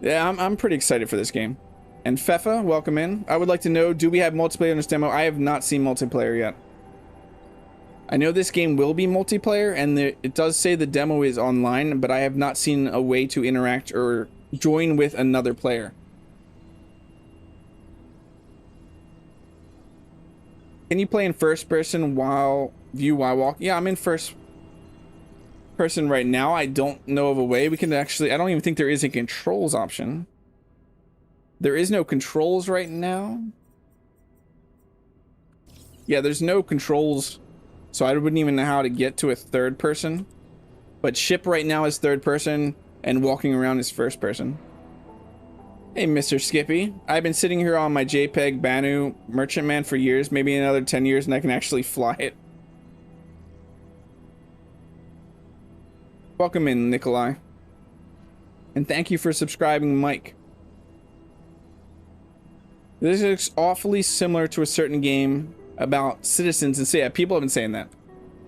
Yeah, I'm pretty excited for this game. And Fefa, welcome in. I would like to know, do we have multiplayer in this demo? I have not seen multiplayer yet. I know this game will be multiplayer, and it does say the demo is online, but I have not seen a way to interact or join with another player. Can you play in first person while walk? Yeah, I'm in first person right now. I don't know of a way we can actually... I don't even think there is a controls option. There is no controls right now. Yeah, there's no controls, so I wouldn't even know how to get to a third person. But ship right now is third person, and walking around is first person. Hey, Mr. Skippy. I've been sitting here on my JPEG Banu Merchantman for years, maybe another 10 years, and I can actually fly it. Welcome in, Nikolai. And thank you for subscribing, Mike. This is awfully similar to a certain game about citizens, and so yeah, people have been saying that.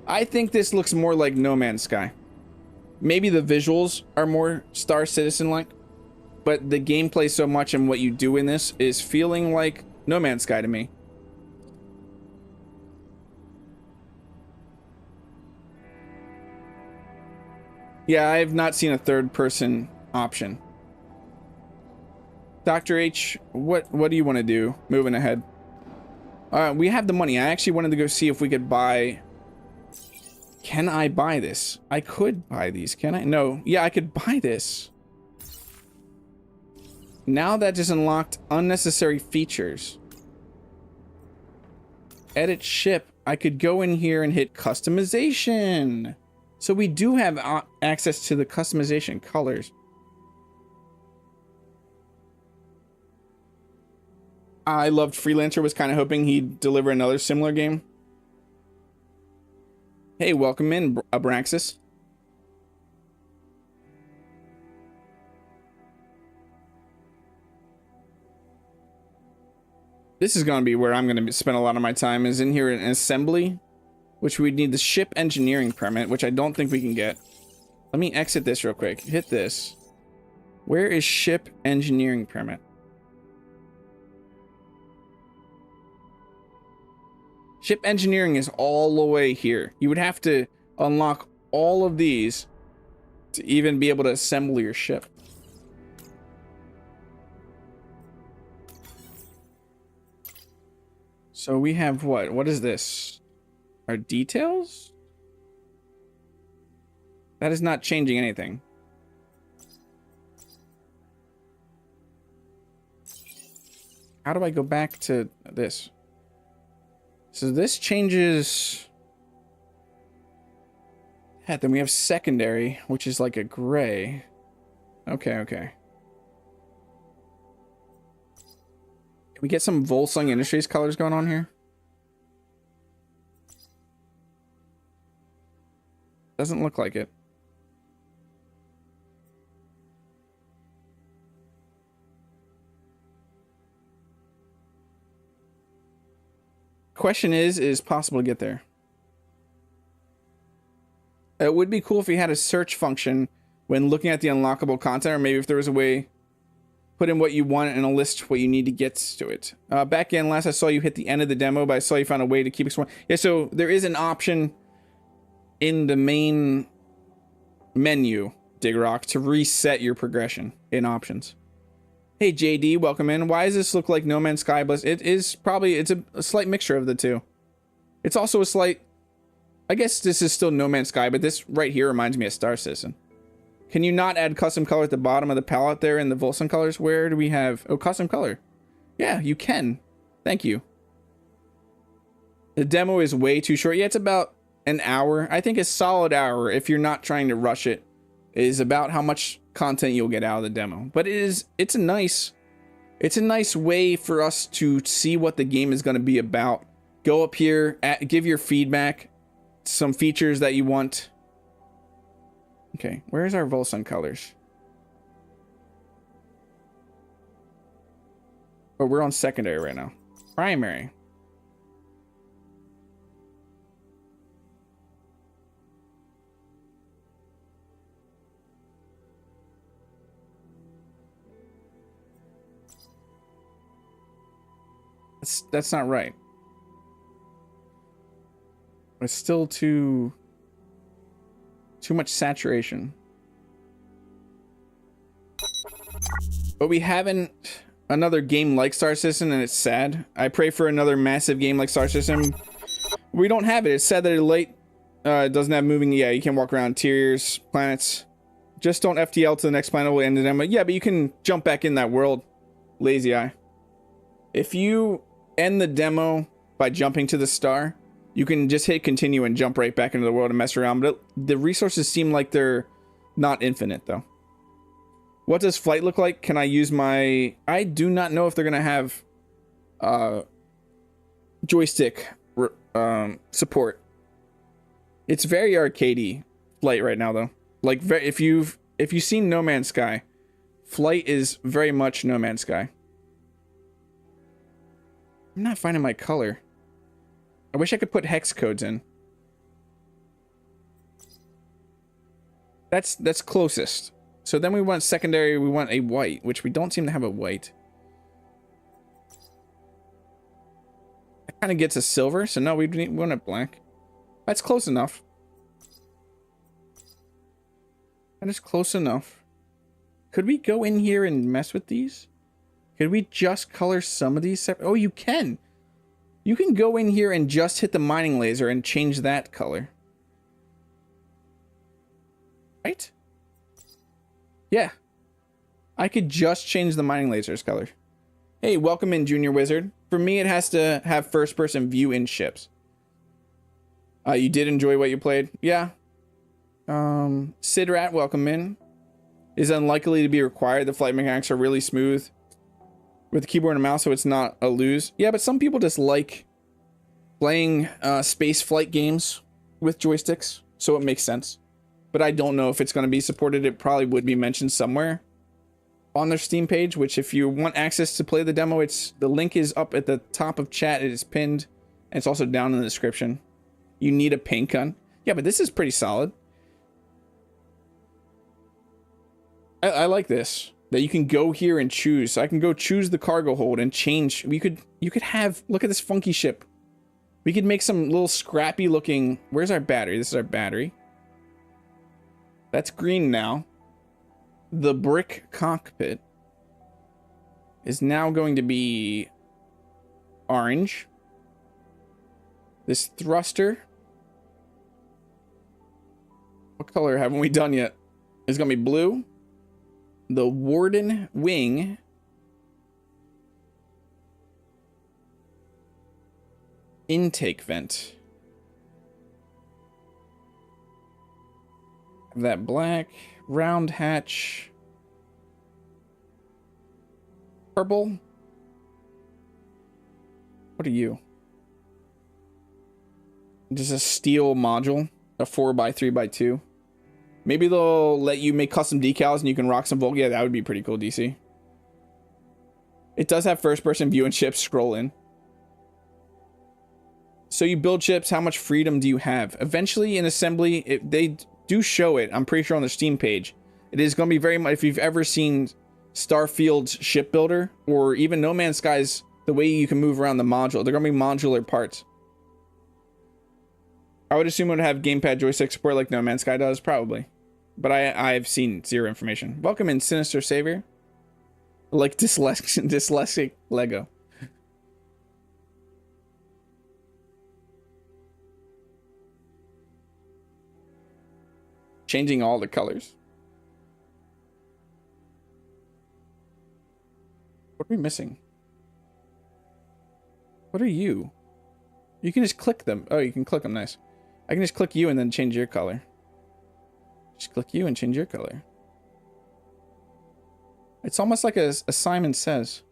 I think this looks more like No Man's Sky. Maybe the visuals are more Star Citizen-like, but the gameplay so much and what you do in this is feeling like No Man's Sky to me. Yeah, I have not seen a third-person option. Dr. H, what do you want to do? Moving ahead. We have the money. I actually wanted to go see if we could buy... Can I buy this? I could buy these, can I? No. Yeah, I could buy this. Now that just unlocked unnecessary features. Edit ship. I could go in here and hit customization. So we do have access to the customization colors. I loved Freelancer, was kind of hoping he'd deliver another similar game. Hey, welcome in, Abraxas. This is going to be where I'm going to spend a lot of my time, is in here in assembly, which we'd need the ship engineering permit, which I don't think we can get. Let me exit this real quick. Hit this. Where is ship engineering permit? Ship engineering is all the way here. You would have to unlock all of these to even be able to assemble your ship. So we have what? What is this? Our details? That is not changing anything. How do I go back to this? So this changes. Yeah, then we have secondary, which is like a gray. Okay, okay. Can we get some Volsung Industries colors going on here? Doesn't look like it. Question is possible to get there? It would be cool if we had a search function when looking at the unlockable content, or maybe if there was a way, put in what you want and a list what you need to get to it. Back in last I saw you hit the end of the demo, but I saw you found a way to keep exploring. Yeah, so there is an option in the main menu, Digrock, to reset your progression in options. Hey JD, welcome in. Why does this look like No Man's Sky? But it is probably, it's a slight mixture of the two. It's also a slight, I guess this is still No Man's Sky, but this right here reminds me of Star Citizen. Can you not add custom color at the bottom of the palette there in the Volsung colors? Where do we have, oh, custom color. Yeah, you can. Thank you. The demo is way too short. Yeah, it's about an hour. I think a solid hour, if you're not trying to rush it, is about how much content you'll get out of the demo. But it's a nice way for us to see what the game is going to be about. Go up here, give your feedback, some features that you want. Okay, where's our Volsung colors? Oh, we're on secondary right now. Primary. That's not right. It's still too much saturation. But we haven't another game like Star Citizen, and it's sad. I pray for another massive game like Star Citizen. We don't have it. It's sad that it's late. It doesn't have moving. Yeah, you can walk around interiors, planets. Just don't FTL to the next planet. We'll end the demo. Yeah, but you can jump back in that world. Lazy eye. If you end the demo by jumping to the star, you can just hit continue and jump right back into the world and mess around. But the resources seem like they're not infinite, though. What does flight look like? Can I use my... I do not know if they're going to have joystick support. It's very arcadey flight right now, though. Like, if you've seen No Man's Sky, flight is very much No Man's Sky. I'm not finding my color. I wish I could put hex codes in. That's closest. So then we want secondary, we want a white, which we don't seem to have a white. That kind of gets a silver, so no, we want it black. That's close enough. That is close enough. Could we go in here and mess with these? Could we just color some of these separate? Oh, you can. You can go in here and just hit the mining laser and change that color. Right? Yeah. I could just change the mining laser's color. Hey, welcome in, Junior Wizard. For me, it has to have first-person view in ships. You did enjoy what you played? Yeah. Sidrat, welcome in. Is unlikely to be required. The flight mechanics are really smooth with the keyboard and mouse, so it's not a lose. Yeah, but some people just like playing space flight games with joysticks, so it makes sense. But I don't know if it's going to be supported. It probably would be mentioned somewhere. on their Steam page, which if you want access to play the demo, the link is up at the top of chat. It is pinned, and it's also down in the description. You need a paint gun. Yeah, but this is pretty solid. I like this, that you can go here and choose. So I can go choose the cargo hold and change. You could have, look at this funky ship. We could make some little scrappy looking, where's our battery? This is our battery. That's green now. The brick cockpit is now going to be orange. This thruster, what color haven't we done yet? It's gonna be blue. The warden wing intake vent. That black round hatch. Purple. What are you? Just a steel module, a 4x3x2. Maybe they'll let you make custom decals and you can rock some Volk. Yeah, that would be pretty cool, DC. It does have first-person view and ships scroll in. So you build ships, how much freedom do you have? Eventually in assembly, they do show it, I'm pretty sure on the Steam page. It is going to be very much, if you've ever seen Starfield's shipbuilder, or even No Man's Sky's, the way you can move around the module, they're going to be modular parts. I would assume it would have gamepad joystick support like No Man's Sky does, probably. But I've seen zero information. Welcome in, Sinister Savior. Like dyslexic Lego. Changing all the colors. What are we missing? What are you? You can just click them. Oh, you can click them. Nice. I can just click you and then change your color. Just click you and change your color. It's almost like a Simon Says.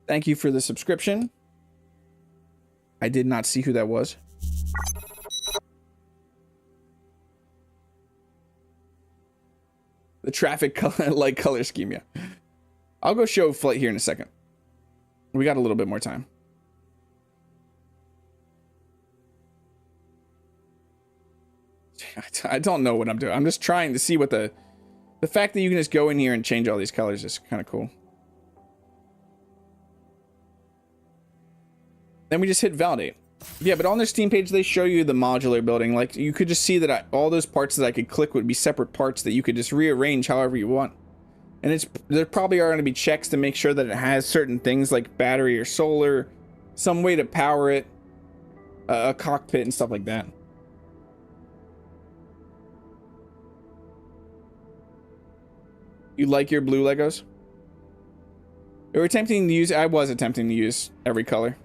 Thank you for the subscription. I did not see who that was. The traffic color, light color scheme, yeah. I'll go show flight here in a second. We got a little bit more time. I don't know what I'm doing. I'm just trying to see what the fact that you can just go in here and change all these colors is kind of cool. Then we just hit validate. Yeah, but on their Steam page, they show you the modular building. Like, you could just see that all those parts that I could click would be separate parts that you could just rearrange however you want. And there probably are going to be checks to make sure that it has certain things like battery or solar, some way to power it, a cockpit and stuff like that. You like your blue Legos? We were attempting to use, I was attempting to use every color.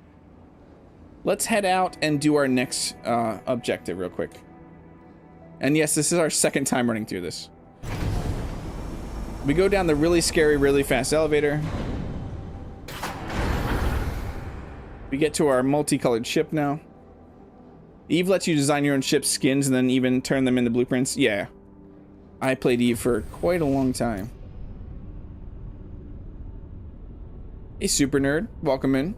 Let's head out and do our next objective real quick. And yes, this is our second time running through this. We go down the really scary, really fast elevator. We get to our multicolored ship now. Eve lets you design your own ship's skins and then even turn them into blueprints. Yeah. I played Eve for quite a long time. Hey, super nerd. Welcome in.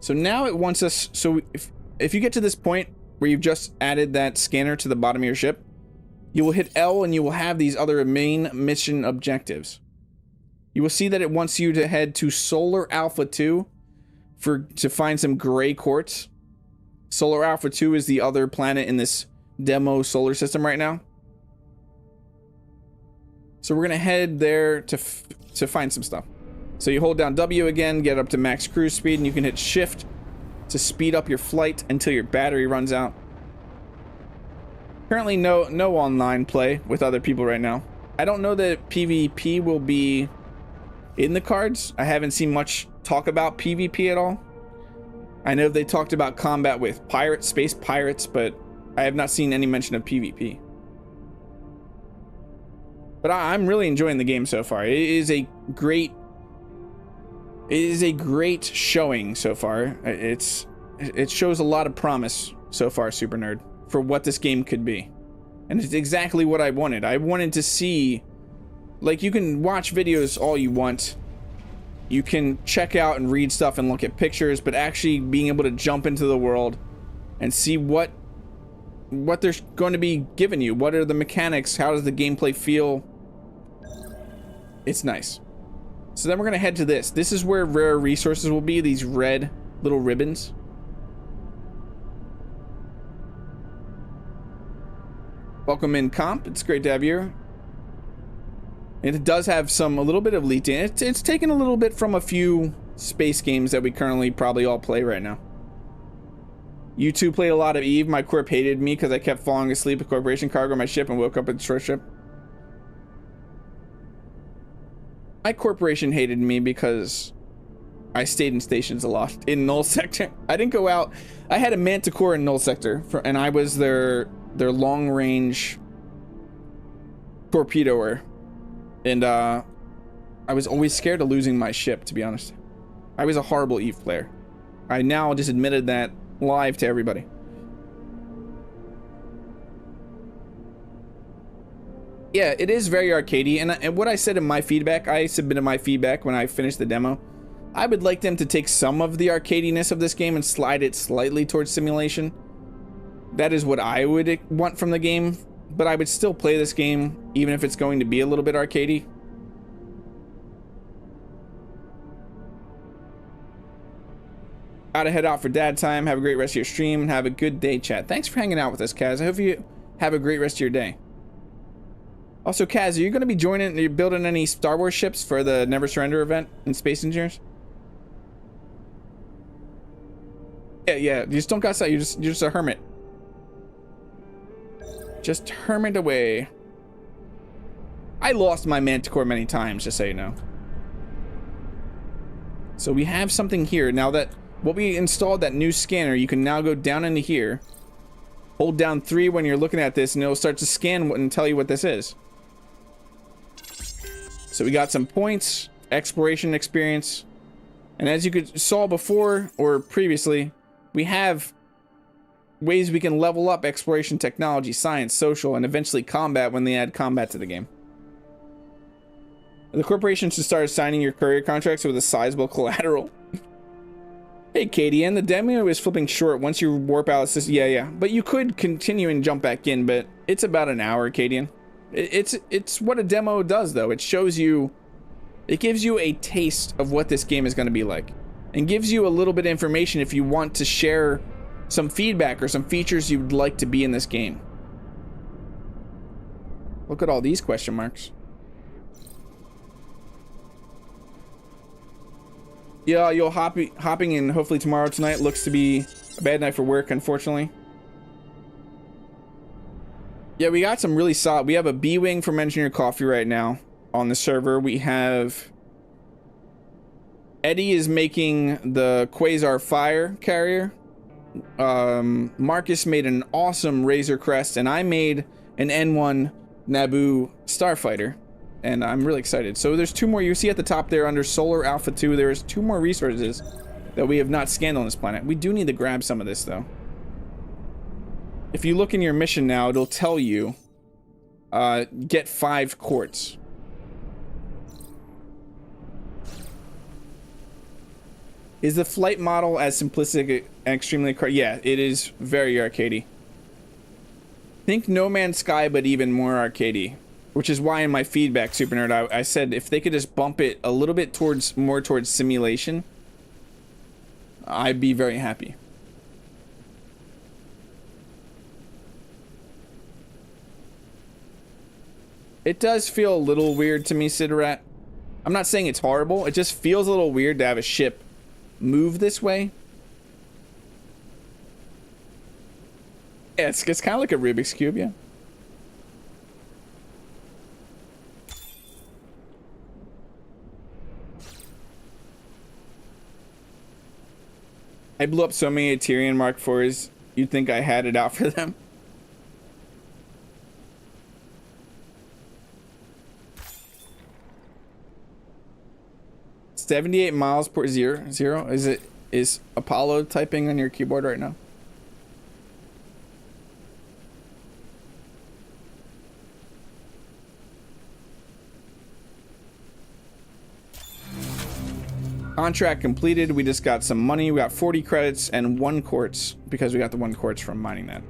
So now it wants us, so if you get to this point where you've just added that scanner to the bottom of your ship, you will hit L and you will have these other main mission objectives. You will see that it wants you to head to Solar Alpha 2 to find some gray quartz. Solar Alpha 2 is the other planet in this demo solar system right now. So we're gonna head there to find some stuff. So you hold down W again, get up to max cruise speed, and you can hit shift to speed up your flight until your battery runs out. Currently no online play with other people right now. I don't know that PvP will be in the cards. I haven't seen much talk about PvP at all. I know they talked about combat with space pirates, but I have not seen any mention of PvP. But I'm really enjoying the game so far. It is a great showing so far. It shows a lot of promise so far, Super Nerd, for what this game could be. And it's exactly what I wanted. I wanted to see, like, you can watch videos all you want. You can check out and read stuff and look at pictures, but actually being able to jump into the world and see what they're going to be giving you. What are the mechanics? How does the gameplay feel? It's nice. So then we're going to head to this. This is where rare resources will be, these red little ribbons. Welcome in, Comp. It's great to have you here. It does have a little bit of leaked in. It's taken a little bit from a few space games that we currently probably all play right now. You two played a lot of Eve. My corp hated me because I kept falling asleep at Corporation cargo on my ship and woke up at the short ship. My corporation hated me because I stayed in stations a lot in Null Sector. I didn't go out. I had a Manticore in Null Sector, and I was their long-range torpedoer. And I was always scared of losing my ship, to be honest. I was a horrible Eve player. I now just admitted that live to everybody. Yeah, it is very arcadey, and what I said in my feedback, I submitted my feedback when I finished the demo. I would like them to take some of the arcadiness of this game and slide it slightly towards simulation. That is what I would want from the game, but I would still play this game, even if it's going to be a little bit arcadey. Gotta head out for dad time. Have a great rest of your stream, and have a good day, chat. Thanks for hanging out with us, Kaz. I hope you have a great rest of your day. Also, Kaz, are you going to be joining, are you building any Star Wars ships for the Never Surrender event in Space Engineers? Yeah, you just don't go outside. You're just a hermit. Just hermit away. I lost my Manticore many times, just so you know. So we have something here. Now that what we installed, that new scanner, you can now go down into here. Hold down 3 when you're looking at this, and it'll start to scan and tell you what this is. So we got some points, exploration experience, and as you saw before or previously, we have ways we can level up exploration, technology, science, social, and eventually combat when they add combat to the game. The corporation should start signing your courier contracts with a sizable collateral. Hey, Katie, and the demo is flipping short once you warp out. Yeah, but you could continue and jump back in, but it's about an hour, Cadian. It's what a demo does, though. It shows you, it gives you a taste of what this game is going to be like, and gives you a little bit of information if you want to share some feedback or some features you'd like to be in this game. Look at all these question marks. Yeah, you'll hopping in hopefully tomorrow. Tonight looks to be a bad night for work, unfortunately. Yeah, we got some really solid. We have a B-Wing from Engineer Coffee right now on the server. We have Eddie is making the Quasar Fire carrier. Marcus made an awesome Razor Crest, and I made an N1 Naboo Starfighter. And I'm really excited. So there's 2 more. You see at the top there under Solar Alpha 2, there's 2 more resources that we have not scanned on this planet. We do need to grab some of this, though. If you look in your mission now, it'll tell you get 5 quartz. Is the flight model as simplistic and extremely yeah, it is very arcadey. Think No Man's Sky, but even more arcadey. Which is why in my feedback, Super Nerd, I said if they could just bump it a little bit more towards simulation, I'd be very happy. It does feel a little weird to me, Sidorat. I'm not saying it's horrible. It just feels a little weird to have a ship move this way. Yeah, it's kind of like a Rubik's Cube, yeah. I blew up so many Tyrian Mark IVs, you'd think I had it out for them. 78 miles per zero. Is Apollo typing on your keyboard right now? Contract completed. We just got some money. We got 40 credits and 1 quartz because we got the 1 quartz from mining that.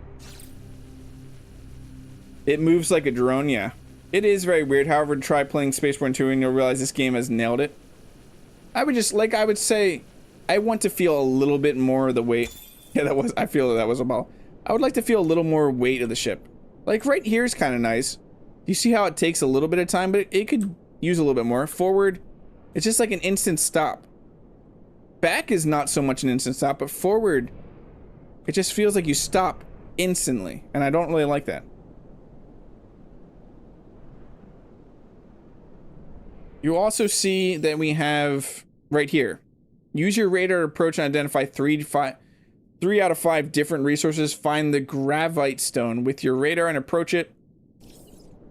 It moves like a drone, yeah. It is very weird. However, try playing Spaceborne 2 and you'll realize this game has nailed it. I would say, I want to feel a little bit more of the weight. Yeah, I feel that was a ball. I would like to feel a little more weight of the ship. Like right here is kind of nice. You see how it takes a little bit of time, but it could use a little bit more. Forward, it's just like an instant stop. Back is not so much an instant stop, but forward, it just feels like you stop instantly, and I don't really like that. You also see that we have right here, use your radar approach and identify 3 out of 5 different resources. Find the Gravite stone with your radar and approach it.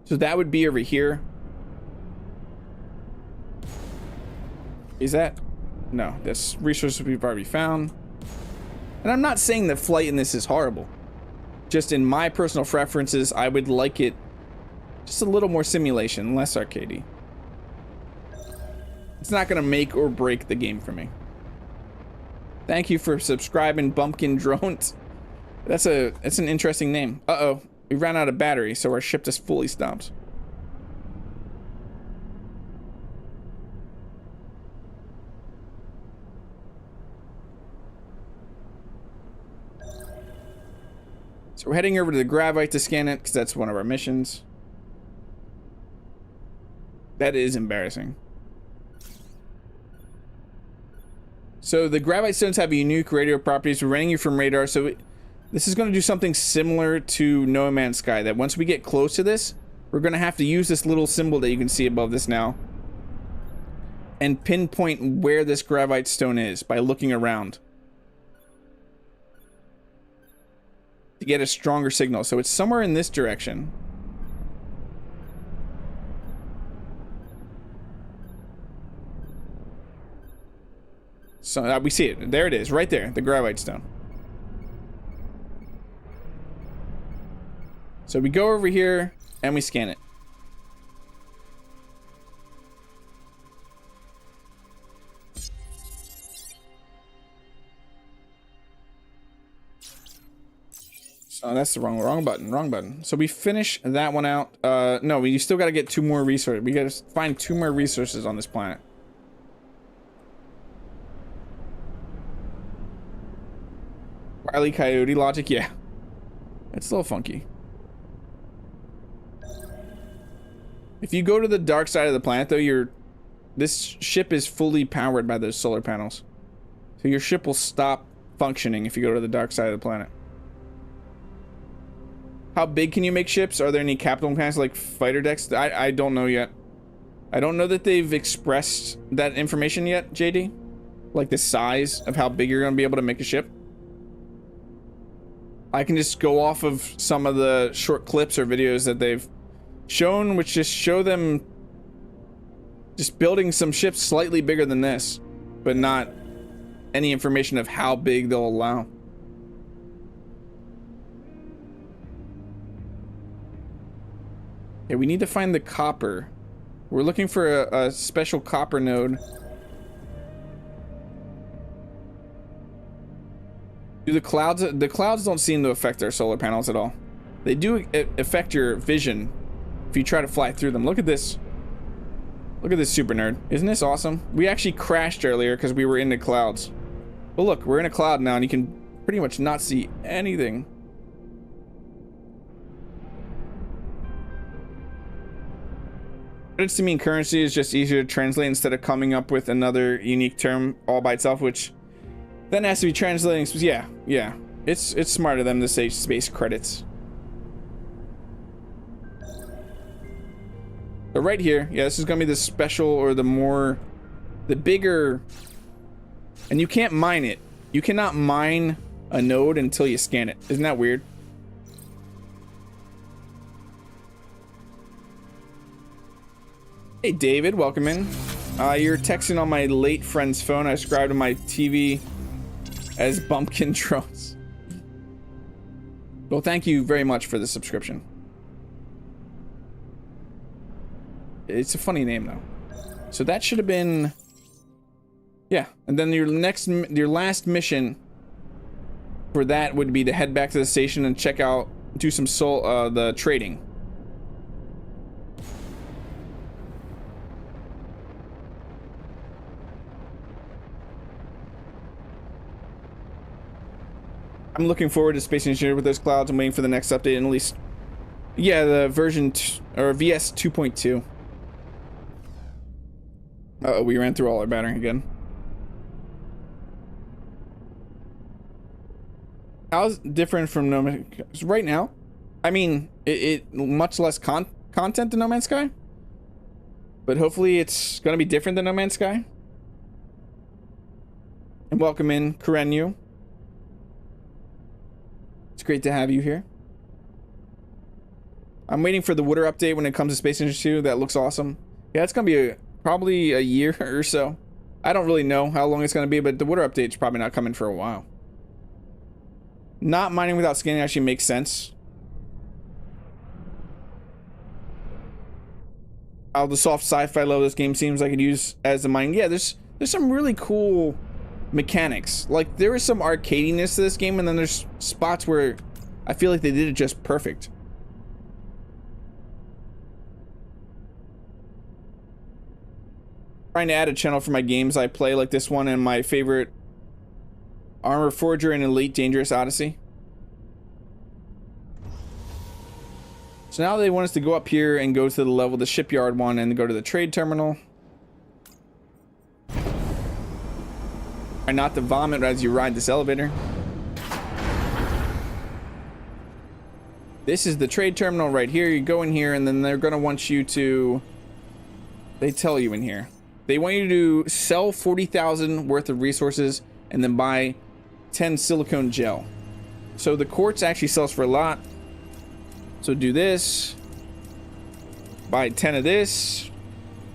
So that would be over here. Is that? No, this resource we've already found. And I'm not saying that flight in this is horrible. Just in my personal preferences, I would like it just a little more simulation, less arcadey. It's not gonna make or break the game for me. Thank you for subscribing, Bumpkin Drones. That's an interesting name. Uh-oh, we ran out of battery, so our ship just fully stops. So we're heading over to the Gravite to scan it, because that's one of our missions. That is embarrassing. So the Gravite stones have unique radio properties preventing you from radar, so this is going to do something similar to No Man's Sky, that once we get close to this, we're going to have to use this little symbol that you can see above this now and pinpoint where this Gravite stone is by looking around to get a stronger signal. So it's somewhere in this direction. So we see it. There it is, right there, the Gravite stone. So we go over here and we scan it. So that's the wrong button. So we finish that one out. No, we still got to get 2 more resources. We got to find 2 more resources on this planet. Wile E. Coyote logic, yeah. It's a little funky. If you go to the dark side of the planet, though, this ship is fully powered by those solar panels. So your ship will stop functioning if you go to the dark side of the planet. How big can you make ships? Are there any capital plans like fighter decks? I don't know yet. I don't know that they've expressed that information yet, JD. Like the size of how big you're going to be able to make a ship. I can just go off of some of the short clips or videos that they've shown, which just show them just building some ships slightly bigger than this, but not any information of how big they'll allow. Okay, we need to find the copper. We're looking for a special copper node. Do the clouds don't seem to affect our solar panels at all. They do affect your vision if you try to fly through them. Look at this. Look at this super nerd. Isn't this awesome? We actually crashed earlier because we were in the clouds. But look, we're in a cloud now and you can pretty much not see anything. Credits to mean currency is just easier to translate instead of coming up with another unique term all by itself, which then has to be translating. Yeah. It's smart of them to say space credits. But right here, yeah, this is gonna be the special or the bigger, and you can't mine it. You cannot mine a node until you scan it. Isn't that weird? Hey David, welcome in. You're texting on my late friend's phone. I subscribed to my TV as Bumpkin Drones. Well, thank you very much for the subscription. It's a funny name, though. So that should have been... Yeah, and then your last mission for that would be to head back to the station and check out, do some the trading. I'm looking forward to Space Engineer with those clouds. I'm waiting for the next update, and at least, yeah, the version or VS 2.2. Uh-oh, we ran through all our battery again. How's it different from No Man's Sky? Right now, I mean, it much less content than No Man's Sky, but hopefully it's gonna be different than No Man's Sky. And welcome in, Karenyu. It's great to have you here. I'm waiting for the water update when it comes to Space Engine 2. That looks awesome. Yeah, it's gonna be probably a year or so. I don't really know how long it's gonna be, but the water update's probably not coming for a while. Not mining without scanning actually makes sense. How the soft sci-fi level this game seems like it used as a mining. Yeah, there's some really cool mechanics. Like, there is some arcadiness to this game, and then there's spots where I feel like they did it just perfect. Trying to add a channel for my games I play, like this one and my favorite Armor Forger and Elite Dangerous Odyssey. So now they want us to go up here and go to the level, the shipyard one, and go to the trade terminal. Try not to vomit as you ride this elevator. This is the trade terminal right here. You go in here, and then they're going to want you to... They tell you in here. They want you to sell 40,000 worth of resources and then buy 10 silicone gel. So the quartz actually sells for a lot. So do this. Buy 10 of this.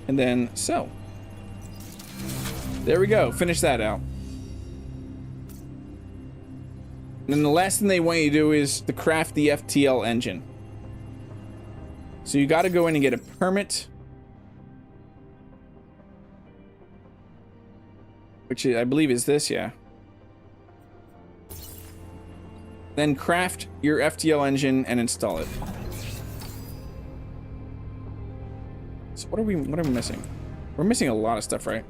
And then sell. There we go. Finish that out. And then the last thing they want you to do is to craft the FTL engine. So you got to go in and get a permit. Which I believe is this, yeah. Then craft your FTL engine and install it. So what are we missing? We're missing a lot of stuff, right?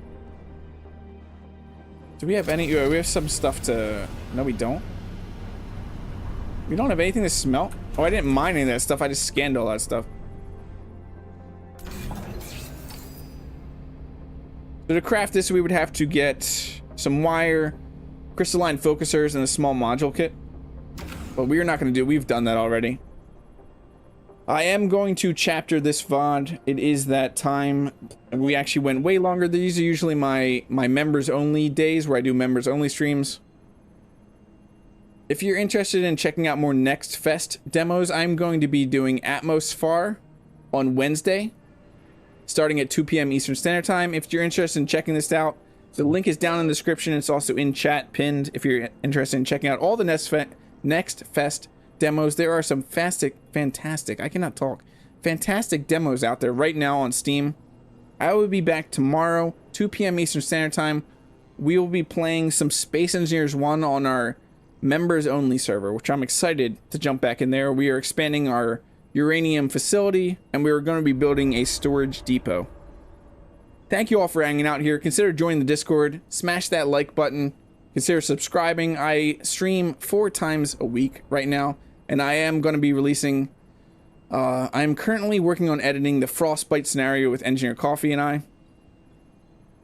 Do we have any? We have some stuff to... No, we don't. We don't have anything to smelt? Oh, I didn't mine any of that stuff. I just scanned all that stuff. So to craft this, we would have to get some wire, crystalline focusers, and a small module kit. But we are not going to do. We've done that already. I am going to chapter this VOD. It is that time. And we actually went way longer. These are usually my members only days where I do members only streams. If you're interested in checking out more Next Fest demos, I'm going to be doing Atmosfar on Wednesday, starting at 2 p.m. Eastern Standard Time. If you're interested in checking this out, the link is down in the description. It's also in chat pinned if you're interested in checking out all the Next Fest demos. There are some fantastic, I cannot talk, fantastic demos out there right now on Steam. I will be back tomorrow, 2 p.m. Eastern Standard Time. We will be playing some Space Engineers 1 on our members only server, which I'm excited to jump back in there. We are expanding our uranium facility, and we are going to be building a storage depot. Thank you all for hanging out here. Consider joining the Discord. Smash that like button. Consider subscribing. I stream 4 times a week right now, and I am going to be releasing... I'm currently working on editing the Frostbite scenario with Engineer Coffee and I.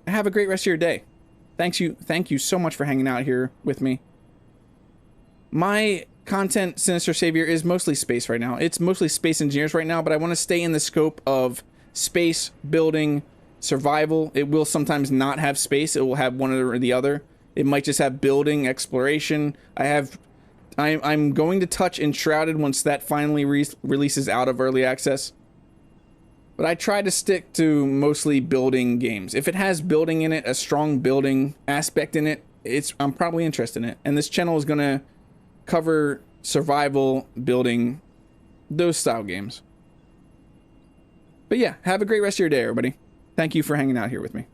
Have a great rest of your day. Thank you so much for hanging out here with me. My content, Sinister Savior, is mostly space right now. It's mostly Space Engineers right now, but I want to stay in the scope of space, building, survival. It will sometimes not have space. It will have one or the other. It might just have building, exploration. I'm going to touch Enshrouded once that finally releases out of early access. But I try to stick to mostly building games. If it has building in it, a strong building aspect in it, I'm probably interested in it. And this channel is gonna cover survival, building, those style games. But yeah, have a great rest of your day, everybody. Thank you for hanging out here with me.